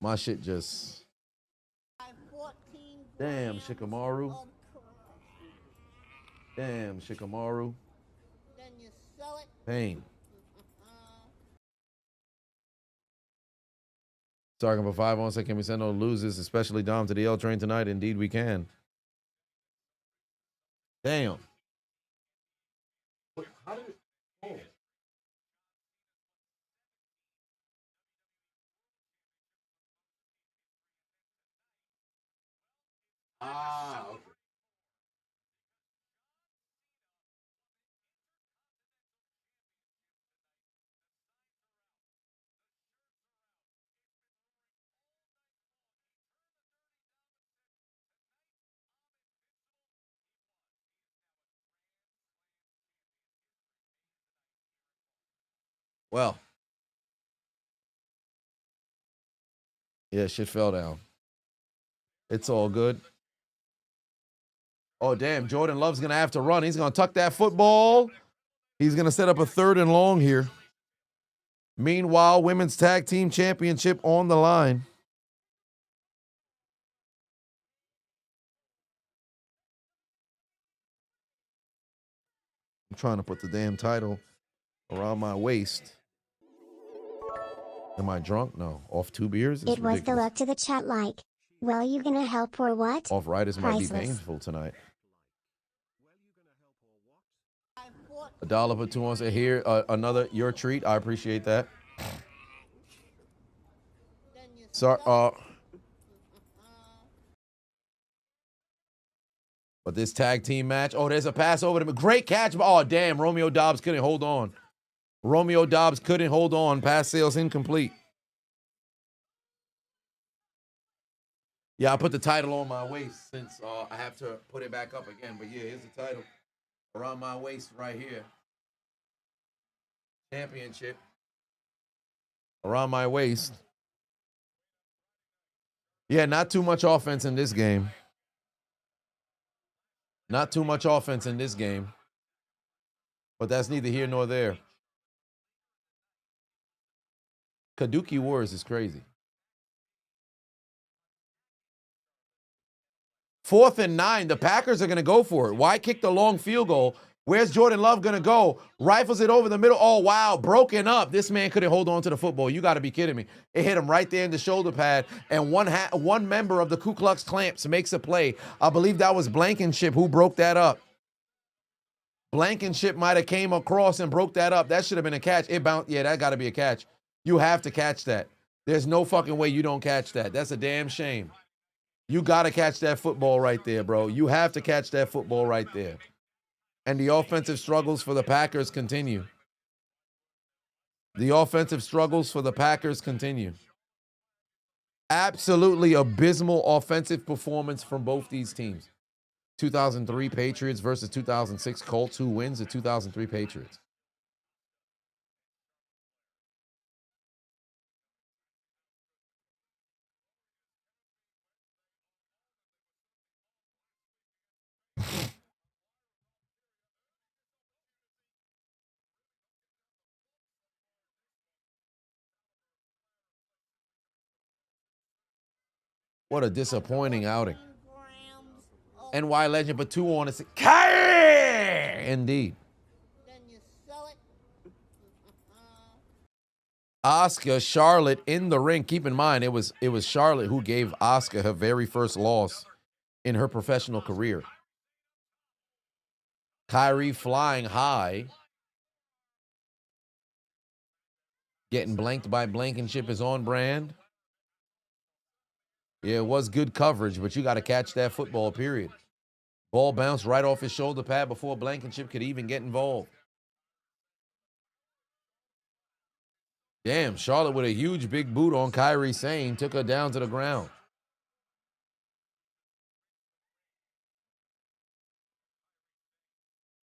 My shit just. Damn, Shikamaru. Damn, Shikamaru. Then you sell it. Pain. Talking about 5 on second, can we send no losers, especially Dom, to the L train tonight? Indeed, we can. Damn. How did it? Oh. Ah, okay. Well, yeah, shit fell down. It's all good. Oh, damn. Jordan Love's going to have to run. He's going to tuck that football. He's going to set up a 3rd and long here. Meanwhile, women's tag team championship on the line. I'm trying to put the damn title around my waist. Am I drunk? No. Off 2 beers? It's It was the ridiculous. look to the chat like, well, you gonna help or what? Off riders might be Priceless. painful tonight. $1 for 2 on. Here, another your treat. I appreciate that. Sorry. But this tag team match. Oh, there's a pass over to him. Great catch. Oh, damn. Romeo Dobbs couldn't hold on. Romeo Dobbs couldn't hold on. Pass sales incomplete. Yeah, I put the title on my waist since I have to put it back up again. But yeah, here's the title. Around my waist right here. Championship. Around my waist. Yeah, not too much offense in this game. Not too much offense in this game. But that's neither here nor there. Kaduki Wars is crazy. 4th and 9. The Packers are going to go for it. Why kick the long field goal? Where's Jordan Love going to go? Rifles it over the middle. Oh, wow. Broken up. This man couldn't hold on to the football. You got to be kidding me. It hit him right there in the shoulder pad. And one member of the Ku Klux Klamps makes a play. I believe that was Blankenship who broke that up. Blankenship might have came across and broke that up. That should have been a catch. It bounced. Yeah, that got to be a catch. You have to catch that. There's no fucking way you don't catch that. That's a damn shame. You got to catch that football right there, bro. You have to catch that football right there. And the offensive struggles for the Packers continue. The offensive struggles for the Packers continue. Absolutely abysmal offensive performance from both these teams. 2003 Patriots versus 2006 Colts. Who wins? The 2003 Patriots. What a disappointing outing. NY legend, but 2 on it. Indeed. Asuka, Charlotte in the ring. Keep in mind, it was Charlotte who gave Asuka her very first loss in her professional career. Kyrie flying high. Getting blanked by Blankenship is on brand. Yeah, it was good coverage, but you got to catch that football, period. Ball bounced right off his shoulder pad before Blankenship could even get involved. Damn, Charlotte with a huge big boot on Kyrie Sane took her down to the ground.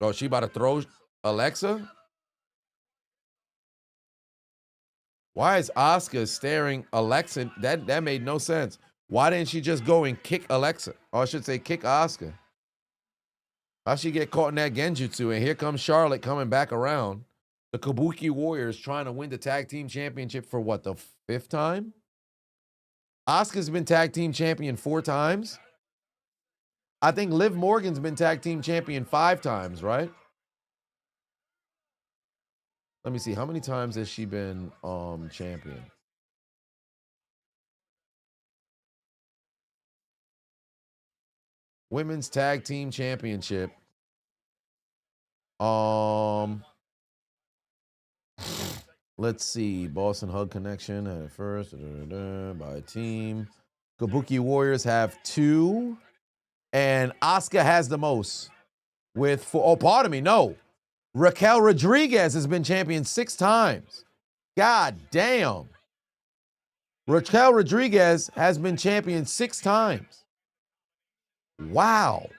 Oh, she about to throw Alexa? Why is Asuka staring Alexa? That made no sense. Why didn't she just go and kick Alexa? Or I should say kick Asuka. How'd she get caught in that genjutsu? And here comes Charlotte coming back around. The Kabuki Warriors trying to win the tag team championship for what, the 5th time? Asuka's been tag team champion 4 times. I think Liv Morgan's been tag team champion 5 times, right? Let me see. How many times has she been champion? Women's Tag Team Championship. Let's see. Boston Hug Connection had it first by team. Kabuki Warriors have 2. And Asuka has the most with 4. Oh, pardon me. No. Raquel Rodriguez has been champion 6 times. God damn. Raquel Rodriguez has been champion 6 times. Wow.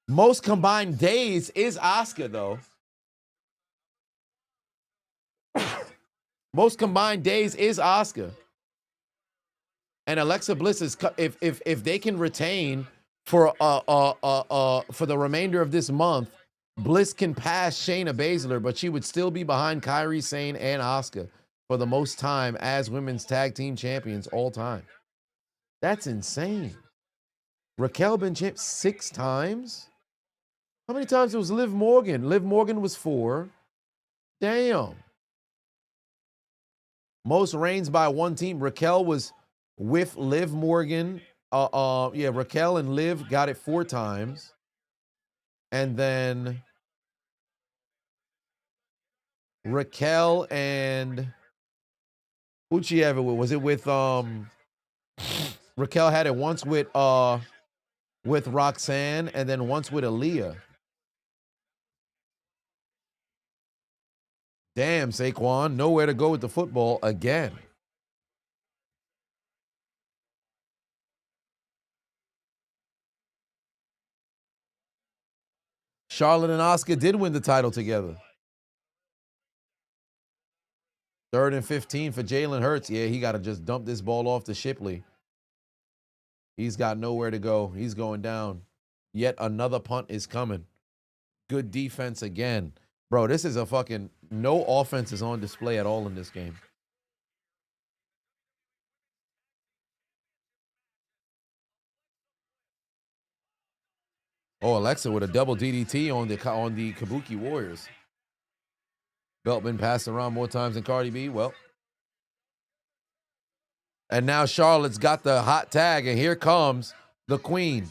Most combined days is Asuka, though. Most combined days is Asuka. And Alexa Bliss is, if they can retain for the remainder of this month, Bliss can pass Shayna Baszler, but she would still be behind Kairi Sane and Asuka for the most time as women's tag team champions all time. That's insane. Raquel been champ 6 times? How many times was Liv Morgan? Liv Morgan was 4. Damn. Most reigns by one team. Raquel was with Liv Morgan. Raquel and Liv got it 4 times. And then Raquel and who'd she have it with? Was it with Raquel had it once with Roxanne and then once with Aaliyah. Damn, Saquon, nowhere to go with the football again. Charlotte and Asuka did win the title together. 3rd and 15 for Jalen Hurts. Yeah, he got to just dump this ball off to Shipley. He's got nowhere to go. He's going down. Yet another punt is coming. Good defense again. Bro, this is a fucking... No offense is on display at all in this game. Oh, Alexa with a double DDT on the Kabuki Warriors. Belt been passed around more times than Cardi B. Well. And now Charlotte's got the hot tag, and here comes the queen.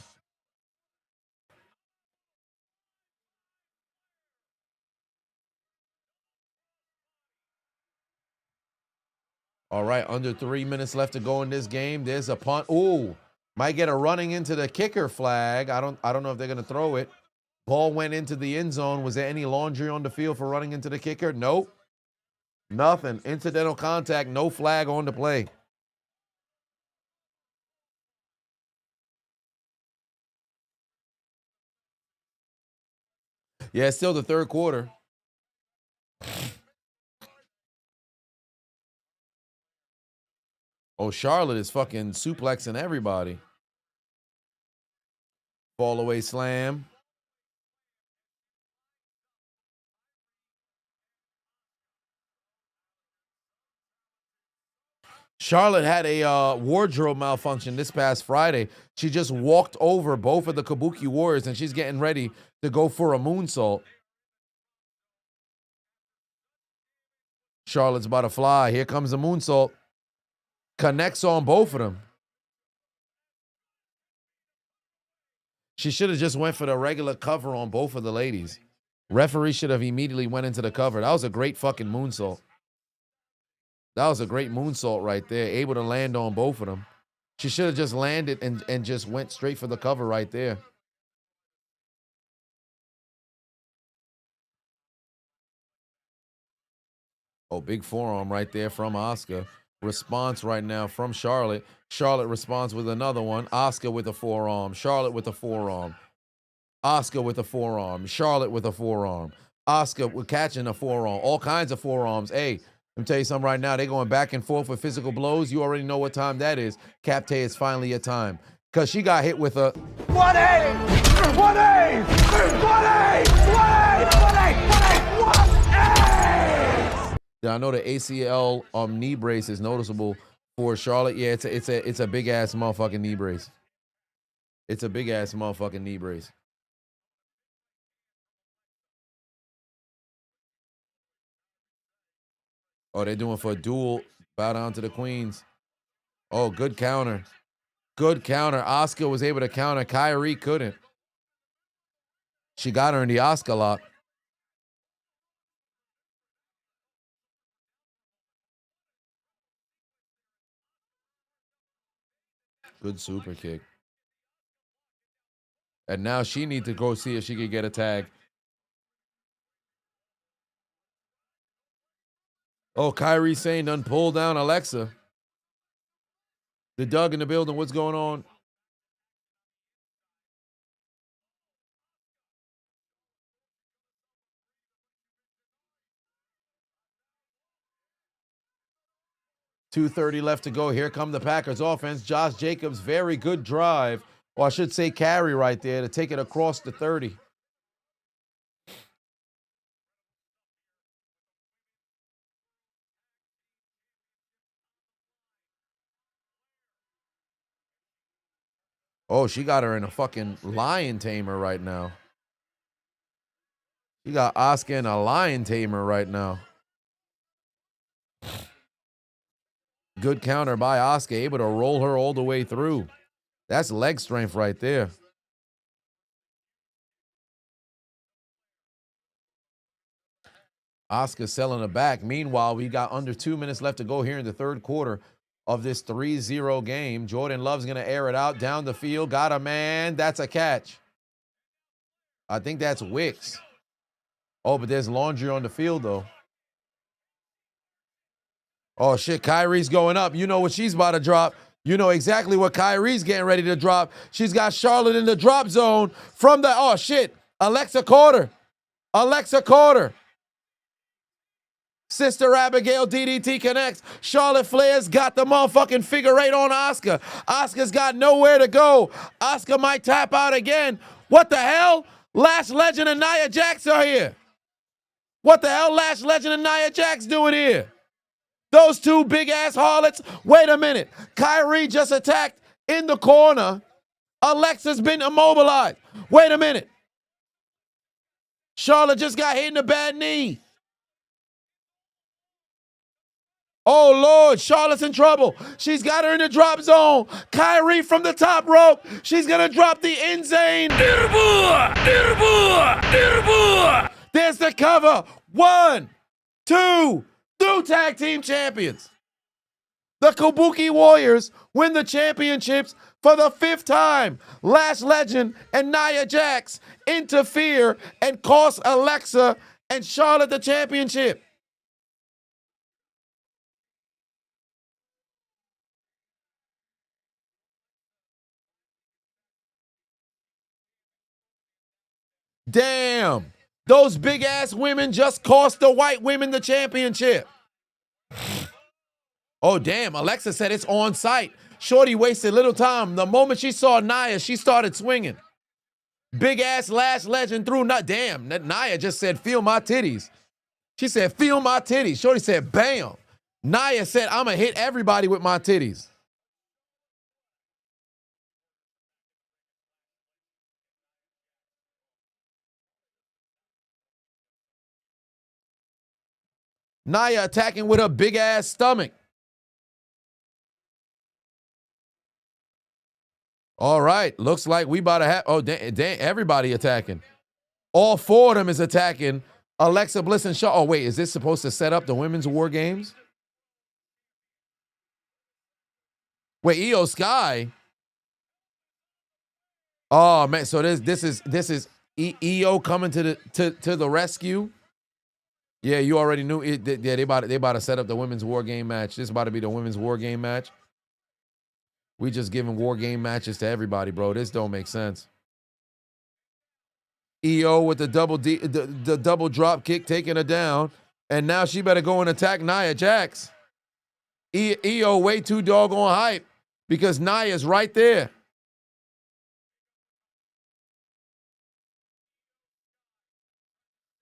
All right, under 3 minutes left to go in this game. There's a punt. Ooh, might get a running into the kicker flag. I don't know if they're gonna throw it. Ball went into the end zone. Was there any laundry on the field for running into the kicker? Nope. Nothing. Incidental contact, no flag on the play. Yeah, it's still the 3rd quarter. Oh, Charlotte is fucking suplexing everybody. Fall away slam. Charlotte had a wardrobe malfunction this past Friday. She just walked over both of the Kabuki Warriors, and she's getting ready to go for a moonsault. Charlotte's about to fly. Here comes the moonsault. Connects on both of them. She should have just went for the regular cover on both of the ladies. Referee should have immediately went into the cover. That was a great fucking moonsault. That was a great moonsault right there. Able to land on both of them. She should have just landed and just went straight for the cover right there. Oh, big forearm right there from Asuka. Response right now from Charlotte. Charlotte responds with another one. Asuka with a forearm. Charlotte with a forearm. Asuka with a forearm. Charlotte with a forearm. Asuka with catching a forearm. All kinds of forearms. Hey, Let me tell you something right now. They're going back and forth with physical blows. You already know what time that is. Capte, it's finally your time. Because she got hit with a... 180! 180! 180! 180! 180! Yeah, I know the ACL knee brace is noticeable for Charlotte. Yeah, it's a big ass motherfucking knee brace. It's a big ass motherfucking knee brace. Oh, they're doing for a duel. Bow down to the queens. Oh, good counter. Good counter. Asuka was able to counter. Kyrie couldn't. She got her in the Asuka lock. Good super kick. And now she needs to go see if she can get a tag. Oh, Kyrie Sane done pulled down Alexa. The Doug in the building. What's going on? .230 left to go. Here come the Packers offense. Josh Jacobs, very good drive. Or I should say carry right there to take it across the 30. Oh, she got her in a fucking lion tamer right now. She got Asuka in a lion tamer right now. Good counter by Asuka, able to roll her all the way through. That's leg strength right there. Asuka selling it back. Meanwhile, we got under 2 minutes left to go here in the third quarter of this 3-0 game. Jordan Love's going to air it out down the field. Got a man. That's a catch. I think that's Wicks. Oh, but there's laundry on the field, though. Oh, shit. Kyrie's going up. You know what she's about to drop. You know exactly what Kyrie's getting ready to drop. She's got Charlotte in the drop zone from the... Oh, shit. Alexa Carter. Alexa Carter. Sister Abigail DDT connects. Charlotte Flair's got the motherfucking figure eight on Asuka. Asuka's got nowhere to go. Asuka might tap out again. What the hell? Lash Legend and Nia Jax are here. What the hell Lash Legend and Nia Jax doing here? Those two big-ass harlots. Wait a minute. Kyrie just attacked in the corner. Alexa's been immobilized. Wait a minute. Charlotte just got hit in the bad knee. Oh, Lord, Charlotte's in trouble. She's got her in the drop zone. Kyrie from the top rope. She's going to drop the insane. There's the cover. 1, 2, new tag team champions. The Kabuki Warriors win the championships for the 5th time. Lash Legend and Nia Jax interfere and cost Alexa and Charlotte the championship. Damn. Those big-ass women just cost the white women the championship. Oh, damn. Alexa said it's on site. Shorty wasted little time. The moment she saw Nia, she started swinging. Big-ass Lash Legend threw... Damn. Nia just said, feel my titties. She said, feel my titties. Shorty said, bam. Nia said, I'm going to hit everybody with my titties. Nia attacking with her big-ass stomach. All right. Looks like we about to have... Oh, damn, everybody attacking. All 4 of them is attacking. Alexa Bliss and Shaw. Oh, wait. Is this supposed to set up the Women's War Games? Wait, Io Sky? Oh, man. So this is Io coming to the rescue? Yeah, you already knew it. Yeah, they about to set up the Women's War Game match. This is about to be the Women's War Game match. We just giving War Game matches to everybody, bro. This don't make sense. EO with the double drop kick taking her down. And now she better go and attack Nia Jax. EO way too doggone hype because Nia's right there.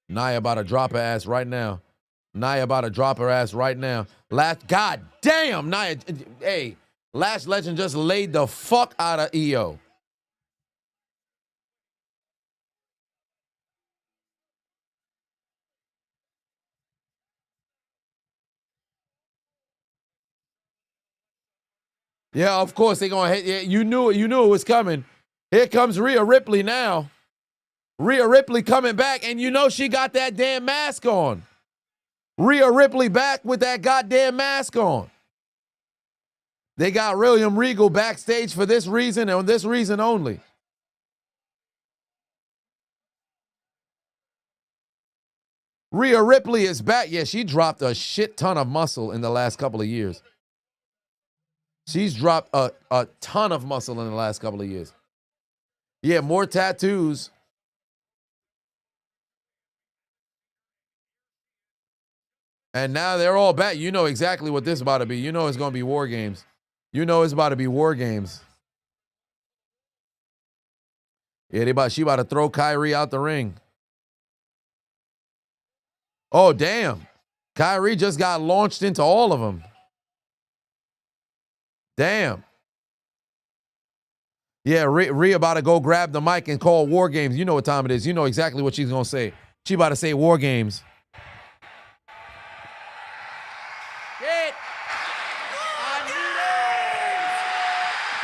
Nia about to drop her ass right now. Nia about to drop her ass right now. God damn, Nia. Hey, Lash Legend just laid the fuck out of EO. Yeah, of course they gonna hit. Yeah, you knew it was coming. Here comes Rhea Ripley now. Rhea Ripley coming back, and you know she got that damn mask on. Rhea Ripley back with that goddamn mask on. They got William Regal backstage for this reason and this reason only. Rhea Ripley is back. Yeah, she dropped a shit ton of muscle in the last couple of years. She's dropped a ton of muscle in the last couple of years. Yeah, more tattoos. And now they're all back. You know exactly what this is about to be. You know it's going to be War Games. You know it's about to be War Games. Yeah, she about to throw Kyrie out the ring. Oh, damn. Kyrie just got launched into all of them. Damn. Yeah, Rhea about to go grab the mic and call War Games. You know what time it is. You know exactly what she's going to say. She about to say War Games.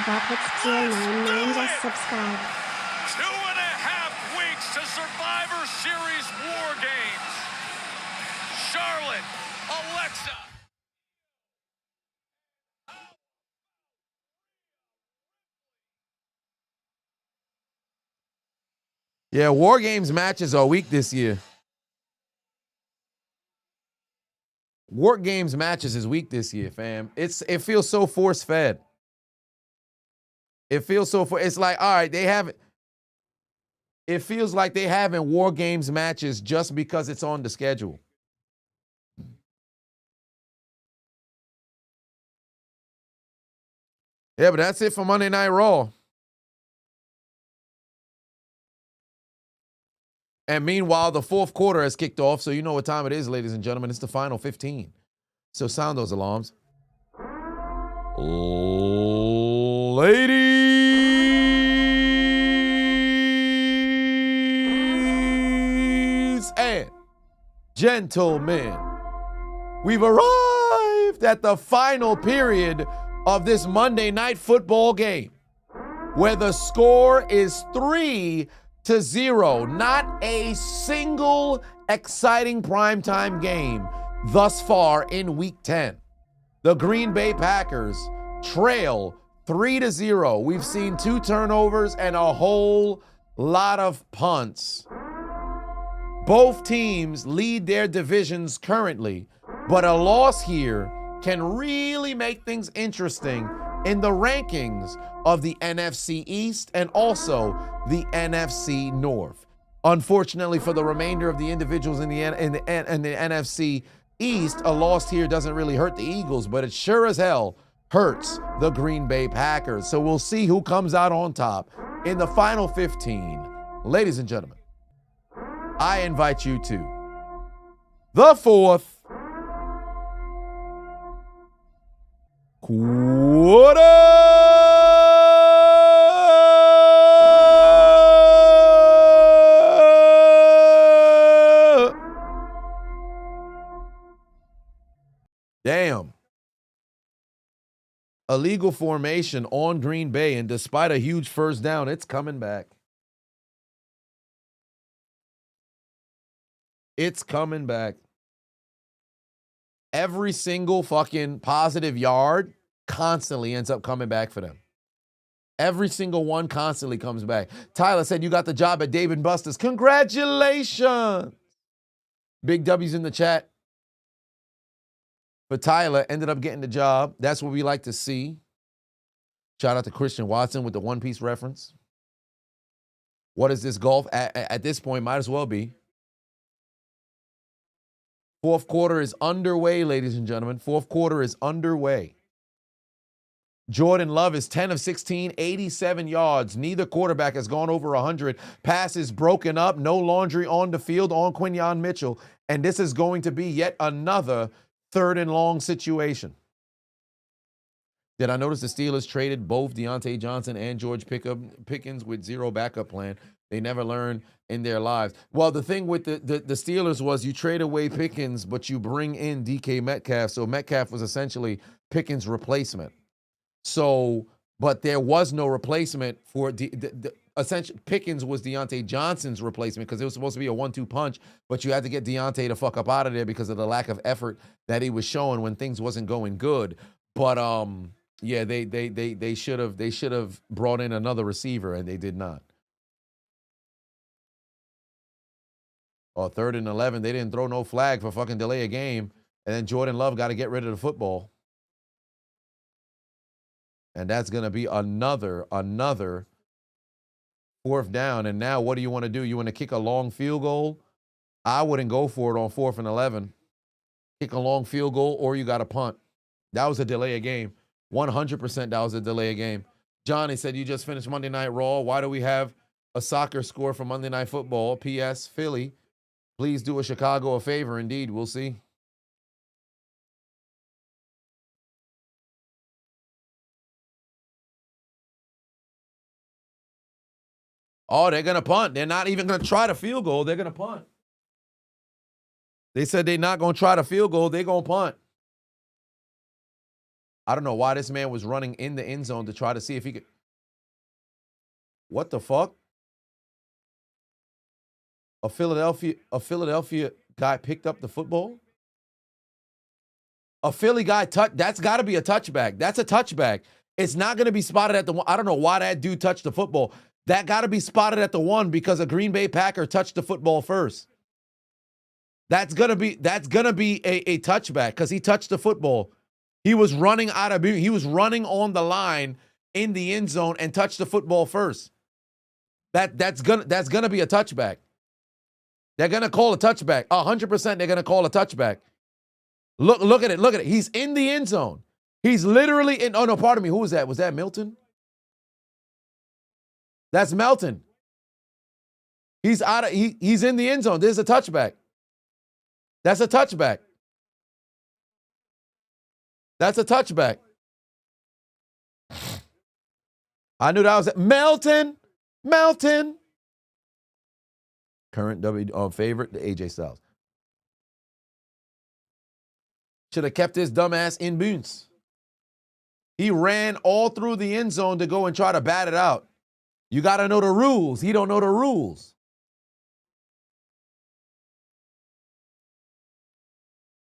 Buckets299 just subscribe. 2.5 weeks to Survivor Series War Games. Charlotte, Alexa. Yeah, War Games matches are weak this year. War Games matches is weak this year, fam. It feels so force-fed. It feels so it's like, all right, it feels like they having War Games matches just because it's on the schedule. Yeah, but that's it for Monday Night Raw. And meanwhile, the fourth quarter has kicked off, so you know what time it is, ladies and gentlemen. It's the final 15. So sound those alarms. Ladies and gentlemen, we've arrived at the final period of this Monday Night Football game, where the score is 3-0. Not a single exciting primetime game thus far in Week 10. The Green Bay Packers trail 3-0. We've seen 2 turnovers and a whole lot of punts. Both teams lead their divisions currently, but a loss here can really make things interesting in the rankings of the NFC East and also the NFC North. Unfortunately for the remainder of the individuals in the NFC East, a loss here doesn't really hurt the Eagles, but it sure as hell hurts the Green Bay Packers. So we'll see who comes out on top in the final 15. Ladies and gentlemen, I invite you to the fourth quarter. Damn. Illegal formation on Green Bay, and despite a huge first down, it's coming back. It's coming back. Every single fucking positive yard constantly ends up coming back for them. Every single one constantly comes back. Tyler said you got the job at Dave & Buster's. Congratulations. Big W's in the chat. But Tyler ended up getting the job. That's what we like to see. Shout out to Christian Watson with the One Piece reference. What is this golf? At this point, might as well be. Fourth quarter is underway, ladies and gentlemen. Fourth quarter is underway. Jordan Love is 10 of 16, 87 yards. Neither quarterback has gone over 100. Passes broken up, no laundry on the field on Quinyon Mitchell. And this is going to be yet another 3rd and long situation. Did I notice the Steelers traded both Deontay Johnson and George Pickens with zero backup plan? They never learn in their lives. Well, the thing with the Steelers was you trade away Pickens, but you bring in DK Metcalf. So Metcalf was essentially Pickens' replacement. So, but there was no replacement for essentially Pickens was Deontay Johnson's replacement because it was supposed to be a 1-2 punch, but you had to get Deontay to fuck up out of there because of the lack of effort that he was showing when things wasn't going good. But yeah, they should have brought in another receiver and they did not. Or 3rd and 11, they didn't throw no flag for fucking delay a game, and then Jordan Love got to get rid of the football. And that's going to be another 4th down. And now what do you want to do? You want to kick a long field goal? I wouldn't go for it on 4th and 11. Kick a long field goal or you got to punt. That was a delay of game. 100% that was a delay of game. Johnny said, you just finished Monday Night Raw. Why do we have a soccer score for Monday Night Football? P.S. Philly, please do a Chicago a favor. Indeed, we'll see. Oh, they're going to punt. They're not even going to try the field goal. They're going to punt. They said they're not going to try the field goal. They're going to punt. I don't know why this man was running in the end zone to try to see if he could. What the fuck? A Philadelphia guy picked up the football? A Philly guy, that's got to be a touchback. That's a touchback. It's not going to be spotted at the one. I don't know why that dude touched the football. That got to be spotted at the 1 because a Green Bay Packer touched the football first. That's gonna be a touchback because he touched the football. He was running he was running on the line in the end zone and touched the football first. That's gonna be a touchback. They're gonna call a touchback. 100% they're gonna call a touchback. Look at it. He's in the end zone. He's literally in. Oh no, pardon me. Who was that? Was that Milton? That's Melton. He's in the end zone. There's a touchback. That's a touchback. That's a touchback. I knew that was it. Melton. Current favorite, the AJ Styles. Should have kept his dumbass in bounds. He ran all through the end zone to go and try to bat it out. You got to know the rules. He don't know the rules.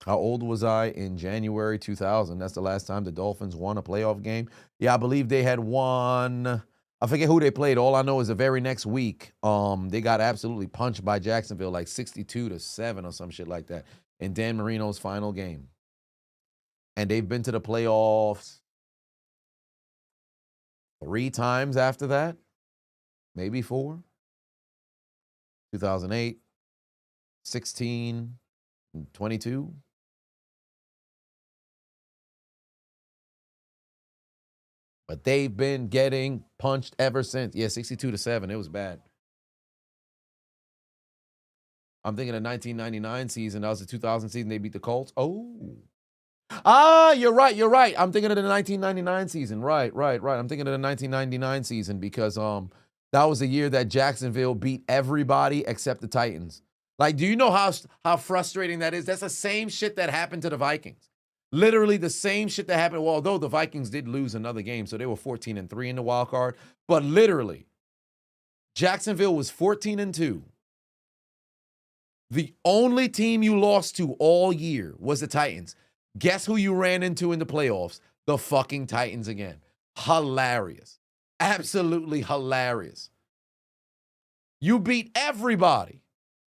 How old was I in January 2000? That's the last time the Dolphins won a playoff game. Yeah, I believe they had won. I forget who they played. All I know is the very next week, they got absolutely punched by Jacksonville, like 62-7 or some shit like that, in Dan Marino's final game. And they've been to the playoffs 3 times after that. Maybe 4. 2008, 16, 22. But they've been getting punched ever since. Yeah, 62-7. It was bad. I'm thinking of 1999 season. That was the 2000 season. They beat the Colts. Oh. You're right. I'm thinking of the 1999 season. Right. I'm thinking of the 1999 season because that was the year that Jacksonville beat everybody except the Titans. Like, do you know how frustrating that is? That's the same shit that happened to the Vikings. Literally the same shit that happened. Well, although the Vikings did lose another game, so they were 14-3 in the wild card. But literally, Jacksonville was 14-2. The only team you lost to all year was the Titans. Guess who you ran into in the playoffs? The fucking Titans again. Hilarious. Absolutely hilarious. You beat everybody.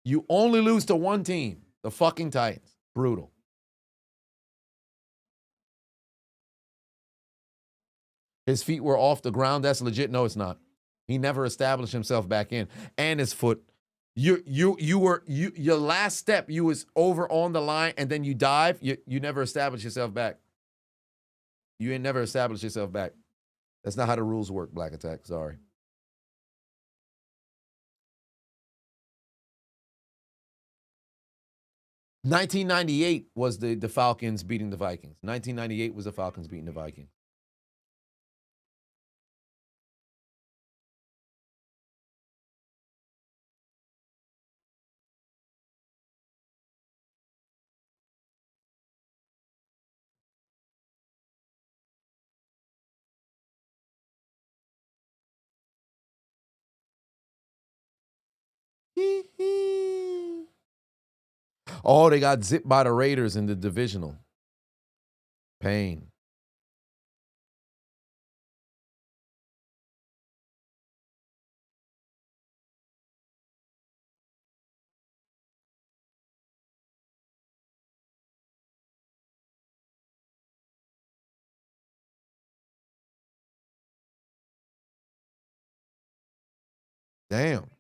You only lose to one team, the fucking Titans. Brutal. His feet were off the ground. That's legit. No, it's not. He never established himself back in. And his foot Your last step, you was over on the line and then you dive, you never establish yourself back. You ain't never established yourself back. That's not how the rules work, Black Attack. Sorry. $1998 was the Falcons beating the Vikings. 1998 was the Falcons beating the Vikings. Oh, they got zipped by the Raiders in the divisional. Pain. Damn.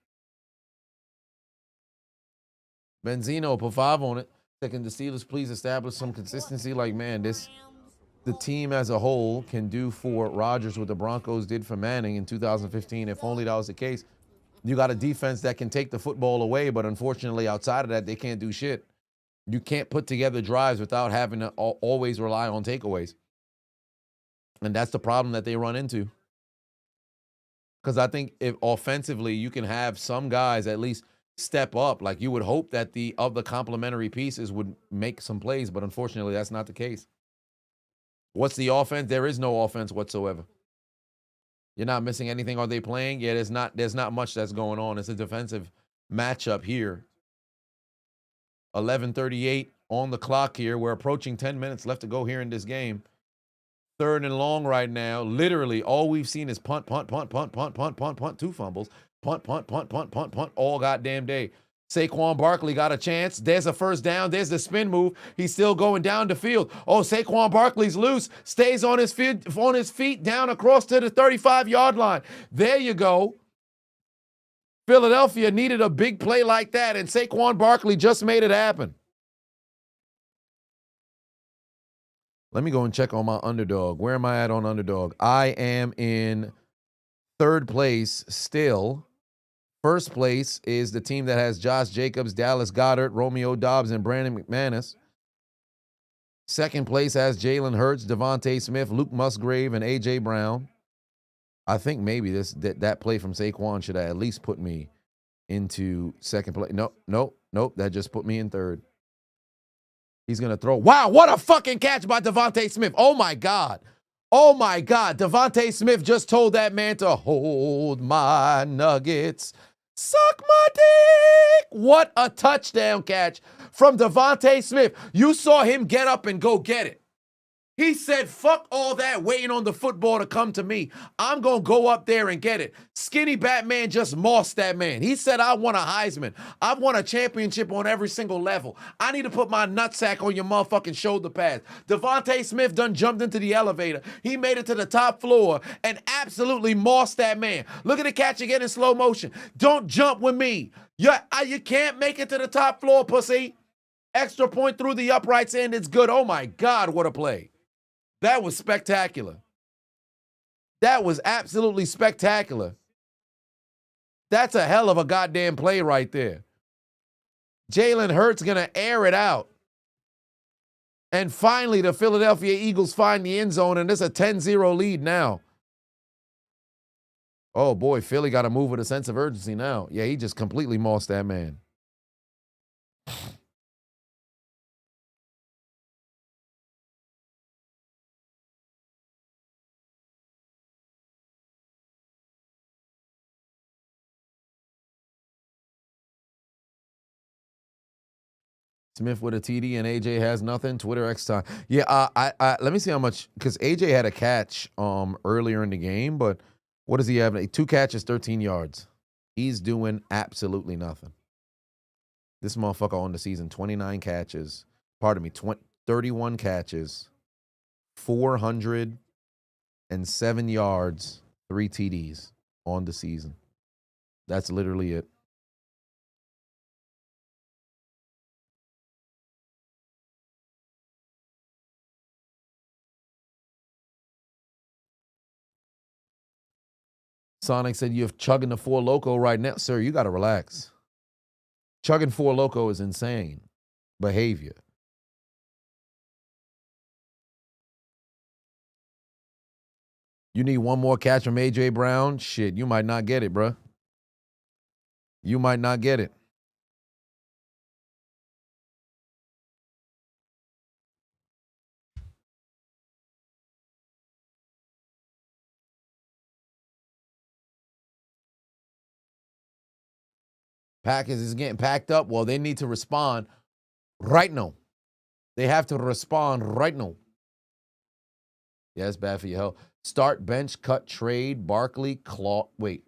Benzino put 5 on it. Second, the Steelers please establish some consistency. Like, man, the team as a whole can do for Rodgers what the Broncos did for Manning in 2015. If only that was the case. You got a defense that can take the football away, but unfortunately, outside of that, they can't do shit. You can't put together drives without having to always rely on takeaways. And that's the problem that they run into. Because I think if offensively, you can have some guys at least step up. Like, you would hope that the complementary pieces would make some plays, but unfortunately, that's not the case. What's the offense? There is no offense whatsoever. You're not missing anything. Are they playing? Yeah, there's not much that's going on. It's a defensive matchup here. 11:38 on the clock here. We're approaching 10 minutes left to go here in this game. 3rd and long right now. Literally, all we've seen is punt, 2 fumbles. Punt, all goddamn day. Saquon Barkley got a chance. There's a first down. There's the spin move. He's still going down the field. Oh, Saquon Barkley's loose. Stays on his feet down across to the 35-yard line. There you go. Philadelphia needed a big play like that, and Saquon Barkley just made it happen. Let me go and check on my Underdog. Where am I at on Underdog? I am in 3rd place still. 1st place is the team that has Josh Jacobs, Dallas Goedert, Romeo Doubs, and Brandon McManus. 2nd place has Jalen Hurts, Devontae Smith, Luke Musgrave, and A.J. Brown. I think maybe that play from Saquon should have at least put me into 2nd place. Nope. That just put me in 3rd. He's going to throw. Wow, what a fucking catch by Devontae Smith. Oh, my God. Devontae Smith just told that man to hold my nuggets. Suck my dick. What a touchdown catch from Devontae Smith. You saw him get up and go get it. He said, fuck all that waiting on the football to come to me. I'm going to go up there and get it. Skinny Batman just mossed that man. He said, I want a Heisman. I want a championship on every single level. I need to put my nutsack on your motherfucking shoulder pads. Devontae Smith done jumped into the elevator. He made it to the top floor and absolutely mossed that man. Look at the catch again in slow motion. Don't jump with me. You can't make it to the top floor, pussy. Extra point through the uprights and it's good. Oh, my God, what a play. That was spectacular. That was absolutely spectacular. That's a hell of a goddamn play right there. Jalen Hurts going to air it out. And finally, the Philadelphia Eagles find the end zone, and there's a 10-0 lead now. Oh, boy, Philly got to move with a sense of urgency now. Yeah, he just completely mossed that man. Smith with a TD and AJ has nothing. Twitter X time. Yeah, I let me see how much, because AJ had a catch earlier in the game, but what does he have? 2 catches, 13 yards. He's doing absolutely nothing. This motherfucker on the season, 29 catches. 31 catches, 407 yards, 3 TDs on the season. That's literally it. Sonic said you're chugging the Four Loko right now. Sir, you got to relax. Chugging Four Loko is insane behavior. You need one more catch from A.J. Brown? Shit, you might not get it, bruh. You might not get it. Packers is getting packed up. Well, they need to respond right now. They have to respond right now. Yeah, it's bad for your health. Start, bench, cut, trade, Barkley, Clausen,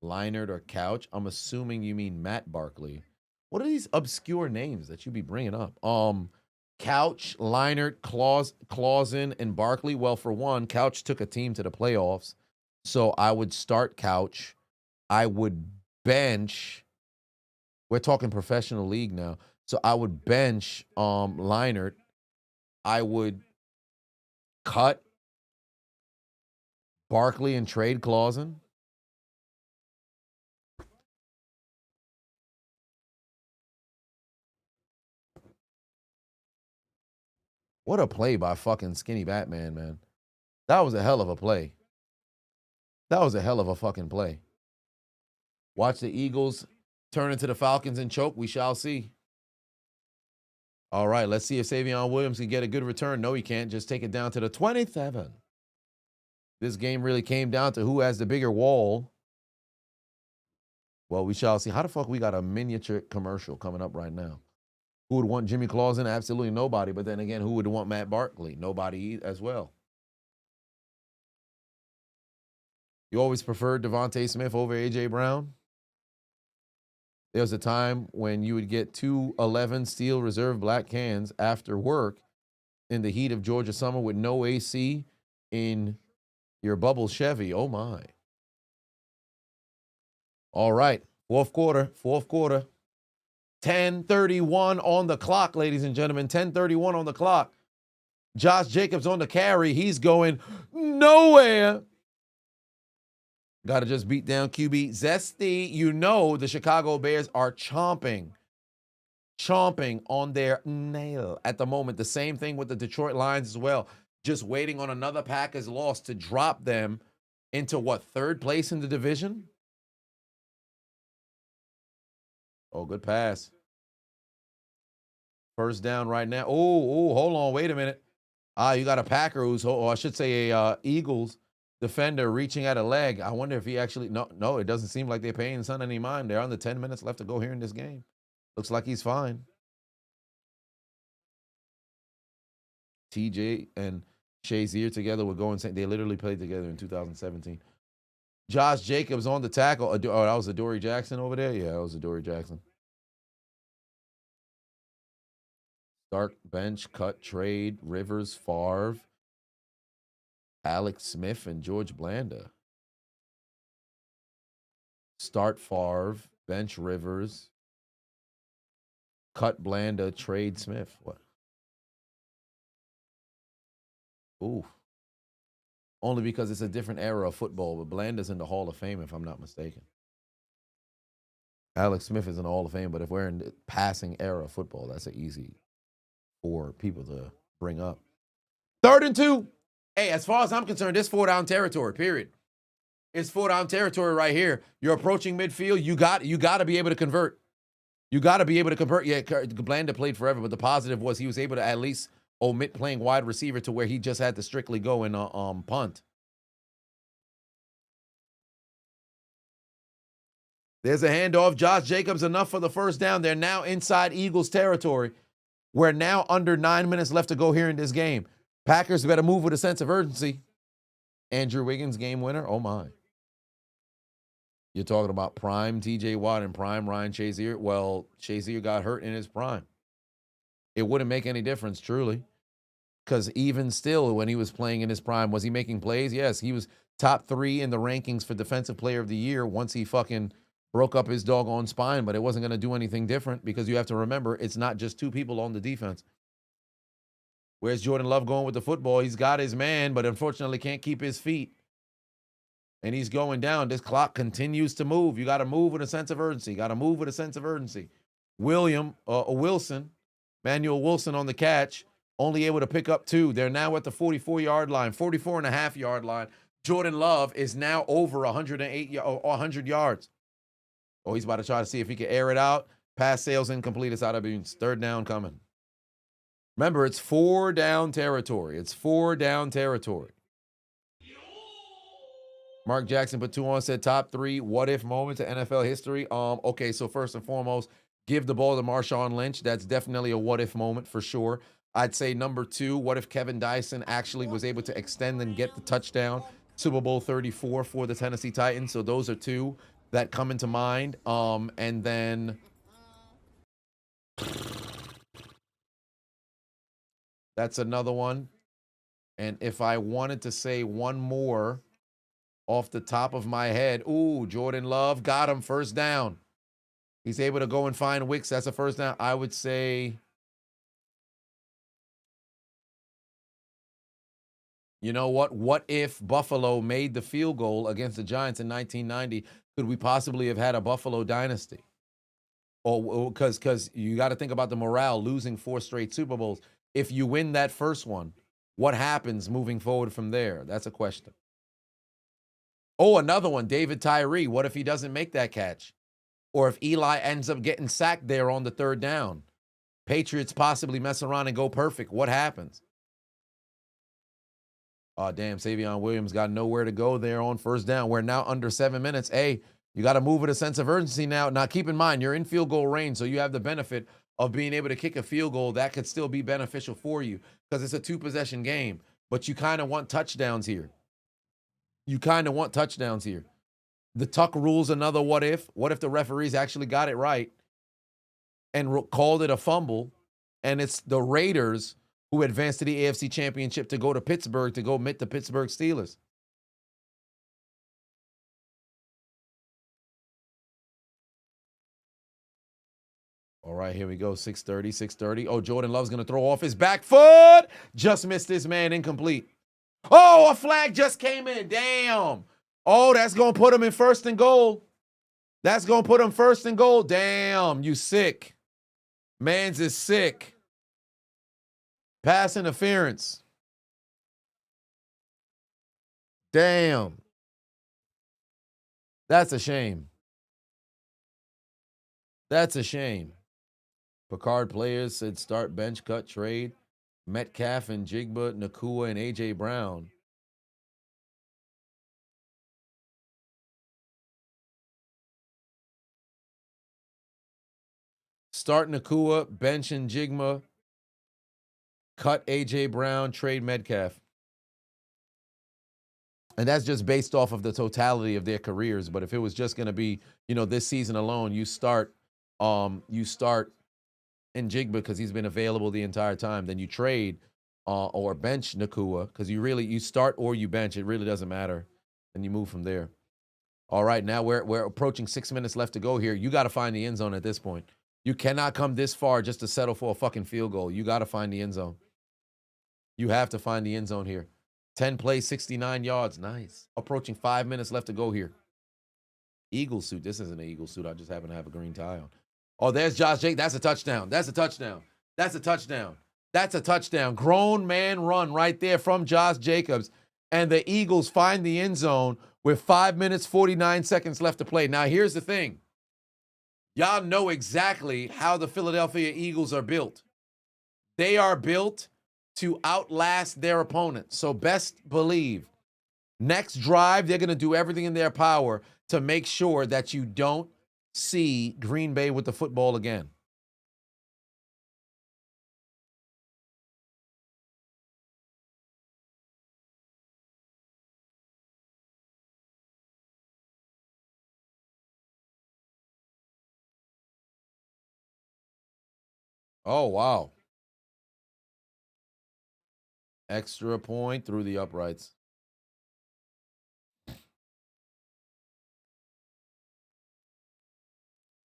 Leinart, or Couch. I'm assuming you mean Matt Barkley. What are these obscure names that you be bringing up? Couch, Leinart, Clausen, and Barkley. Well, for one, Couch took a team to the playoffs, so I would start Couch. I would bench. We're talking professional league now, so I would bench Leinart. I would cut Barkley and trade Clausen. What a play by fucking Skinny Batman, man. That was a hell of a play. That was a hell of a fucking play. Watch the Eagles turn into the Falcons and choke. We shall see. All right, let's see if Savion Williams can get a good return. No, he can't. Just take it down to the 27. This game really came down to who has the bigger wall. Well, we shall see. How the fuck we got a miniature commercial coming up right now? Who would want Jimmy Clausen? Absolutely nobody. But then again, who would want Matt Barkley? Nobody as well. You always preferred Devontae Smith over A.J. Brown? There was a time when you would get 2 11 steel reserve black cans after work in the heat of Georgia summer with no AC in your bubble Chevy. Oh, my. All right. Fourth quarter. 10:31 on the clock, ladies and gentlemen. 10:31 on the clock. Josh Jacobs on the carry. He's going nowhere. Got to just beat down QB Zesty. You know the Chicago Bears are chomping on their nail at the moment. The same thing with the Detroit Lions as well. Just waiting on another Packers loss to drop them into what, third place in the division? Oh, good pass. First down right now. Oh, hold on. Wait a minute. You got a Packer who's, I should say a Eagles defender reaching at a leg. I wonder if he actually, no, it doesn't seem like they're paying Son any mind. They're on the 10 minutes left to go here in this game. Looks like he's fine. TJ and Shazier together were going, they literally played together in 2017. Josh Jacobs on the tackle. Oh, that was Adoree Jackson over there? Yeah, that was Adoree Jackson. Start, bench, cut, trade, Rivers, Favre, Alex Smith, and George Blanda. Start Favre, bench Rivers, cut Blanda, trade Smith. What? Ooh. Only because it's a different era of football, but Blanda's in the Hall of Fame, if I'm not mistaken. Alex Smith is in the Hall of Fame, but if we're in the passing era of football, that's an easy for people to bring up. 3rd and 2. Hey, as far as I'm concerned, this 4-down territory, period. It's 4-down territory right here. You're approaching midfield. You got to be able to convert. You got to be able to convert. Yeah, Blanda played forever, but the positive was he was able to at least omit playing wide receiver to where he just had to strictly go and punt. There's a handoff. Josh Jacobs, enough for the first down. They're now inside Eagles territory. We're now under 9 minutes left to go here in this game. Packers better move with a sense of urgency. Andrew Wiggins, game winner. Oh, my. You're talking about prime TJ Watt and prime Ryan Shazier. Well, Shazier got hurt in his prime. It wouldn't make any difference, truly. Because even still, when he was playing in his prime, was he making plays? Yes, he was top 3 in the rankings for Defensive Player of the Year once he fucking broke up his doggone spine, but it wasn't going to do anything different because you have to remember, it's not just 2 people on the defense. Where's Jordan Love going with the football? He's got his man, but unfortunately can't keep his feet. And he's going down. This clock continues to move. You got to move with a sense of urgency. Got to move with a sense of urgency. Wilson, Manuel Wilson on the catch, only able to pick up 2. They're now at the 44-yard line, 44.5-yard line. Jordan Love is now over 100 yards. Oh, he's about to try to see if he can air it out. Pass sails incomplete. It's out of bounds. 3rd down coming. Remember, it's 4 down territory. It's 4 down territory. Mark Jackson put 2 on, said top 3 what-if moments in NFL history. Okay, so first and foremost, give the ball to Marshawn Lynch. That's definitely a what-if moment for sure. I'd say number 2, what if Kevin Dyson actually was able to extend and get the touchdown? Super Bowl 34 for the Tennessee Titans. So those are 2 that come into mind. And then that's another one. And if I wanted to say one more off the top of my head, ooh, Jordan Love got him, 1st down. He's able to go and find Wicks. That's a 1st down. I would say, you know what? What if Buffalo made the field goal against the Giants in 1990? Could we possibly have had a Buffalo dynasty? Or because you got to think about the morale, losing 4 straight Super Bowls. If you win that first one, what happens moving forward from there? That's a question. Oh, another one, David Tyree. What if he doesn't make that catch? Or if Eli ends up getting sacked there on the 3rd down? Patriots possibly mess around and go perfect. What happens? Oh, damn, Savion Williams got nowhere to go there on 1st down. We're now under 7 minutes. Hey, you got to move with a sense of urgency now. Now, keep in mind, you're in field goal range, so you have the benefit of being able to kick a field goal. That could still be beneficial for you because it's a 2-possession game. But you kind of want touchdowns here. The Tuck rule's another what if. What if the referees actually got it right and called it a fumble, and it's the Raiders who advanced to the AFC Championship to go to Pittsburgh to go meet the Pittsburgh Steelers? All right, here we go. 6:30. Oh, Jordan Love's going to throw off his back foot. Just missed this man, incomplete. Oh, a flag just came in. Damn. Oh, that's going to put him in 1st and goal. Damn, you sick. Mans is sick. Pass interference. Damn. That's a shame. Picard players said start, bench, cut, trade. Metcalf and Jigba, Nakua, and A.J. Brown. Start Nakua, bench and Jigma, cut A.J. Brown, trade Metcalf. And that's just based off of the totality of their careers. But if it was just going to be, this season alone, you start in Jigba because he's been available the entire time. Then you trade or bench Nakua because you start or you bench. It really doesn't matter. And you move from there. All right, now we're approaching 6 minutes left to go here. You got to find the end zone at this point. You cannot come this far just to settle for a fucking field goal. You got to find the end zone. You have to find the end zone here. 10 plays, 69 yards. Nice. Approaching 5 minutes left to go here. Eagle suit. This isn't an Eagle suit. I just happen to have a green tie on. Oh, there's Josh Jacobs. That's a touchdown. Grown man run right there from Josh Jacobs. And the Eagles find the end zone with 5 minutes, 49 seconds left to play. Now, here's the thing. Y'all know exactly how the Philadelphia Eagles are built. They are built to outlast their opponent. So best believe, next drive, they're going to do everything in their power to make sure that you don't see Green Bay with the football again. Oh, wow. Extra point through the uprights.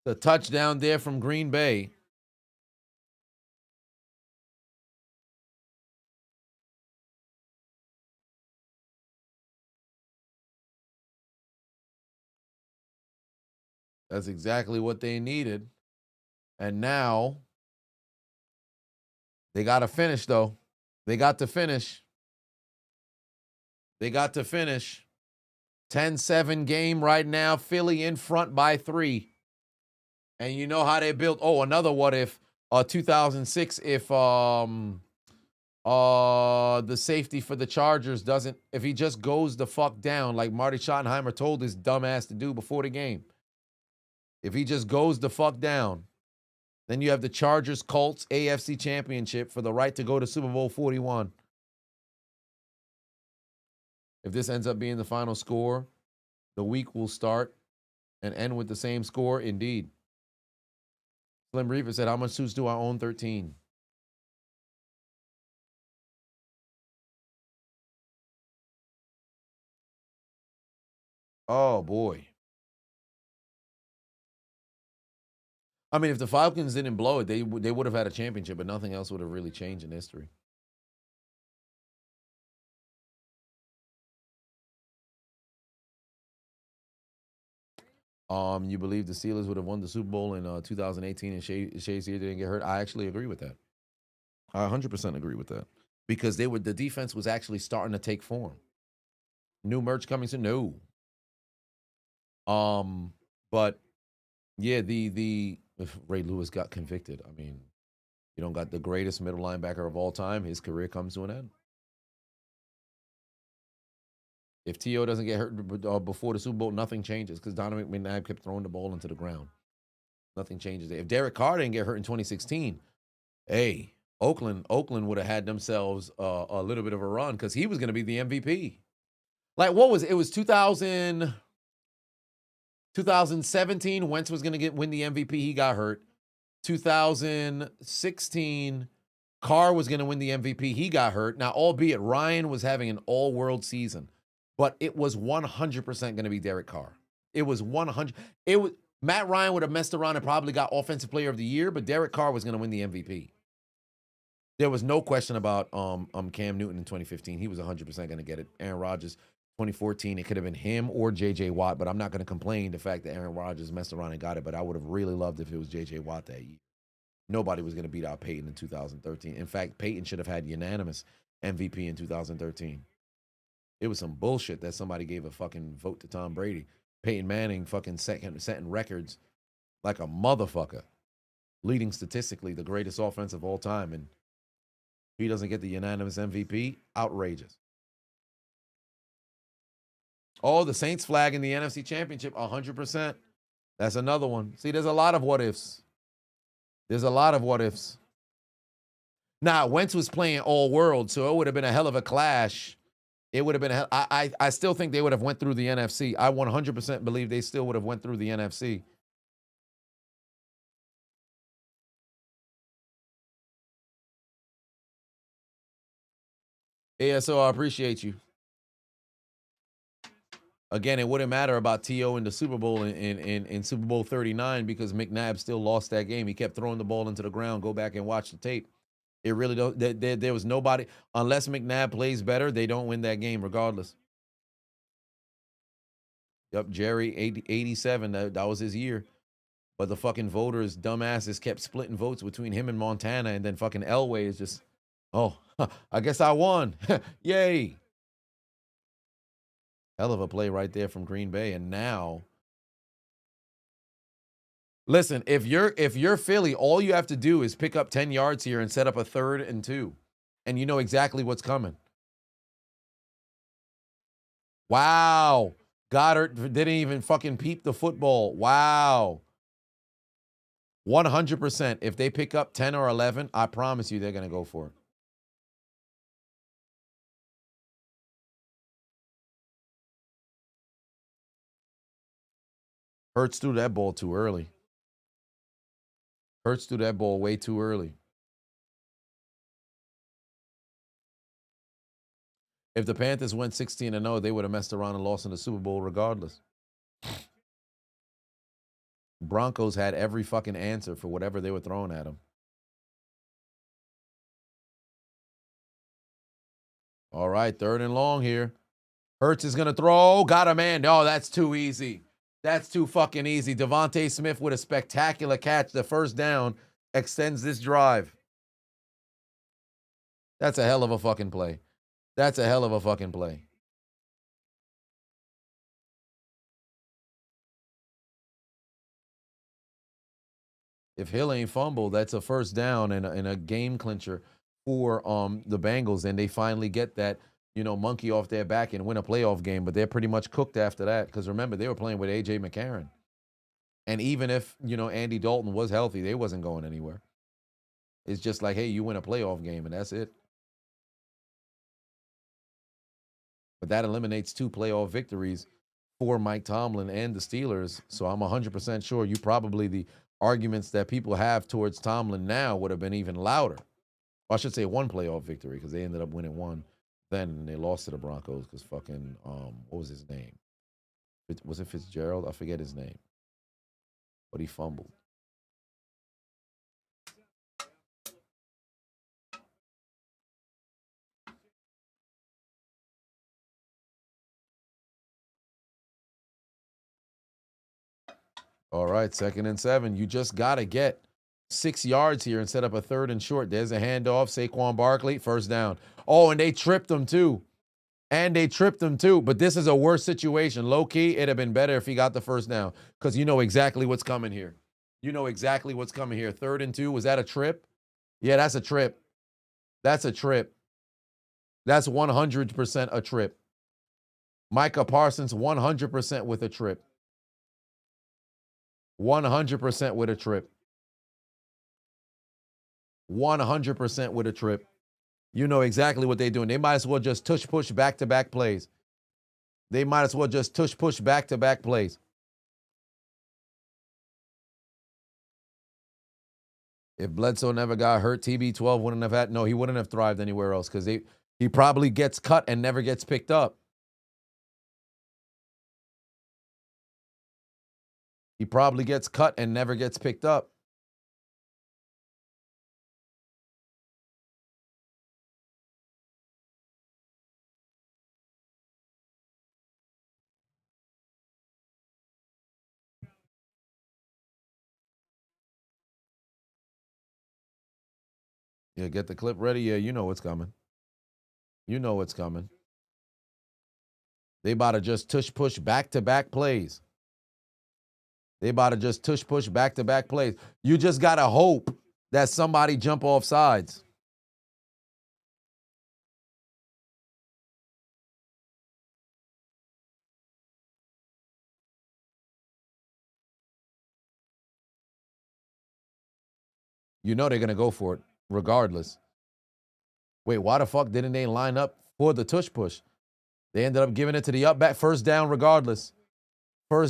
The touchdown there from Green Bay. That's exactly what they needed. And now they got to finish, though. They got to finish. They got to finish. 10-7 game right now. Philly in front by 3. And you know how they built. Oh, another what if. 2006 if the safety for the Chargers doesn't, if he just goes the fuck down like Marty Schottenheimer told his dumb ass to do before the game. If he just goes the fuck down, then you have the Chargers Colts AFC Championship for the right to go to Super Bowl 41. If this ends up being the final score, the week will start and end with the same score. Indeed. Slim Reaper said, how much suits do I own? 13. Oh, boy. I mean, if the Falcons didn't blow it, they would have had a championship, but nothing else would have really changed in history. You believe the Steelers would have won the Super Bowl in 2018 and Shazier didn't get hurt? I actually agree with that. I 100% agree with that. Because the defense was actually starting to take form. New merch coming soon? No. But yeah, if Ray Lewis got convicted, I mean, you don't got the greatest middle linebacker of all time. His career comes to an end. If T.O. doesn't get hurt before the Super Bowl, nothing changes because Dominic McNabb kept throwing the ball into the ground. Nothing changes there. If Derek Carr didn't get hurt in 2016, hey, Oakland would have had themselves a little bit of a run because he was going to be the MVP. Like, what was it? It was 2017. Wentz was going to win the MVP. He got hurt. 2016, Carr was going to win the MVP. He got hurt. Now, albeit Ryan was having an all-world season, but it was 100% going to be Derek Carr. It was 100. Matt Ryan would have messed around and probably got Offensive Player of the Year, but Derek Carr was going to win the MVP. There was no question about Cam Newton in 2015. He was 100% going to get it. Aaron Rodgers, 2014, it could have been him or J.J. Watt, but I'm not going to complain the fact that Aaron Rodgers messed around and got it, but I would have really loved if it was J.J. Watt that year. Nobody was going to beat out Peyton in 2013. In fact, Peyton should have had unanimous MVP in 2013. It was some bullshit that somebody gave a fucking vote to Tom Brady. Peyton Manning fucking setting records like a motherfucker, leading statistically the greatest offense of all time, and he doesn't get the unanimous MVP. Outrageous. Oh, the Saints flag in the NFC Championship, 100%. That's another one. See, there's a lot of what ifs. There's a lot of what ifs. Now, Wentz was playing all world, so it would have been a hell of a clash. It would have been I still think they would have went through the NFC. I 100% believe they still would have went through the NFC. ASO, I appreciate you. Again, it wouldn't matter about T.O. in the Super Bowl in Super Bowl 39 because McNabb still lost that game. He kept throwing the ball into the ground. Go back and watch the tape. It really don't. There was nobody, unless McNabb plays better, they don't win that game regardless. Yep, Jerry, 87, that was his year. But the fucking voters, dumbasses, kept splitting votes between him and Montana, and then fucking Elway is just, oh, I guess I won. Yay. Hell of a play right there from Green Bay. And now, listen, if you're Philly, all you have to do is pick up 10 yards here and set up a 3rd and 2. And you know exactly what's coming. Wow. Goddard didn't even fucking peep the football. Wow. 100%. If they pick up 10 or 11, I promise you they're going to go for it. Hurts threw that ball too early. Hurts threw that ball way too early. If the Panthers went 16-0, they would have messed around and lost in the Super Bowl regardless. Broncos had every fucking answer for whatever they were throwing at them. All right, 3rd and long here. Hurts is going to throw. Got a man. Oh, that's too easy. That's too fucking easy. Devontae Smith with a spectacular catch. The first down extends this drive. That's a hell of a fucking play. That's a hell of a fucking play. If Hill ain't fumbled, that's a first down and a game clincher for the Bengals, and they finally get that, monkey off their back and win a playoff game. But they're pretty much cooked after that, because remember, they were playing with A.J. McCarron. And even if, Andy Dalton was healthy, they wasn't going anywhere. It's just like, hey, you win a playoff game, and that's it. But that eliminates 2 playoff victories for Mike Tomlin and the Steelers. So I'm 100% sure the arguments that people have towards Tomlin now would have been even louder. Well, I should say 1 playoff victory, because they ended up winning 1 then, and they lost to the Broncos because fucking, what was his name? Was it Fitzgerald? I forget his name. But he fumbled. All right, 2nd and 7. You just got to get 6 yards here and set up a 3rd and short. There's a handoff. Saquon Barkley, first down. Oh, and they tripped him too. But this is a worse situation. Low key, it'd have been better if he got the first down, because you know exactly what's coming here. 3rd and 2. Was that a trip? Yeah, that's a trip. That's 100% a trip. Micah Parsons, 100% with a trip. 100% with a trip. 100% with a trip. You know exactly what they're doing. They might as well just tush-push back-to-back plays. If Bledsoe never got hurt, TB12 wouldn't have had, no, he wouldn't have thrived anywhere else, because he probably gets cut and never gets picked up. He probably gets cut and never gets picked up. Yeah, get the clip ready. Yeah, you know what's coming. They about to just tush-push back-to-back plays. You just got to hope that somebody jump off sides. You know they're going to go for it regardless. Wait, why the fuck didn't they line up for the tush-push? They ended up giving it to the up back. First down regardless. Your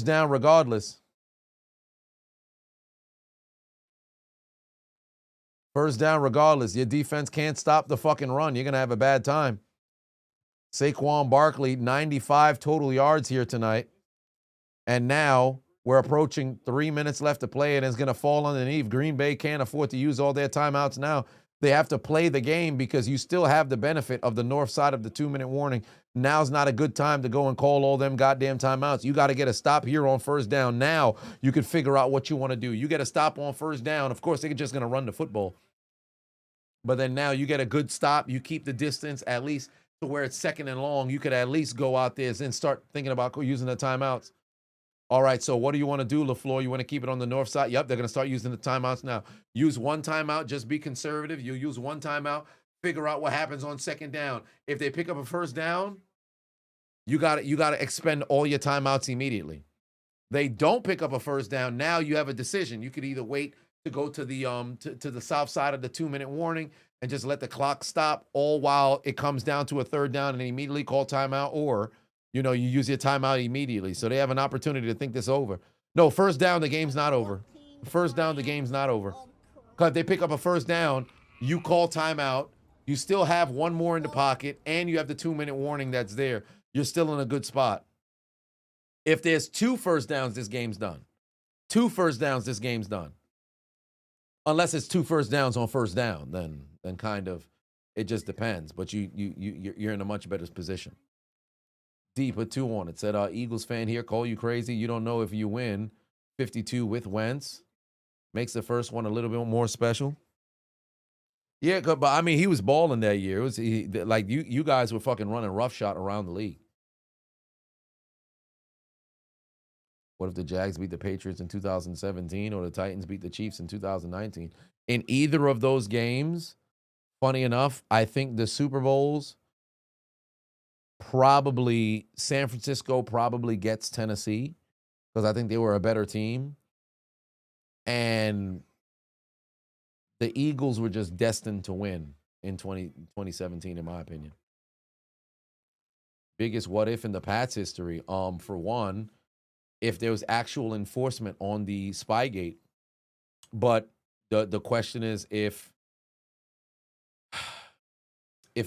defense can't stop the fucking run. You're going to have a bad time. Saquon Barkley, 95 total yards here tonight. And now we're approaching 3 minutes left to play, and it's going to fall underneath. Green Bay can't afford to use all their timeouts now. They have to play the game, because you still have the benefit of the north side of the 2-minute warning. Now's not a good time to go and call all them goddamn timeouts. You got to get a stop here on first down. Now you can figure out what you want to do. You get a stop on first down. Of course, they're just going to run the football. But then now you get a good stop. You keep the distance at least to where it's 2nd and long. You could at least go out there and start thinking about using the timeouts. All right, so what do you want to do, LaFleur? You want to keep it on the north side? Yep, they're going to start using the timeouts now. Use 1 timeout. Just be conservative. You use 1 timeout. Figure out what happens on 2nd down. If they pick up a first down, you got to expend all your timeouts immediately. They don't pick up a first down. Now you have a decision. You could either wait to go to the to the south side of the 2-minute warning and just let the clock stop, all while it comes down to a 3rd down and immediately call timeout, or you use your timeout immediately. So they have an opportunity to think this over. No, first down, the game's not over. Because if they pick up a first down, you call timeout. You still have 1 more in the pocket, and you have the 2-minute warning that's there. You're still in a good spot. If there's 2 first downs, this game's done. 2 first downs, this game's done. Unless it's 2 first downs on first down, then kind of it just depends. But you're in a much better position. D put 2 on it. Said, Eagles fan here, call you crazy. You don't know if you win 52 with Wentz. Makes the first one a little bit more special. Yeah, but I mean, he was balling that year. It was like you guys were fucking running roughshod around the league. What if the Jags beat the Patriots in 2017 or the Titans beat the Chiefs in 2019? In either of those games, funny enough, I think the Super Bowls probably, San Francisco probably gets Tennessee because I think they were a better team. And the Eagles were just destined to win in 2017, in my opinion. Biggest what if in the Pats history. For one, if there was actual enforcement on the Spygate. But the question is if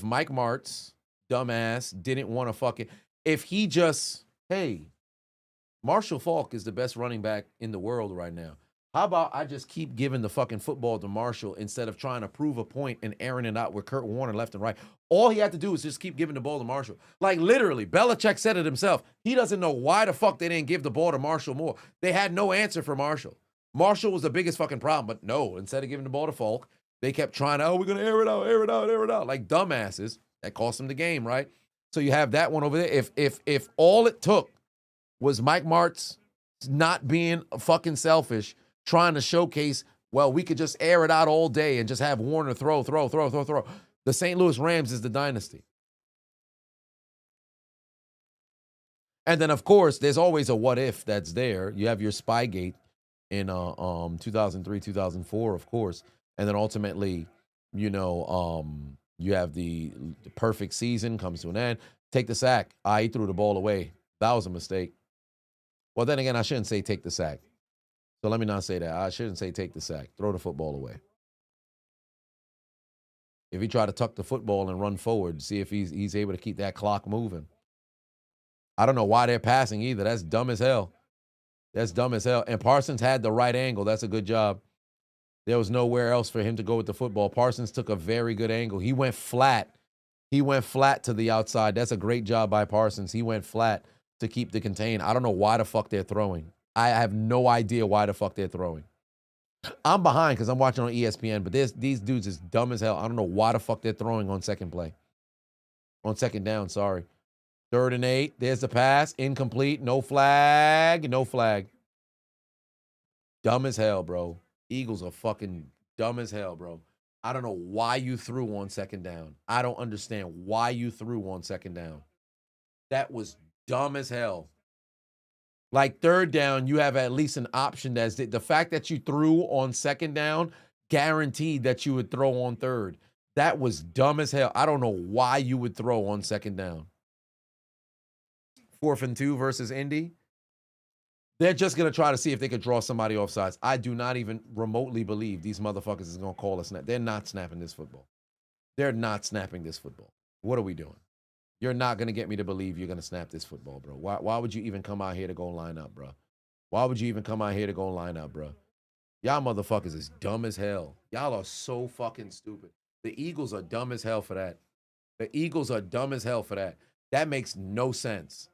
Mike Martz, dumbass, didn't want to fucking, if he just, hey, Marshall Faulk is the best running back in the world right now. How about I just keep giving the fucking football to Marshall instead of trying to prove a point and airing it out with Kurt Warner left and right? All he had to do was just keep giving the ball to Marshall. Like, literally, Belichick said it himself. He doesn't know why the fuck they didn't give the ball to Marshall more. They had no answer for Marshall. Marshall was the biggest fucking problem, but no, instead of giving the ball to Falk, they kept trying, we're going to air it out, like dumbasses. That cost them the game, right? So you have that one over there. If all it took was Mike Martz not being fucking selfish, trying to showcase, well, we could just air it out all day and just have Warner throw. The St. Louis Rams is the dynasty. And then, of course, there's always a what if that's there. You have your Spygate in 2003, 2004, of course. And then ultimately, you have the perfect season comes to an end. Take the sack. He threw the ball away. That was a mistake. Well, then again, I shouldn't say take the sack. So let me not say that. I shouldn't say take the sack. Throw the football away. If he tried to tuck the football and run forward, see if he's able to keep that clock moving. I don't know why they're passing either. That's dumb as hell. And Parsons had the right angle. That's a good job. There was nowhere else for him to go with the football. Parsons took a very good angle. He went flat. To the outside. That's a great job by Parsons. He went flat to keep the contain. I don't know why the fuck they're throwing. I have no idea why the fuck they're throwing. I'm behind because I'm watching on ESPN, but these dudes is dumb as hell. I don't know why the fuck they're throwing on second play. On second down, sorry. 3rd and 8. There's the pass. Incomplete. No flag. Dumb as hell, bro. Eagles are fucking dumb as hell, bro. I don't know why you threw on second down. I don't understand why you threw on second down. That was dumb as hell. Like 3rd down, you have at least an option. That's the fact that you threw on second down guaranteed that you would throw on 3rd. That was dumb as hell. I don't know why you would throw on second down. 4th and 2 versus Indy. They're just going to try to see if they could draw somebody off sides. I do not even remotely believe these motherfuckers is going to call a snap. They're not snapping this football. What are we doing? You're not going to get me to believe you're going to snap this football, bro. Why would you even come out here to go line up, bro? Y'all motherfuckers is dumb as hell. Y'all are so fucking stupid. The Eagles are dumb as hell for that. That makes no sense.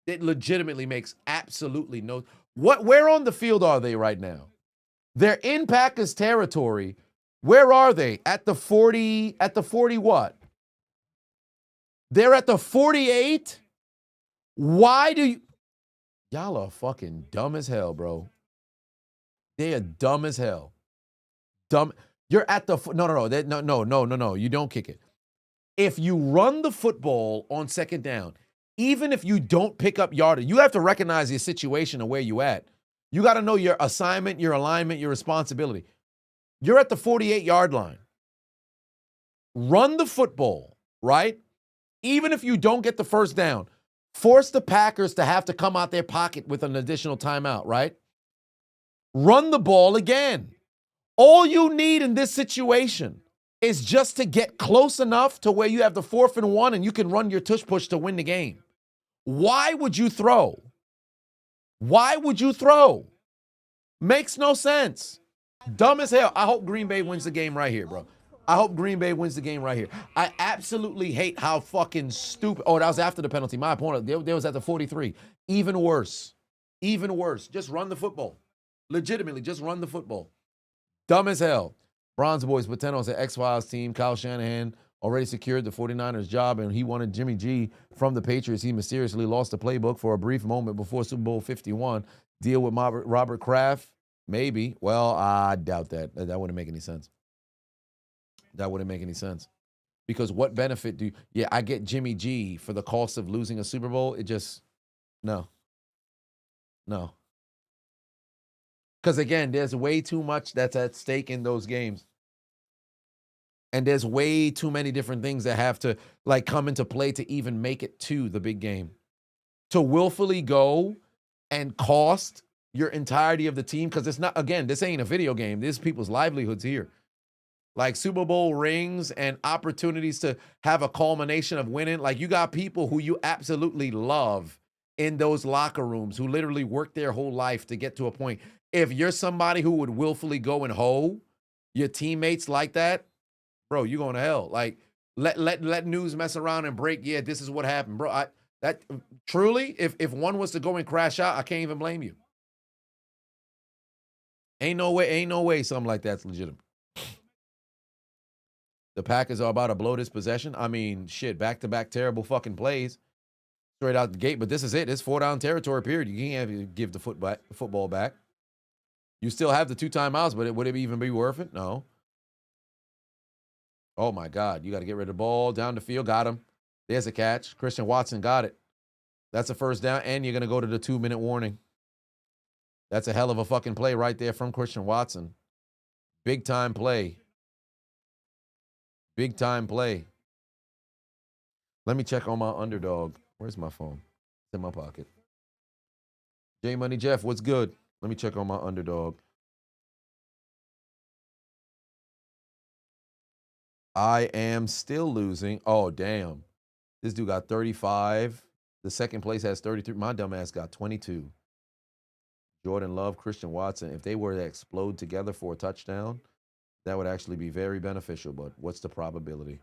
It legitimately makes absolutely no. Where on the field are they right now? They're in Packers territory. Where are they? At the 40 what? They're at the 48? Why do you... Y'all are fucking dumb as hell, bro. They are dumb as hell. Dumb. You're at the... No. You don't kick it. If you run the football on second down, even if you don't pick up yardage, you have to recognize your situation and where you at. You got to know your assignment, your alignment, your responsibility. You're at the 48-yard line. Run the football, right? Even if you don't get the first down, force the Packers to have to come out their pocket with an additional timeout, right? Run the ball again. All you need in this situation is just to get close enough to where you have the 4th and 1 and you can run your tush push to win the game. Why would you throw? Makes no sense. Dumb as hell. I hope Green Bay wins the game right here, bro. I hope Green Bay wins the game right here. I absolutely hate how fucking stupid. Oh, that was after the penalty. My opponent, they was at the 43. Even worse. Even worse. Just run the football. Legitimately, just run the football. Dumb as hell. Bronze Boys, Patenos, an X-Files team. Kyle Shanahan already secured the 49ers job, and he wanted Jimmy G from the Patriots. He mysteriously lost the playbook for a brief moment before Super Bowl 51. Deal with Robert Kraft? Maybe. Well, I doubt that. That wouldn't make any sense. That wouldn't make any sense. Because what benefit do you... Yeah, I get Jimmy G for the cost of losing a Super Bowl. It just... No. No. Because, again, there's way too much that's at stake in those games. And there's way too many different things that have to, like, come into play to even make it to the big game. To willfully go and cost your entirety of the team, because it's not... Again, this ain't a video game. This is people's livelihoods here. Like Super Bowl rings and opportunities to have a culmination of winning. Like you got people who you absolutely love in those locker rooms who literally work their whole life to get to a point. If you're somebody who would willfully go and hoe your teammates like that, bro, you're going to hell. Like let news mess around and break. Yeah, this is what happened, bro. That truly, if one was to go and crash out, I can't even blame you. Ain't no way something like that's legitimate. The Packers are about to blow this possession. I mean, shit, back-to-back terrible fucking plays straight out the gate. But this is it. It's 4-down territory, period. You can't give the football back. You still have the 2 timeouts, but would it even be worth it? No. Oh, my God. You got to get rid of the ball. Down the field. Got him. There's a catch. Christian Watson got it. That's a first down, and you're going to go to the 2-minute warning. That's a hell of a fucking play right there from Christian Watson. Big-time play. Big time play. Let me check on my Underdog. Where's my phone? It's in my pocket. J Money Jeff, what's good? Let me check on my Underdog. I am still losing. Oh, damn. This dude got 35. The second place has 33. My dumb ass got 22. Jordan Love, Christian Watson. If they were to explode together for a touchdown, that would actually be very beneficial, but what's the probability?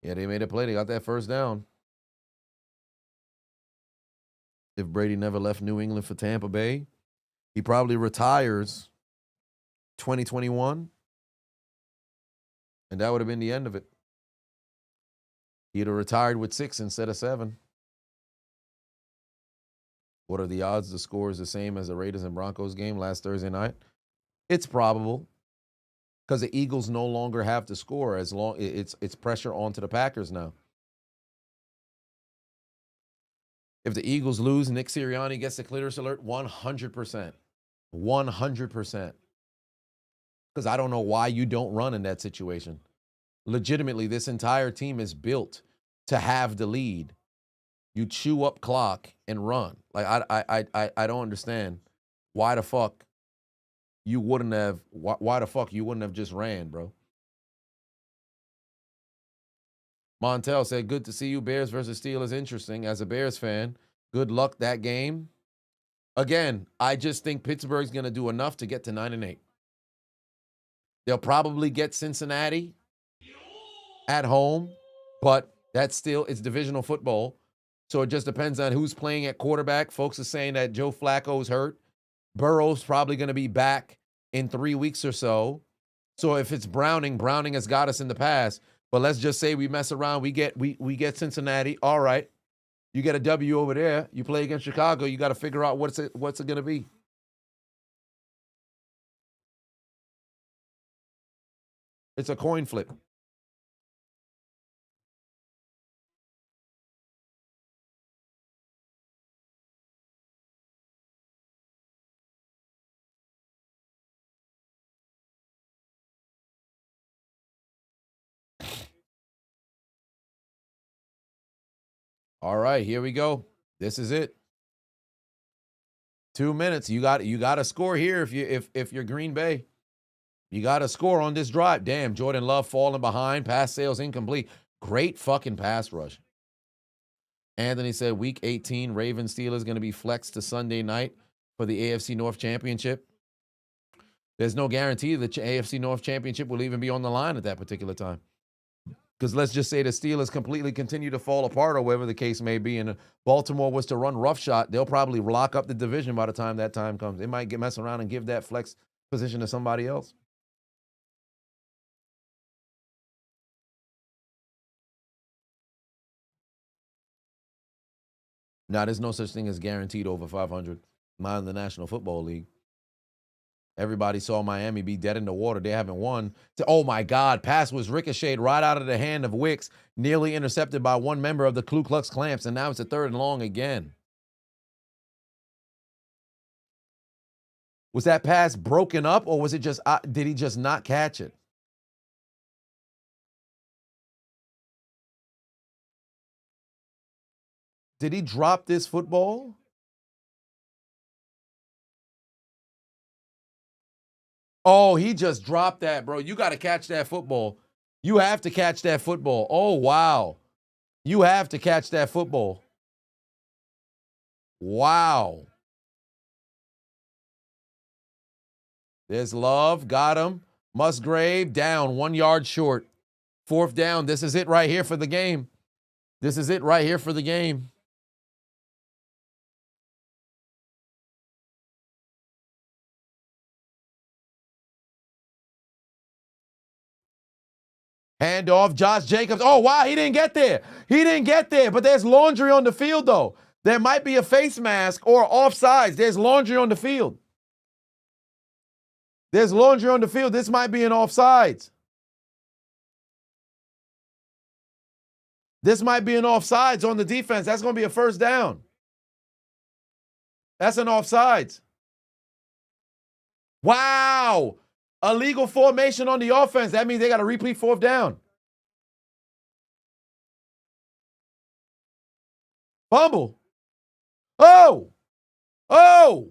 Yeah, they made a play. They got that first down. If Brady never left New England for Tampa Bay, he probably retires 2021, and that would have been the end of it. He'd have retired with 6 instead of 7. What are the odds the score is the same as the Raiders and Broncos game last Thursday night? It's probable because the Eagles no longer have to score as long it's pressure onto the Packers now. If the Eagles lose, Nick Sirianni gets the clearance alert 100%. 100%. Because I don't know why you don't run in that situation. Legitimately, this entire team is built to have the lead. You chew up clock and run. Like I don't understand why the fuck you wouldn't have. Why the fuck you wouldn't have just ran, bro? Montel said, "Good to see you. Bears versus Steelers, interesting. As a Bears fan, good luck that game." Again, I just think Pittsburgh's gonna do enough to get to 9-8. They'll probably get Cincinnati at home, but that's still it's divisional football. So it just depends on who's playing at quarterback. Folks are saying that Joe Flacco's hurt. Burrow's probably going to be back in 3 weeks or so. So if it's Browning has got us in the past. But let's just say we mess around. We get Cincinnati. All right. You get a W over there. You play against Chicago. You got to figure out what's it going to be. It's a coin flip. All right, here we go. This is it. 2 minutes. You got to score here if you're Green Bay. You got to score on this drive. Damn, Jordan Love falling behind. Pass sales incomplete. Great fucking pass rush. Anthony said week 18, Ravens Steelers going to be flexed to Sunday night for the AFC North Championship. There's no guarantee the AFC North Championship will even be on the line at that particular time. Because let's just say the Steelers completely continue to fall apart or whatever the case may be, and Baltimore was to run roughshod, they'll probably lock up the division by the time that time comes. They might mess around and give that flex position to somebody else. Now, there's no such thing as guaranteed over 500. Not in the National Football League. Everybody saw Miami be dead in the water. They haven't won. Oh, my God. Pass was ricocheted right out of the hand of Wicks, nearly intercepted by one member of the Ku Klux Klan, and now it's a 3rd and long again. Was that pass broken up, or was it just, did he just not catch it? Did he drop this football? Oh, he just dropped that, bro. You got to catch that football. You have to catch that football. Oh, wow. You have to catch that football. Wow. There's Love. Got him. Musgrave down 1 yard short. 4th down. This is it right here for the game. This is it right here for the game. Hand off, Josh Jacobs. Oh, wow, he didn't get there. He didn't get there, but there's laundry on the field, though. There might be a face mask or offsides. There's laundry on the field. There's laundry on the field. This might be an offsides. This might be an offsides on the defense. That's going to be a 1st down. That's an offsides. Wow. Illegal formation on the offense. That means they got to repeat 4th down. Fumble. Oh. Oh.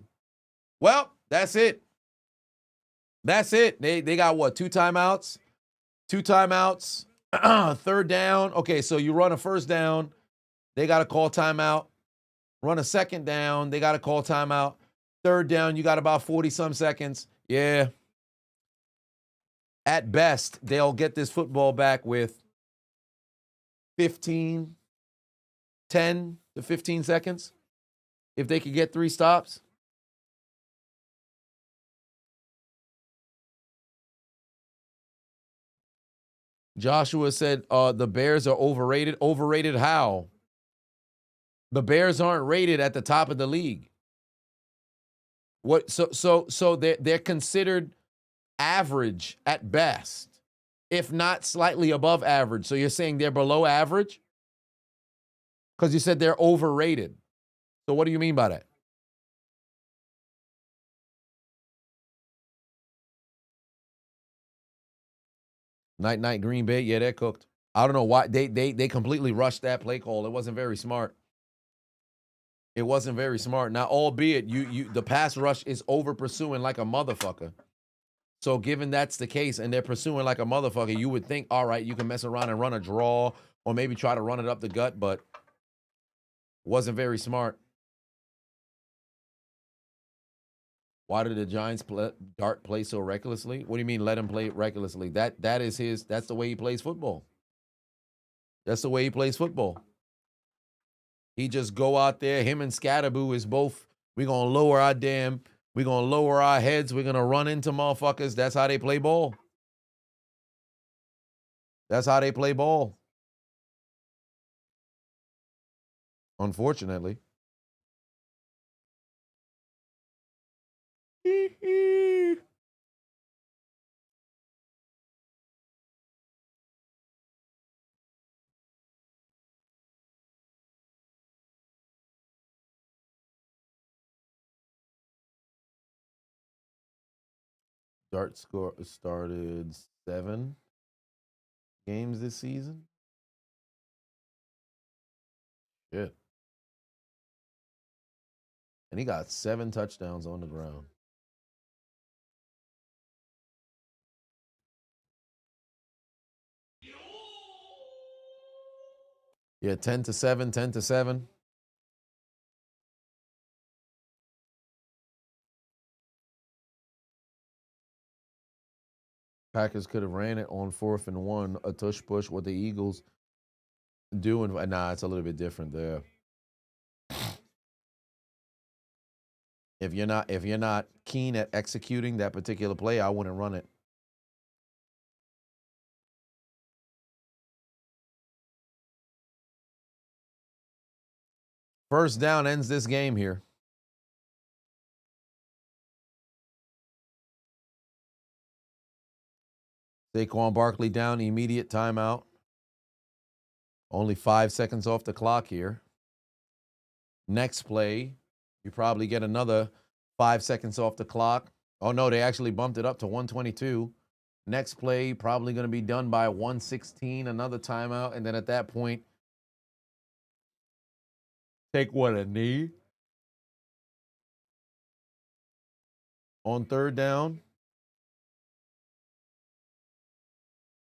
Well, that's it. That's it. They got what? 2 timeouts? 2 timeouts. 3rd down. Okay, so you run a 1st down. They got to call timeout. Run a 2nd down. They got to call timeout. 3rd down, you got about 40-some seconds. Yeah. At best, they'll get this football back with 10 to 15 seconds. If they could get 3 stops. Joshua said the Bears are overrated. Overrated how? The Bears aren't rated at the top of the league. What? So they're considered average at best, if not slightly above average. So you're saying they're below average? Because you said they're overrated. So what do you mean by that? Night, Green Bay. Yeah, they're cooked. I don't know why they completely rushed that play call. It wasn't very smart. It wasn't very smart. Now, albeit the pass rush is over pursuing like a motherfucker. So given that's the case and they're pursuing like a motherfucker, you would think, all right, you can mess around and run a draw or maybe try to run it up the gut, but wasn't very smart. Why did the Giants play so recklessly? What do you mean let him play recklessly? That's the way he plays football. That's the way he plays football. He just go out there, him and Scatterboo is both, we're going to lower our heads, we're going to run into motherfuckers. That's how they play ball. That's how they play ball. Unfortunately. Dart score started 7 games this season. Shit. And he got 7 touchdowns on the ground. Yeah, 10-7, 10-7. Packers could have ran it on 4th and 1, a tush push. What the Eagles doing? Nah, it's a little bit different there. If you're not keen at executing that particular play, I wouldn't run it. First down ends this game here. Saquon Barkley down, immediate timeout. Only 5 seconds off the clock here. Next play, you probably get another 5 seconds off the clock. Oh, no, they actually bumped it up to 122. Next play, probably going to be done by 116, another timeout. And then at that point, take what, a knee? On third down.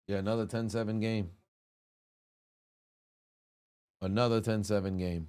Yeah, another 10-7 game. Another 10-7 game.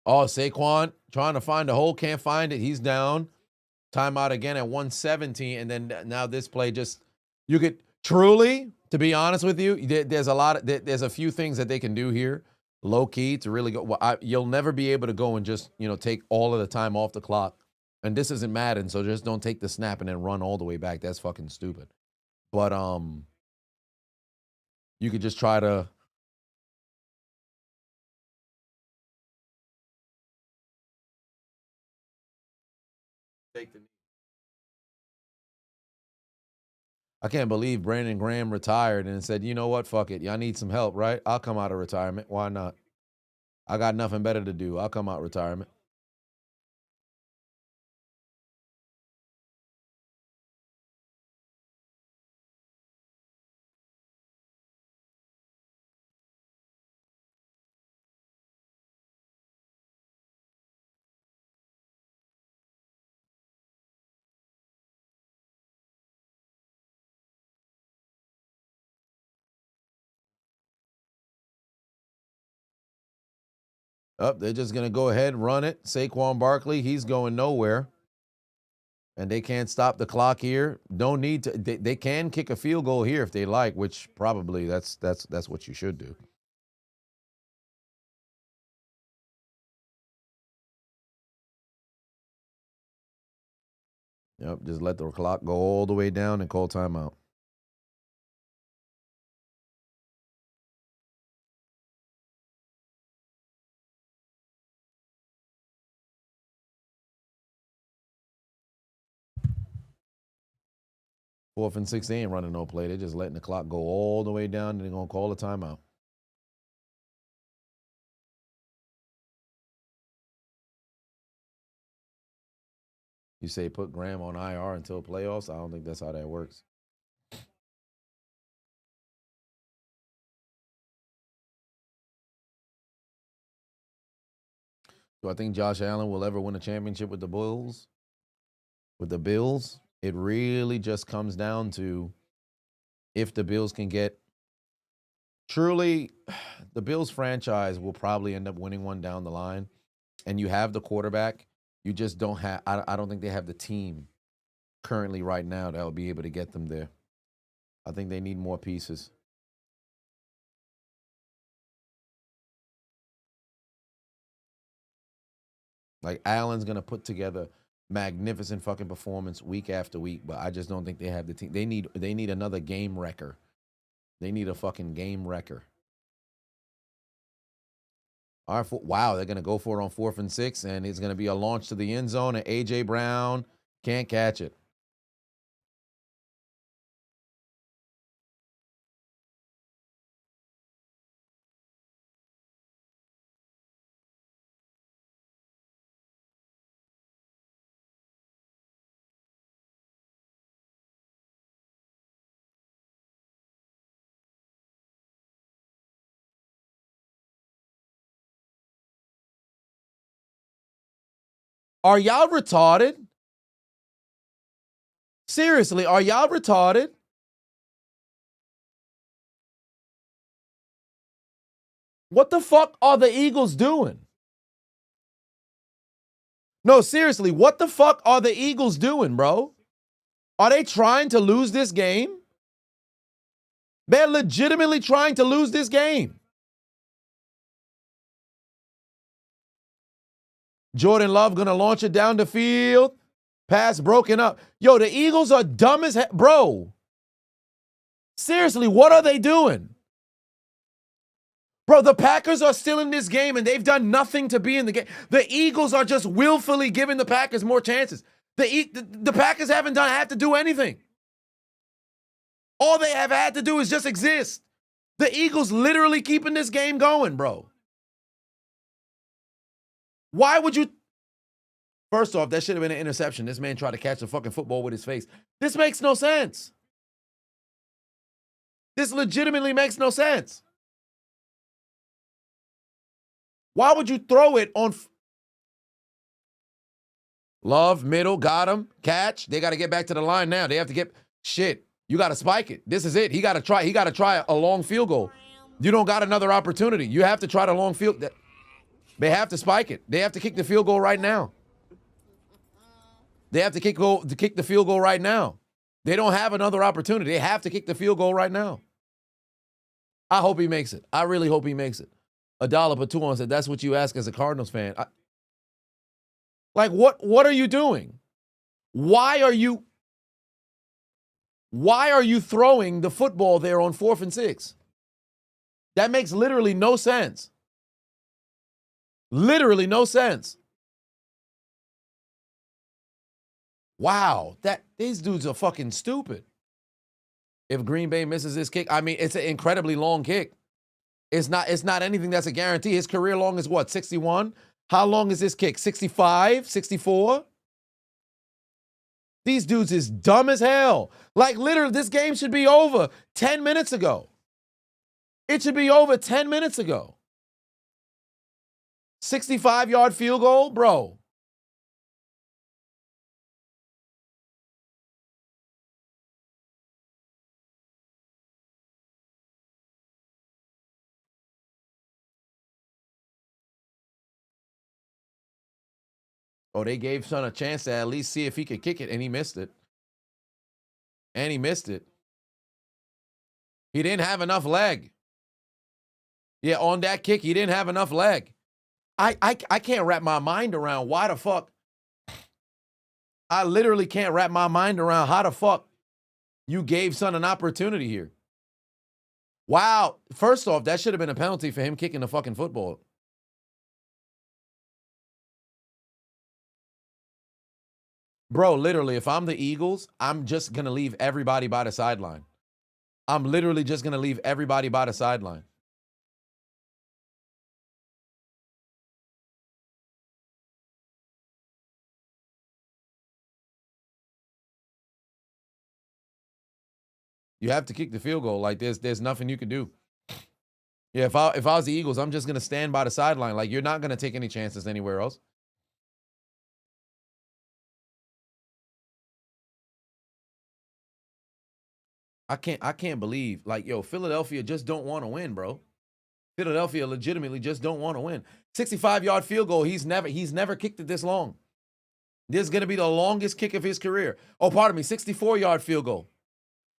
Oh, Saquon trying to find a hole, can't find it. He's down. Timeout again at 117, and then now this play just, you could truly, to be honest with you, there's a few things that they can do here, low key, to really go. Well, you'll never be able to go and just take all of the time off the clock, and this isn't Madden, so just don't take the snap and then run all the way back. That's fucking stupid. But you could just try to. Take the knee. I can't believe Brandon Graham retired and said, you know what, fuck it. Y'all need some help, right? I'll come out of retirement. Why not? I got nothing better to do. I'll come out of retirement. They're just going to go ahead and run it. Saquon Barkley, he's going nowhere. And they can't stop the clock here. Don't need to. They can kick a field goal here if they like, which probably that's what you should do. Yep, just let the clock go all the way down and call timeout. Fourth and 6, they ain't running no play. They're just letting the clock go all the way down, and they're going to call a timeout. You say put Graham on IR until playoffs? I don't think that's how that works. Do I think Josh Allen will ever win a championship with the Bulls? With the Bills? It really just comes down to if the Bills can get truly, the Bills franchise will probably end up winning one down the line. And you have the quarterback. You just don't have, I don't think they have the team currently right now that will be able to get them there. I think they need more pieces. Like Allen's going to put together magnificent fucking performance week after week, but I just don't think they have the team. They need another game wrecker. They need a fucking game wrecker. All right, wow, they're going to go for it on 4th and 6, and it's going to be a launch to the end zone, and A.J. Brown can't catch it. Are y'all retarded? Seriously, are y'all retarded? What the fuck are the Eagles doing? No, seriously, what the fuck are the Eagles doing, bro? Are they trying to lose this game? They're legitimately trying to lose this game. Jordan Love gonna launch it down the field. Pass broken up. Yo, the Eagles are dumb as hell. Bro. Seriously, what are they doing? Bro, the Packers are still in this game and they've done nothing to be in the game. The Eagles are just willfully giving the Packers more chances. The Packers haven't had to do anything. All they have had to do is just exist. The Eagles literally keeping this game going, bro. Why would you? First off, that should have been an interception. This man tried to catch the fucking football with his face. This makes no sense. This legitimately makes no sense. Why would you throw it on? Love, middle, got him, catch. They got to get back to the line now. They have to get, shit, you got to spike it. This is it. He got to try a long field goal. You don't got another opportunity. You have to try the long field. They have to spike it. They have to kick the field goal right now. They have to kick the field goal right now. They don't have another opportunity. They have to kick the field goal right now. I hope he makes it. I really hope he makes it. $1 per 2 on said, that's what you ask as a Cardinals fan. Like, what are you doing? Why are you throwing the football there on 4th and 6? That makes literally no sense. Literally no sense. Wow, these dudes are fucking stupid. If Green Bay misses this kick, I mean, it's an incredibly long kick. It's not anything that's a guarantee. His career long is what, 61? How long is this kick? 65? 64? These dudes is dumb as hell. Like, literally, this game should be over 10 minutes ago. It should be over 10 minutes ago. 65-yard field goal? Bro. Oh, they gave Son a chance to at least see if he could kick it, and he missed it. And he missed it. He didn't have enough leg. Yeah, on that kick, he didn't have enough leg. I can't wrap my mind around why the fuck. I literally can't wrap my mind around how the fuck you gave Son an opportunity here. Wow. First off, that should have been a penalty for him kicking the fucking football. Bro, literally, if I'm the Eagles, I'm just going to leave everybody by the sideline. I'm literally just going to leave everybody by the sideline. You have to kick the field goal. Like, there's nothing you can do. Yeah, if I was the Eagles, I'm just going to stand by the sideline. Like, you're not going to take any chances anywhere else. I can't believe, like, yo, Philadelphia just don't want to win, bro. Philadelphia legitimately just don't want to win. 65-yard field goal, he's never kicked it this long. This is going to be the longest kick of his career. Oh, pardon me, 64-yard field goal.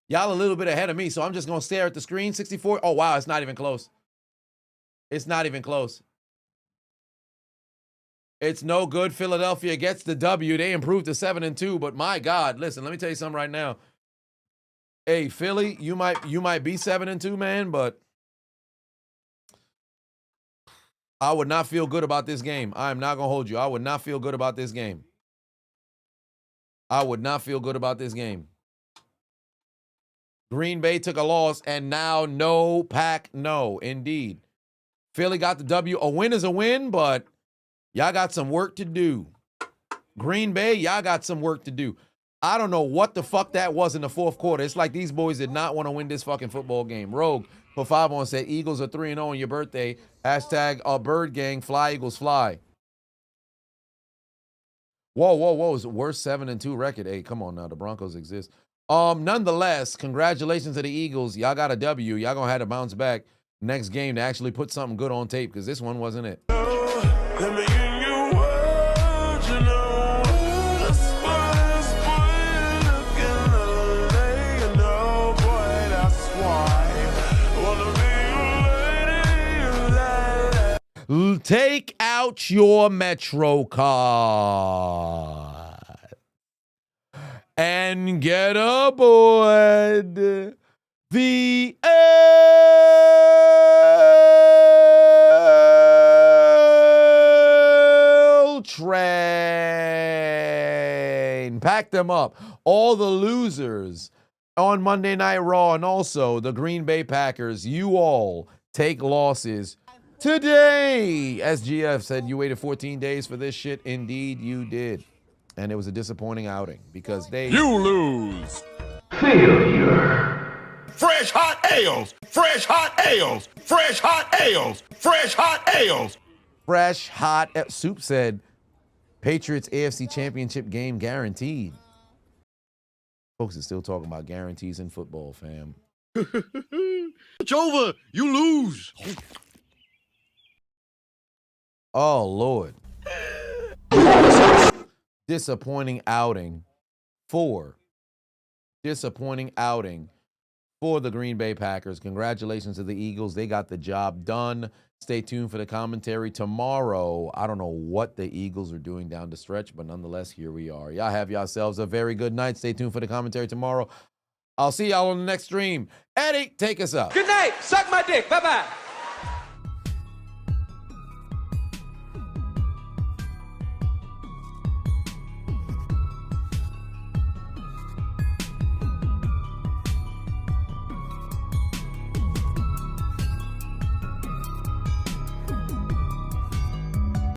Y'all a little bit ahead of me, so I'm just going to stare at the screen. 64. Oh, wow, it's not even close. It's not even close. It's no good. Philadelphia gets the W. They improved to 7-2, but my God, listen, let me tell you something right now. Hey, Philly, you might be 7-2, man, but I would not feel good about this game. I am not going to hold you. I would not feel good about this game. I would not feel good about this game. Green Bay took a loss, and now no pack, no, indeed. Philly got the W. A win is a win, but y'all got some work to do. Green Bay, y'all got some work to do. I don't know what the fuck that was in the fourth quarter. It's like these boys did not want to win this fucking football game. Rogue for 5 on said, Eagles are 3-0 on your birthday. Hashtag Bird Gang, fly Eagles fly. Whoa. It's the worst 7-2 record. Hey, come on now. The Broncos exist. Nonetheless, congratulations to the Eagles. Y'all got a W. Y'all gonna have to bounce back next game to actually put something good on tape because this one wasn't it. Take out your Metro card and get aboard the L train. Pack them up. All the losers on Monday Night Raw and also the Green Bay Packers, you all take losses today. SGF said you waited 14 days for this shit. Indeed, you did. And it was a disappointing outing because You lose. Failure. Fresh hot ales. Fresh hot ales. Fresh hot ales. Fresh hot ales. fresh, hot. Soup said Patriots AFC Championship game guaranteed. Folks are still talking about guarantees in football, fam. It's over. You lose. Oh, Lord. Disappointing outing for the Green Bay Packers. Congratulations to the Eagles. They got the job done. Stay tuned for the commentary tomorrow. I don't know what the Eagles are doing down the stretch, but nonetheless, here we are. Y'all have yourselves a very good night. Stay tuned for the commentary tomorrow. I'll see y'all on the next stream. Eddie, take us out. Good night. Suck my dick. Bye-bye.